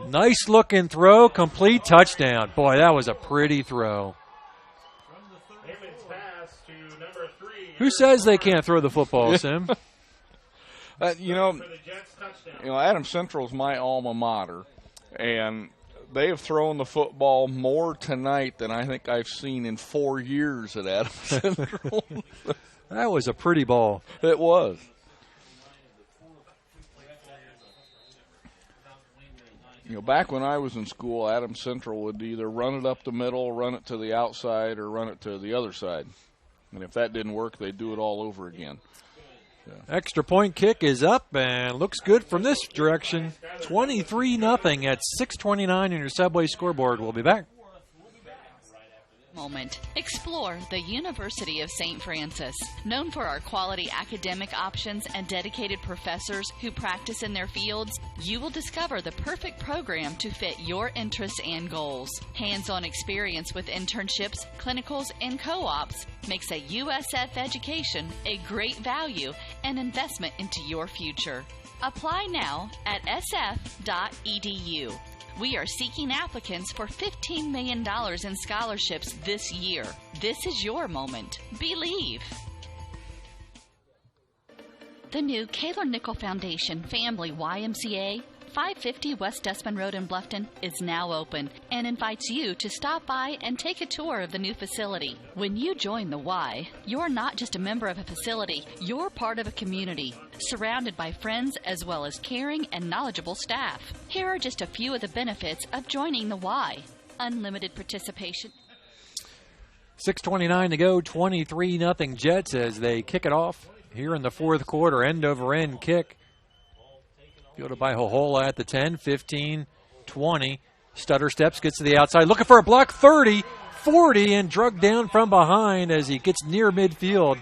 Nice looking throw, complete touchdown. Boy, that was a pretty throw. Who says they can't throw the football, Sim? You know, Adams Central is my alma mater, and they have thrown the football more tonight than I think I've seen in 4 years at Adams Central. That was a pretty ball. It was. You know, back when I was in school, Adams Central would either run it up the middle, run it to the outside, or run it to the other side. And if that didn't work, they'd do it all over again. So. Extra point kick is up and looks good from this direction. 23-0 at 6:29 in your Subway scoreboard. We'll be back. Moment. Explore the University of St. Francis. Known for our quality academic options and dedicated professors who practice in their fields, you will discover the perfect program to fit your interests and goals. Hands-on experience with internships, clinicals, and co-ops makes a USF education a great value and investment into your future. Apply now at sf.edu. We are seeking applicants for $15 million in scholarships this year. This is your moment. Believe. The new Kaler Nickel Foundation Family YMCA, 550 West Dustman Road in Bluffton, is now open and invites you to stop by and take a tour of the new facility. When you join the Y, you're not just a member of a facility, you're part of a community, surrounded by friends as well as caring and knowledgeable staff. Here are just a few of the benefits of joining the Y. Unlimited participation. 6:29 to go, 23-0 Jets as they kick it off here in the fourth quarter. End-over-end kick. Fielded by Hohola at the 10, 15, 20. Stutter steps, gets to the outside, looking for a block, 30, 40, and drugged down from behind as he gets near midfield.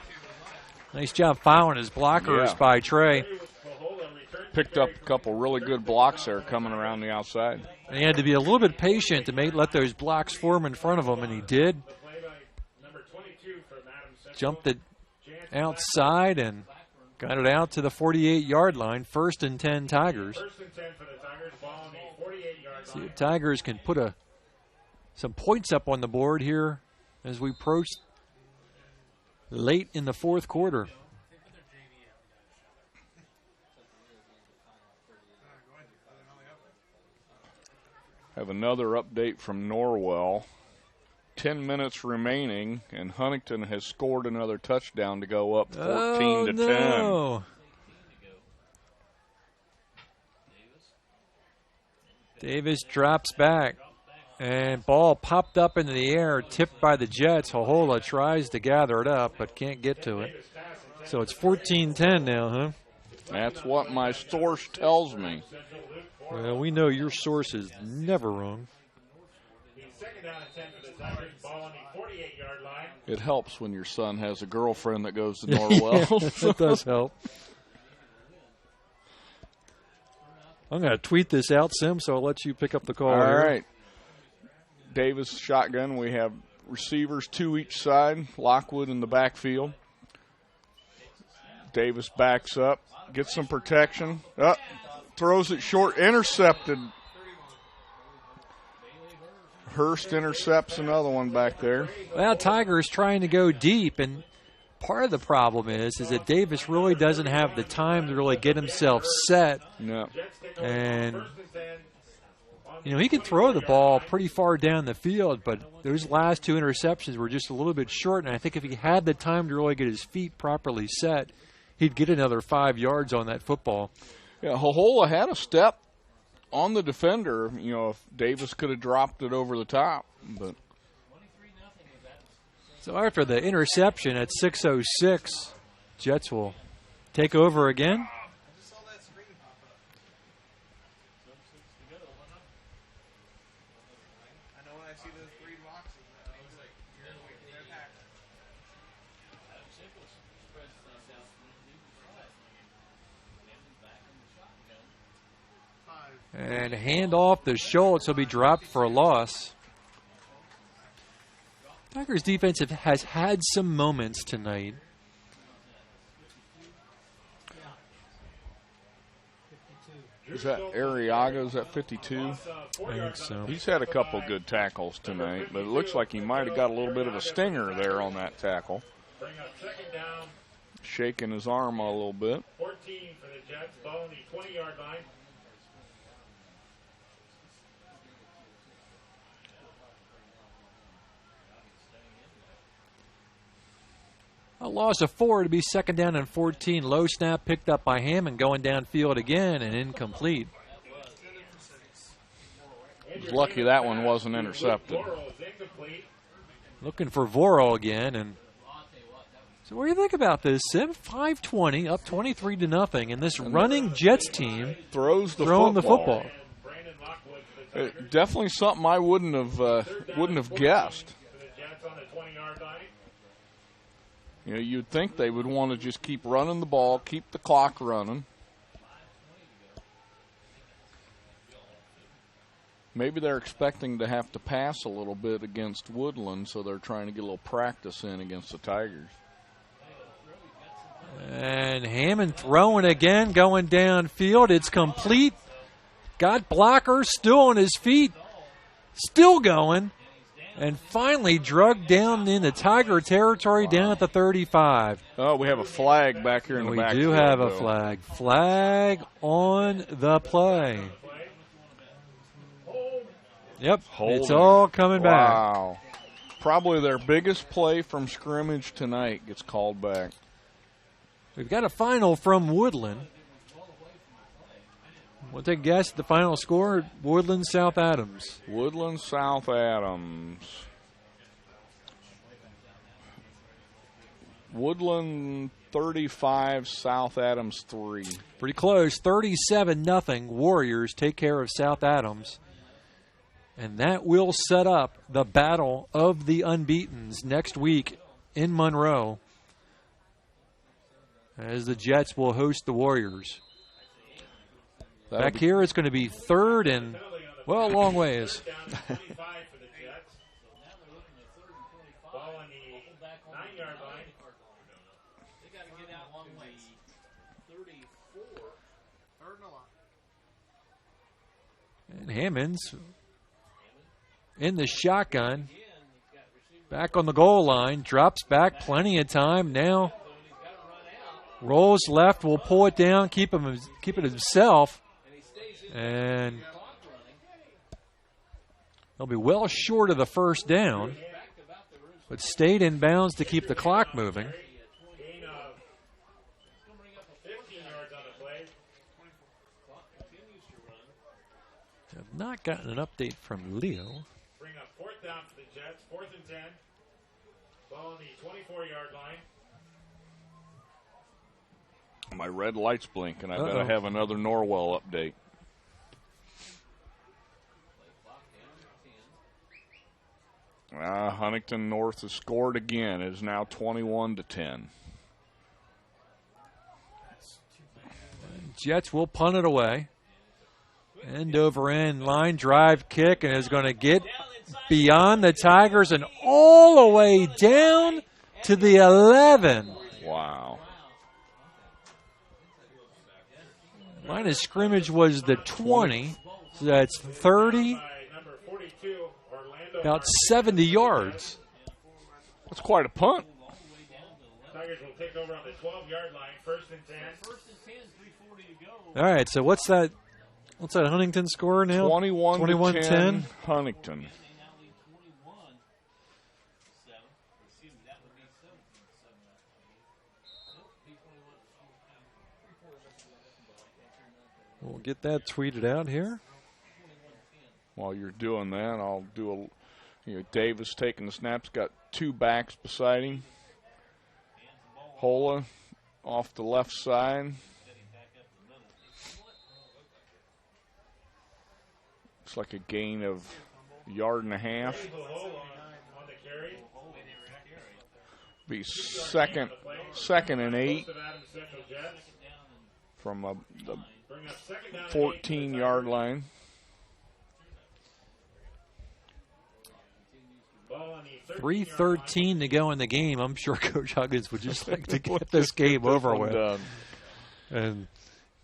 Nice job fouling his blockers by Trey. Picked up a couple really good blocks there coming around the outside. And he had to be a little bit patient to let those blocks form in front of him, and he did. Jumped it outside and got it out to the 48-yard line. 1st and 10 Tigers. See if Tigers can put some points up on the board here as we approach late in the fourth quarter. Have another update from Norwell. 10 minutes remaining, and Huntington has scored another touchdown to go up 14 to 10. No. Davis drops back, and ball popped up into the air, tipped by the Jets. Hohola tries to gather it up, but can't get to it. So it's 14-10 now, huh? That's what my source tells me. Well, we know your source is never wrong. It helps when your son has a girlfriend that goes to Norwell. It does help. I'm going to tweet this out, Sim, so I'll let you pick up the call. All here. right. Davis shotgun. We have receivers 2 each side. Lockwood in the backfield. Davis backs up, gets some protection. Throws it short, intercepted. Hurst intercepts another one back there. Well, Tigers trying to go deep, and part of the problem is that Davis really doesn't have the time to really get himself set. No. And, he could throw the ball pretty far down the field, but those last 2 interceptions were just a little bit short, and I think if he had the time to really get his feet properly set, he'd get another 5 yards on that football. Yeah, Hohola had a step on the defender, if Davis could have dropped it over the top. But so after the interception at 6:06, Jets will take over again. And hand off to Schultz. He'll be dropped for a loss. Tigers defense has had some moments tonight. Is that Arriaga? Is that 52? I think so. He's had a couple good tackles tonight, but it looks like he might have got a little bit of a stinger there on that tackle. Shaking his arm a little bit. 14 for the Jets, ball on the 20-yard line. A loss of 4 to be 2nd down and 14. Low snap picked up by Hammond, going downfield again and incomplete. He's lucky that one wasn't intercepted. Looking for Voro again, and So what do you think about this, Sim? 5:20, up 23-0, and this running Jets team throws the throwing football. the football. Definitely something I wouldn't have guessed. You know, you'd think they would want to just keep running the ball, keep the clock running. Maybe they're expecting to have to pass a little bit against Woodland, so they're trying to get a little practice in against the Tigers. And Hammond throwing again, going downfield. It's complete. Got blocker still on his feet, still going, and finally drugged down into Tiger territory down at the 35. Oh, we have a flag back here in the back. We do have a flag. Flag on the play. Yep, it's all coming back. Wow. Probably their biggest play from scrimmage tonight gets called back. We've got a final from Woodland. We'll take a guess at the final score. Woodland, South Adams. Woodland, South Adams. Woodland 35, South Adams 3. Pretty close. 37-0. Warriors take care of South Adams. And that will set up the battle of the unbeatens next week in Monroe, as the Jets will host the Warriors. Back here, it's going to be third and, well, a long ways. And Hammonds in the shotgun, back on the goal line, drops back, plenty of time now. Rolls left, will pull it down, keep it himself, and he'll be well short of the first down, but stayed in bounds to keep the clock moving. Have not gotten an update from Leo. Bring up fourth down for the Jets, 4th and 10. Ball on the 24-yard line. My red light's blinking. I better have another Norwell update. Huntington North has scored again. It is now 21-10. Jets will punt it away. End over end line drive kick, and is going to get beyond the Tigers and all the way down to the 11. Wow. Line of scrimmage was the 20, so that's 30, about 70 yards. That's quite a punt. Tigers will take over on the 12-yard line, 1st and 10. 3:40 to go. All right, so what's that Huntington score now? 21-10 Huntington. We'll get that tweeted out here. While you're doing that, I'll do Davis taking the snaps, got two backs beside him. Hola off the left side. Looks like a gain of a yard and a half. Be second and 8 from the 14-yard line. $3:13 to go in the game. I'm sure Coach Huggins would just like to get this game over with and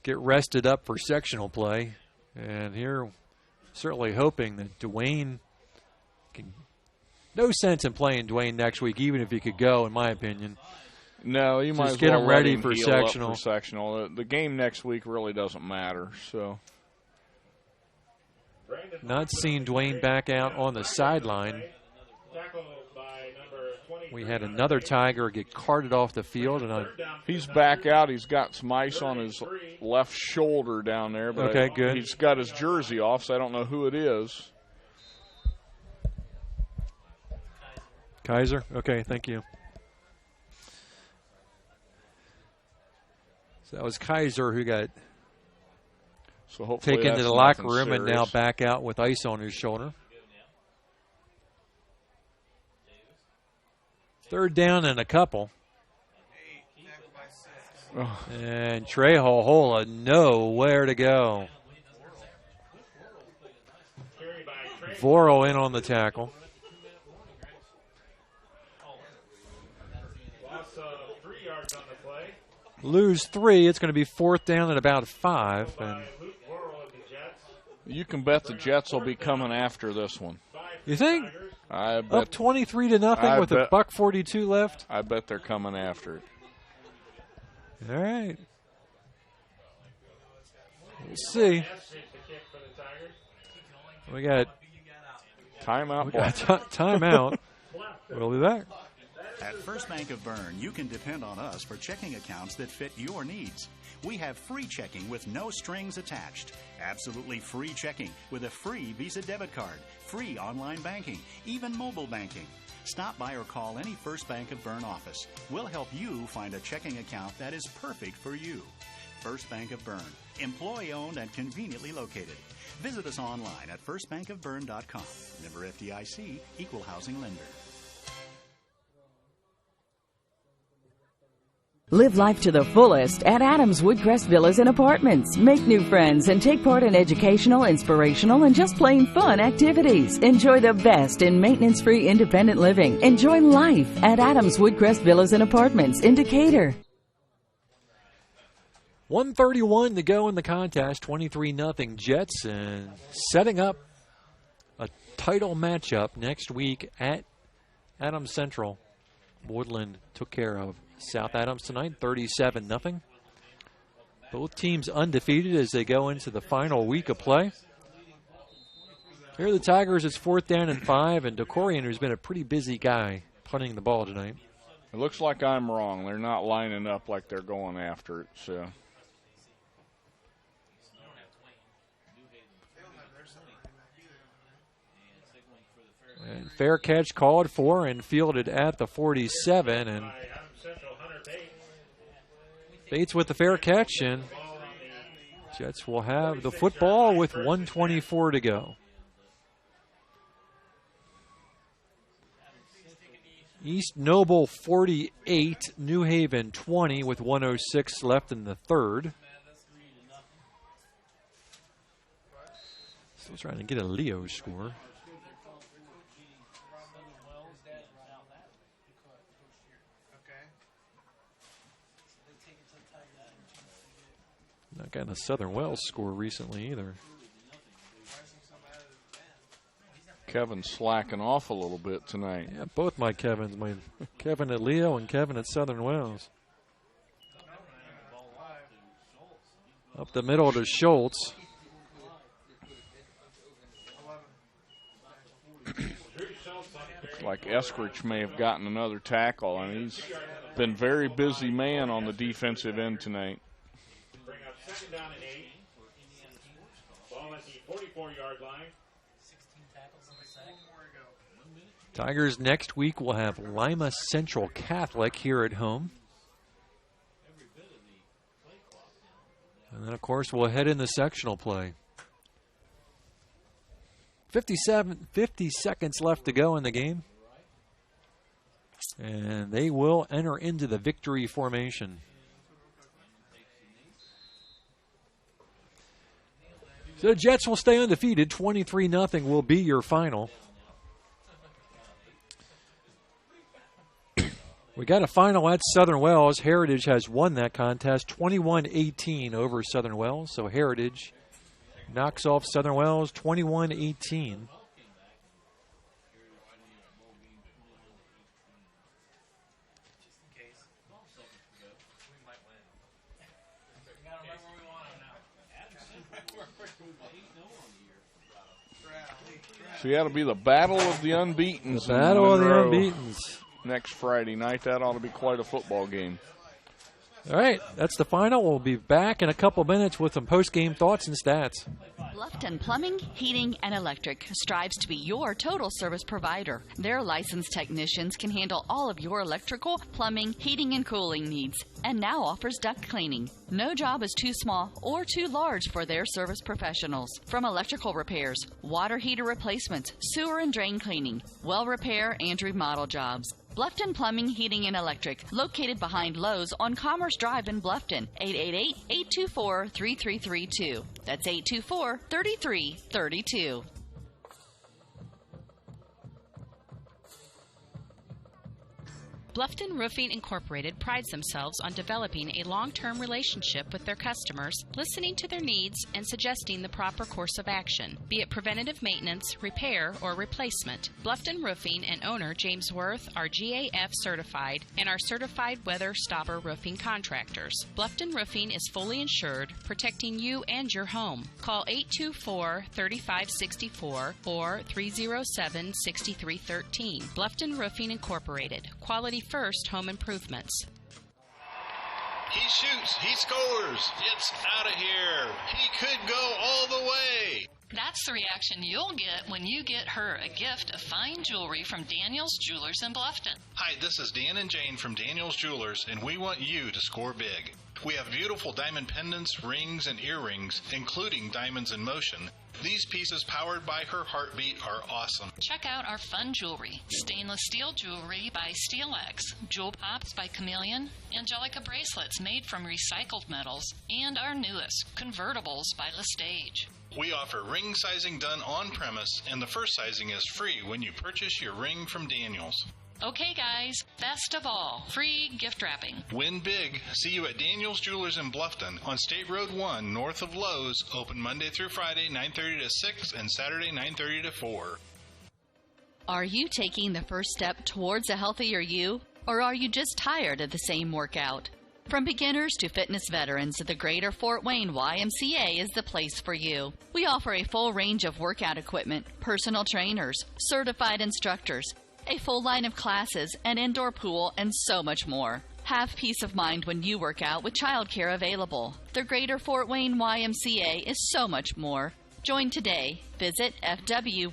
get rested up for sectional play. And here, certainly hoping that Dwayne can. No sense in playing Dwayne next week, even if he could go, in my opinion. No, you might just as get well him ready let for heal up sectional. For sectional. The game next week really doesn't matter. So, not seeing Dwayne back out on the sideline. We had another Tiger get carted off the field, and he's back out. He's got some ice on his left shoulder down there, but okay, good. He's got his jersey off, so I don't know who it is. Kaiser? Okay, thank you. So that was Kaiser who got hopefully taken to that's the locker nothing room and now serious. back out with ice on his shoulder. 3rd down and a couple. Oh. And Trejo Hola nowhere to go. Voro in on the tackle. Loss of 3 yards on the play. Lose 3. It's going to be 4th down at about 5. And you can bet the Jets will be coming after this one. you think? I bet, Up 23-0 with a $1:42 left. I bet they're coming after it. All right. We'll see. We got timeout. Timeout. We'll be back. At First Bank of Bern, you can depend on us for checking accounts that fit your needs. We have free checking with no strings attached. Absolutely free checking with a free Visa debit card, free online banking, even mobile banking. Stop by or call any First Bank of Bern office. We'll help you find a checking account that is perfect for you. First Bank of Bern, employee-owned and conveniently located. Visit us online at firstbankofbern.com. Member FDIC, equal housing lender. Live life to the fullest at Adams Woodcrest Villas and Apartments. Make new friends and take part in educational, inspirational, and just plain fun activities. Enjoy the best in maintenance-free independent living. Enjoy life at Adams Woodcrest Villas and Apartments in Decatur. 1:31 to go in the contest. 23-0 Jets, and setting up a title matchup next week at Adams Central. Woodland took care of South Adams tonight, 37-0. Both teams undefeated as they go into the final week of play. Here are the Tigers. It's 4th down and 5, and Decorian, who's been a pretty busy guy, punting the ball tonight. It looks like I'm wrong. They're not lining up like they're going after it. So. And fair catch called for and fielded at the 47, and Bates with the fair catch, and Jets will have the football with 1:24 to go. East Noble 48, New Haven 20 with 1:06 left in the 3rd. Still trying to get a Leo score. Not gotten a Southern Wells score recently either. Kevin's slacking off a little bit tonight. Yeah, both my Kevins, my Kevin at Leo and Kevin at Southern Wells. Up the middle to Schultz. Looks like Eskridge may have gotten another tackle, and he's been very busy man on the defensive end tonight. Bring up 2nd down and 8. Ball at the 44-yard line. Tigers next week will have Lima Central Catholic here at home. And then, of course, we'll head into sectional play. 50 seconds left to go in the game. And they will enter into the victory formation. So the Jets will stay undefeated. 23-0 will be your final. We got a final at Southern Wells. Heritage has won that contest 21-18 over Southern Wells. So Heritage knocks off Southern Wells 21-18. So that'll be the battle of the unbeatens. The battle of the unbeatens. Next Friday night. That ought to be quite a football game. All right, that's the final. We'll be back in a couple minutes with some post-game thoughts and stats. Bluffton Plumbing, Heating, and Electric strives to be your total service provider. Their licensed technicians can handle all of your electrical, plumbing, heating, and cooling needs, and now offers duct cleaning. No job is too small or too large for their service professionals. From electrical repairs, water heater replacements, sewer and drain cleaning, well repair, and remodel jobs. Bluffton Plumbing, Heating, and Electric, located behind Lowe's on Commerce Drive in Bluffton, 888-824-3332. That's 824-3332. Bluffton Roofing Incorporated prides themselves on developing a long-term relationship with their customers, listening to their needs and suggesting the proper course of action, be it preventative maintenance, repair, or replacement. Bluffton Roofing and owner James Worth are GAF certified and are certified weather stopper roofing contractors. Bluffton Roofing is fully insured, protecting you and your home. Call 824-3564 or 307-6313. Bluffton Roofing Incorporated. Quality first home improvements. He shoots, he scores, it's out of here. He could go all the way. That's the reaction you'll get when you get her a gift of fine jewelry from Daniel's Jewelers in Bluffton. Hi, this is Dan and Jane from Daniel's Jewelers, and we want you to score big. We have beautiful diamond pendants, rings, and earrings, including diamonds in motion. These pieces, powered by her heartbeat, are awesome. Check out our fun jewelry. Stainless steel jewelry by SteelX, Jewel Pops by Chameleon, Angelica bracelets made from recycled metals, and our newest, convertibles by Lestage. We offer ring sizing done on premise, and the first sizing is free when you purchase your ring from Daniel's. Okay, guys, best of all, free gift wrapping. Win big. See you at Daniel's Jewelers in Bluffton on State Road 1, north of Lowe's. Open Monday through Friday, 9:30 to 6, and Saturday, 9:30 to 4. Are you taking the first step towards a healthier you, or are you just tired of the same workout? From beginners to fitness veterans, the Greater Fort Wayne YMCA is the place for you. We offer a full range of workout equipment, personal trainers, certified instructors, a full line of classes, an indoor pool, and so much more. Have peace of mind when you work out with childcare available. The Greater Fort Wayne YMCA is so much more. Join today. Visit fwymca.org.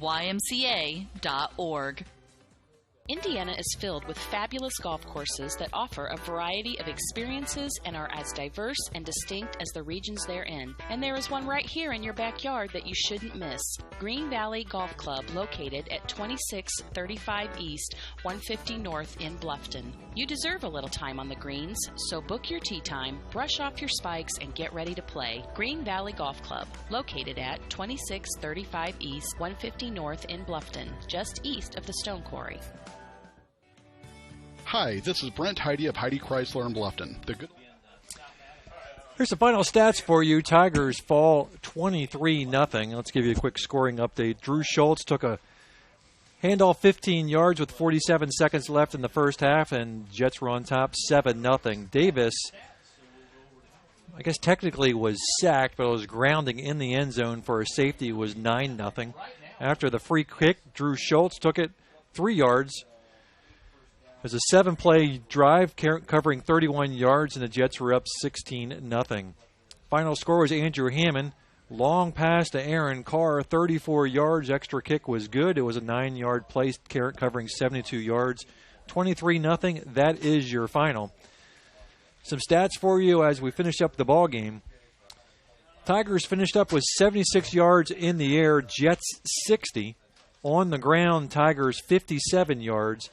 Indiana is filled with fabulous golf courses that offer a variety of experiences and are as diverse and distinct as the regions they're in. And there is one right here in your backyard that you shouldn't miss. Green Valley Golf Club, located at 2635 East, 150 North in Bluffton. You deserve a little time on the greens, so book your tee time, brush off your spikes, and get ready to play. Green Valley Golf Club, located at 2635 East, 150 North in Bluffton, just east of the Stone Quarry. Hi, this is Brent Heidi of Heidi Chrysler in Bluffton. Here's the final stats for you. Tigers fall 23-0. Let's give you a quick scoring update. Drew Schultz took a handoff 15 yards with 47 seconds left in the first half, and Jets were on top 7-0. Davis, I guess technically was sacked, but was grounding in the end zone for a safety, was 9-0. After the free kick, Drew Schultz took it 3 yards. It was a 7-play drive covering 31 yards, and the Jets were up 16-0. Final score was Andrew Hammond. Long pass to Aaron Carr, 34 yards. Extra kick was good. It was a 9-yard play covering 72 yards. 23-0. That is your final. Some stats for you as we finish up the ball game. Tigers finished up with 76 yards in the air, Jets 60. On the ground, Tigers 57 yards.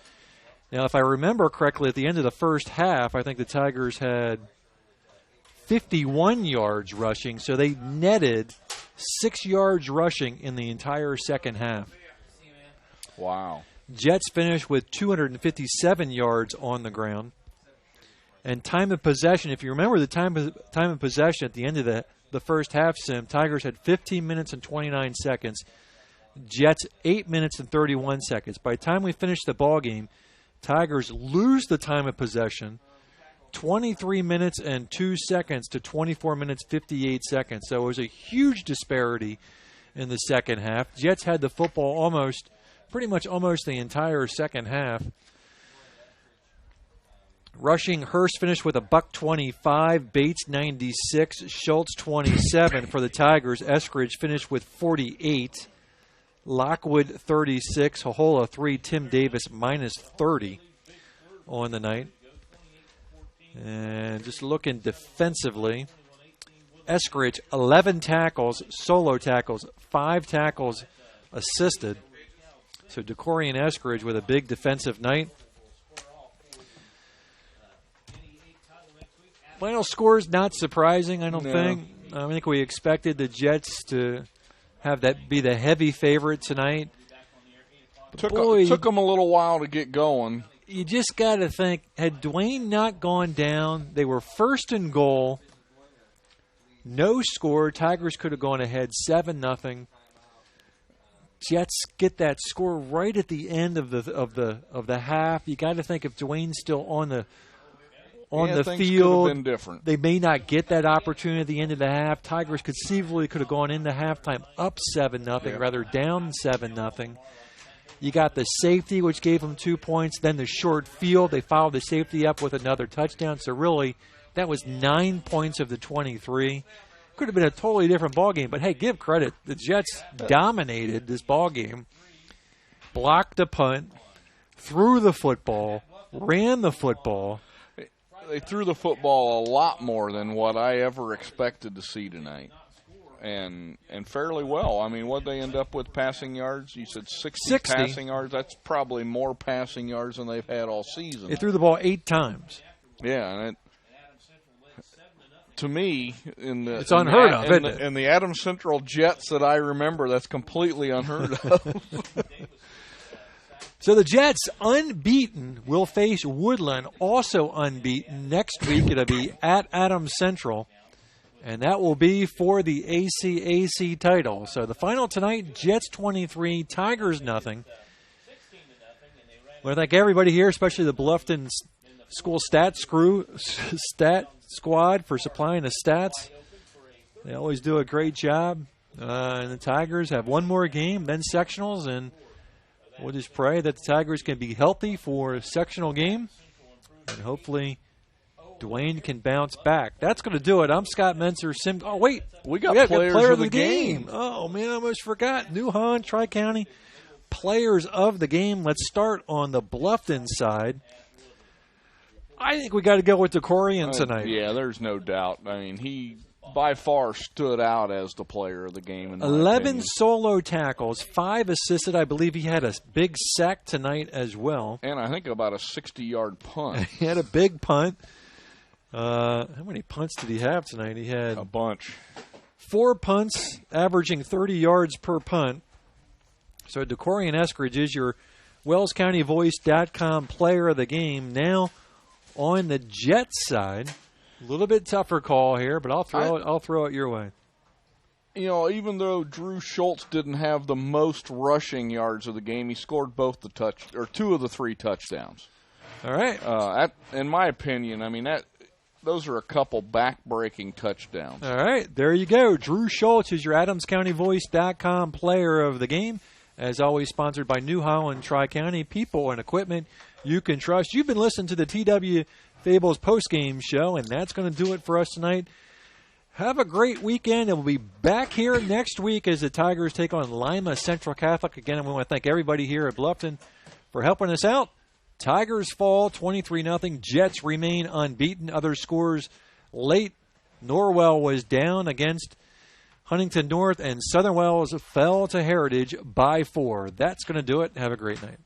Now, if I remember correctly, at the end of the first half, I think the Tigers had 51 yards rushing, so they netted 6 yards rushing in the entire second half. Wow. Jets finished with 257 yards on the ground. And time of possession, if you remember the time of possession at the end of the first half, Sim, Tigers had 15 minutes and 29 seconds. Jets 8 minutes and 31 seconds. By the time we finished the ball game, Tigers lose the time of possession, 23 minutes and 2 seconds to 24 minutes 58 seconds. So it was a huge disparity in the second half. Jets had the football pretty much almost the entire second half. Rushing, Hurst finished with a $125, Bates 96, Schultz 27 for the Tigers. Eskridge finished with 48, Lockwood 36, Hohola 3, Tim Davis minus 30 on the night. And just looking defensively, Eskridge 11 tackles, solo tackles, 5 tackles assisted. So Decory and Eskridge with a big defensive night. Final score is not surprising, I don't think. I think we expected the Jets to have that be the heavy favorite tonight. Took them a little while to get going. You just got to think, had Dwayne not gone down, they were first and goal, no score. Tigers could have gone ahead 7-0. Jets get that score right at the end of the half. You got to think if Dwayne's still on the field, they may not get that opportunity at the end of the half. Tigers conceivably could have gone into halftime up 7-0, rather down 7-0. You got the safety, which gave them 2 points. Then the short field, they followed the safety up with another touchdown. So really, that was 9 points of the 23. Could have been a totally different ball game. But hey, give credit. The Jets dominated this ball game. Blocked a punt, threw the football, ran the football. They threw the football a lot more than what I ever expected to see tonight. And fairly well. I mean, what they end up with passing yards? You said 60 passing yards. That's probably more passing yards than they've had all season. They threw the ball 8 times. Yeah, and to me, it's unheard of, isn't it? In the Adams Central Jets that I remember, that's completely unheard of. So the Jets, unbeaten, will face Woodland, also unbeaten. Next week it'll be at Adams Central. And that will be for the ACAC title. So the final tonight, Jets 23, Tigers nothing. I want to thank everybody here, especially the Bluffton School Stat Squad for supplying the stats. They always do a great job. And the Tigers have one more game, then sectionals, and we'll just pray that the Tigers can be healthy for a sectional game. And hopefully Dwayne can bounce back. That's going to do it. I'm Scott Menser. Oh, wait. We got player of the game. Oh, man, I almost forgot. New Holland, Tri-County, players of the game. Let's start on the Bluffton side. I think we got to go with Decorian tonight. Yeah, there's no doubt. I mean, he by far stood out as the player of the game. In 11 solo tackles, 5 assisted. I believe he had a big sack tonight as well. And I think about a 60-yard punt. He had a big punt. How many punts did he have tonight? He had a bunch. 4 punts, averaging 30 yards per punt. So Decorian Eskridge is your WellsCountyVoice.com player of the game. Now on the Jets side, a little bit tougher call here, but I'll throw it your way. You know, even though Drew Schultz didn't have the most rushing yards of the game, he scored 2 of the 3 touchdowns. All right. In my opinion, I mean those are a couple back-breaking touchdowns. All right, there you go. Drew Schultz is your AdamsCountyVoice.com player of the game. As always, sponsored by New Holland Tri-County, people and equipment you can trust. You've been listening to the TW Fables postgame show, and that's going to do it for us tonight. Have a great weekend, and we'll be back here next week as the Tigers take on Lima Central Catholic. Again, and we want to thank everybody here at Bluffton for helping us out. Tigers fall 23-0. Jets remain unbeaten. Other scores late. Norwell was down against Huntington North, and Southern Wells fell to Heritage by 4. That's going to do it. Have a great night.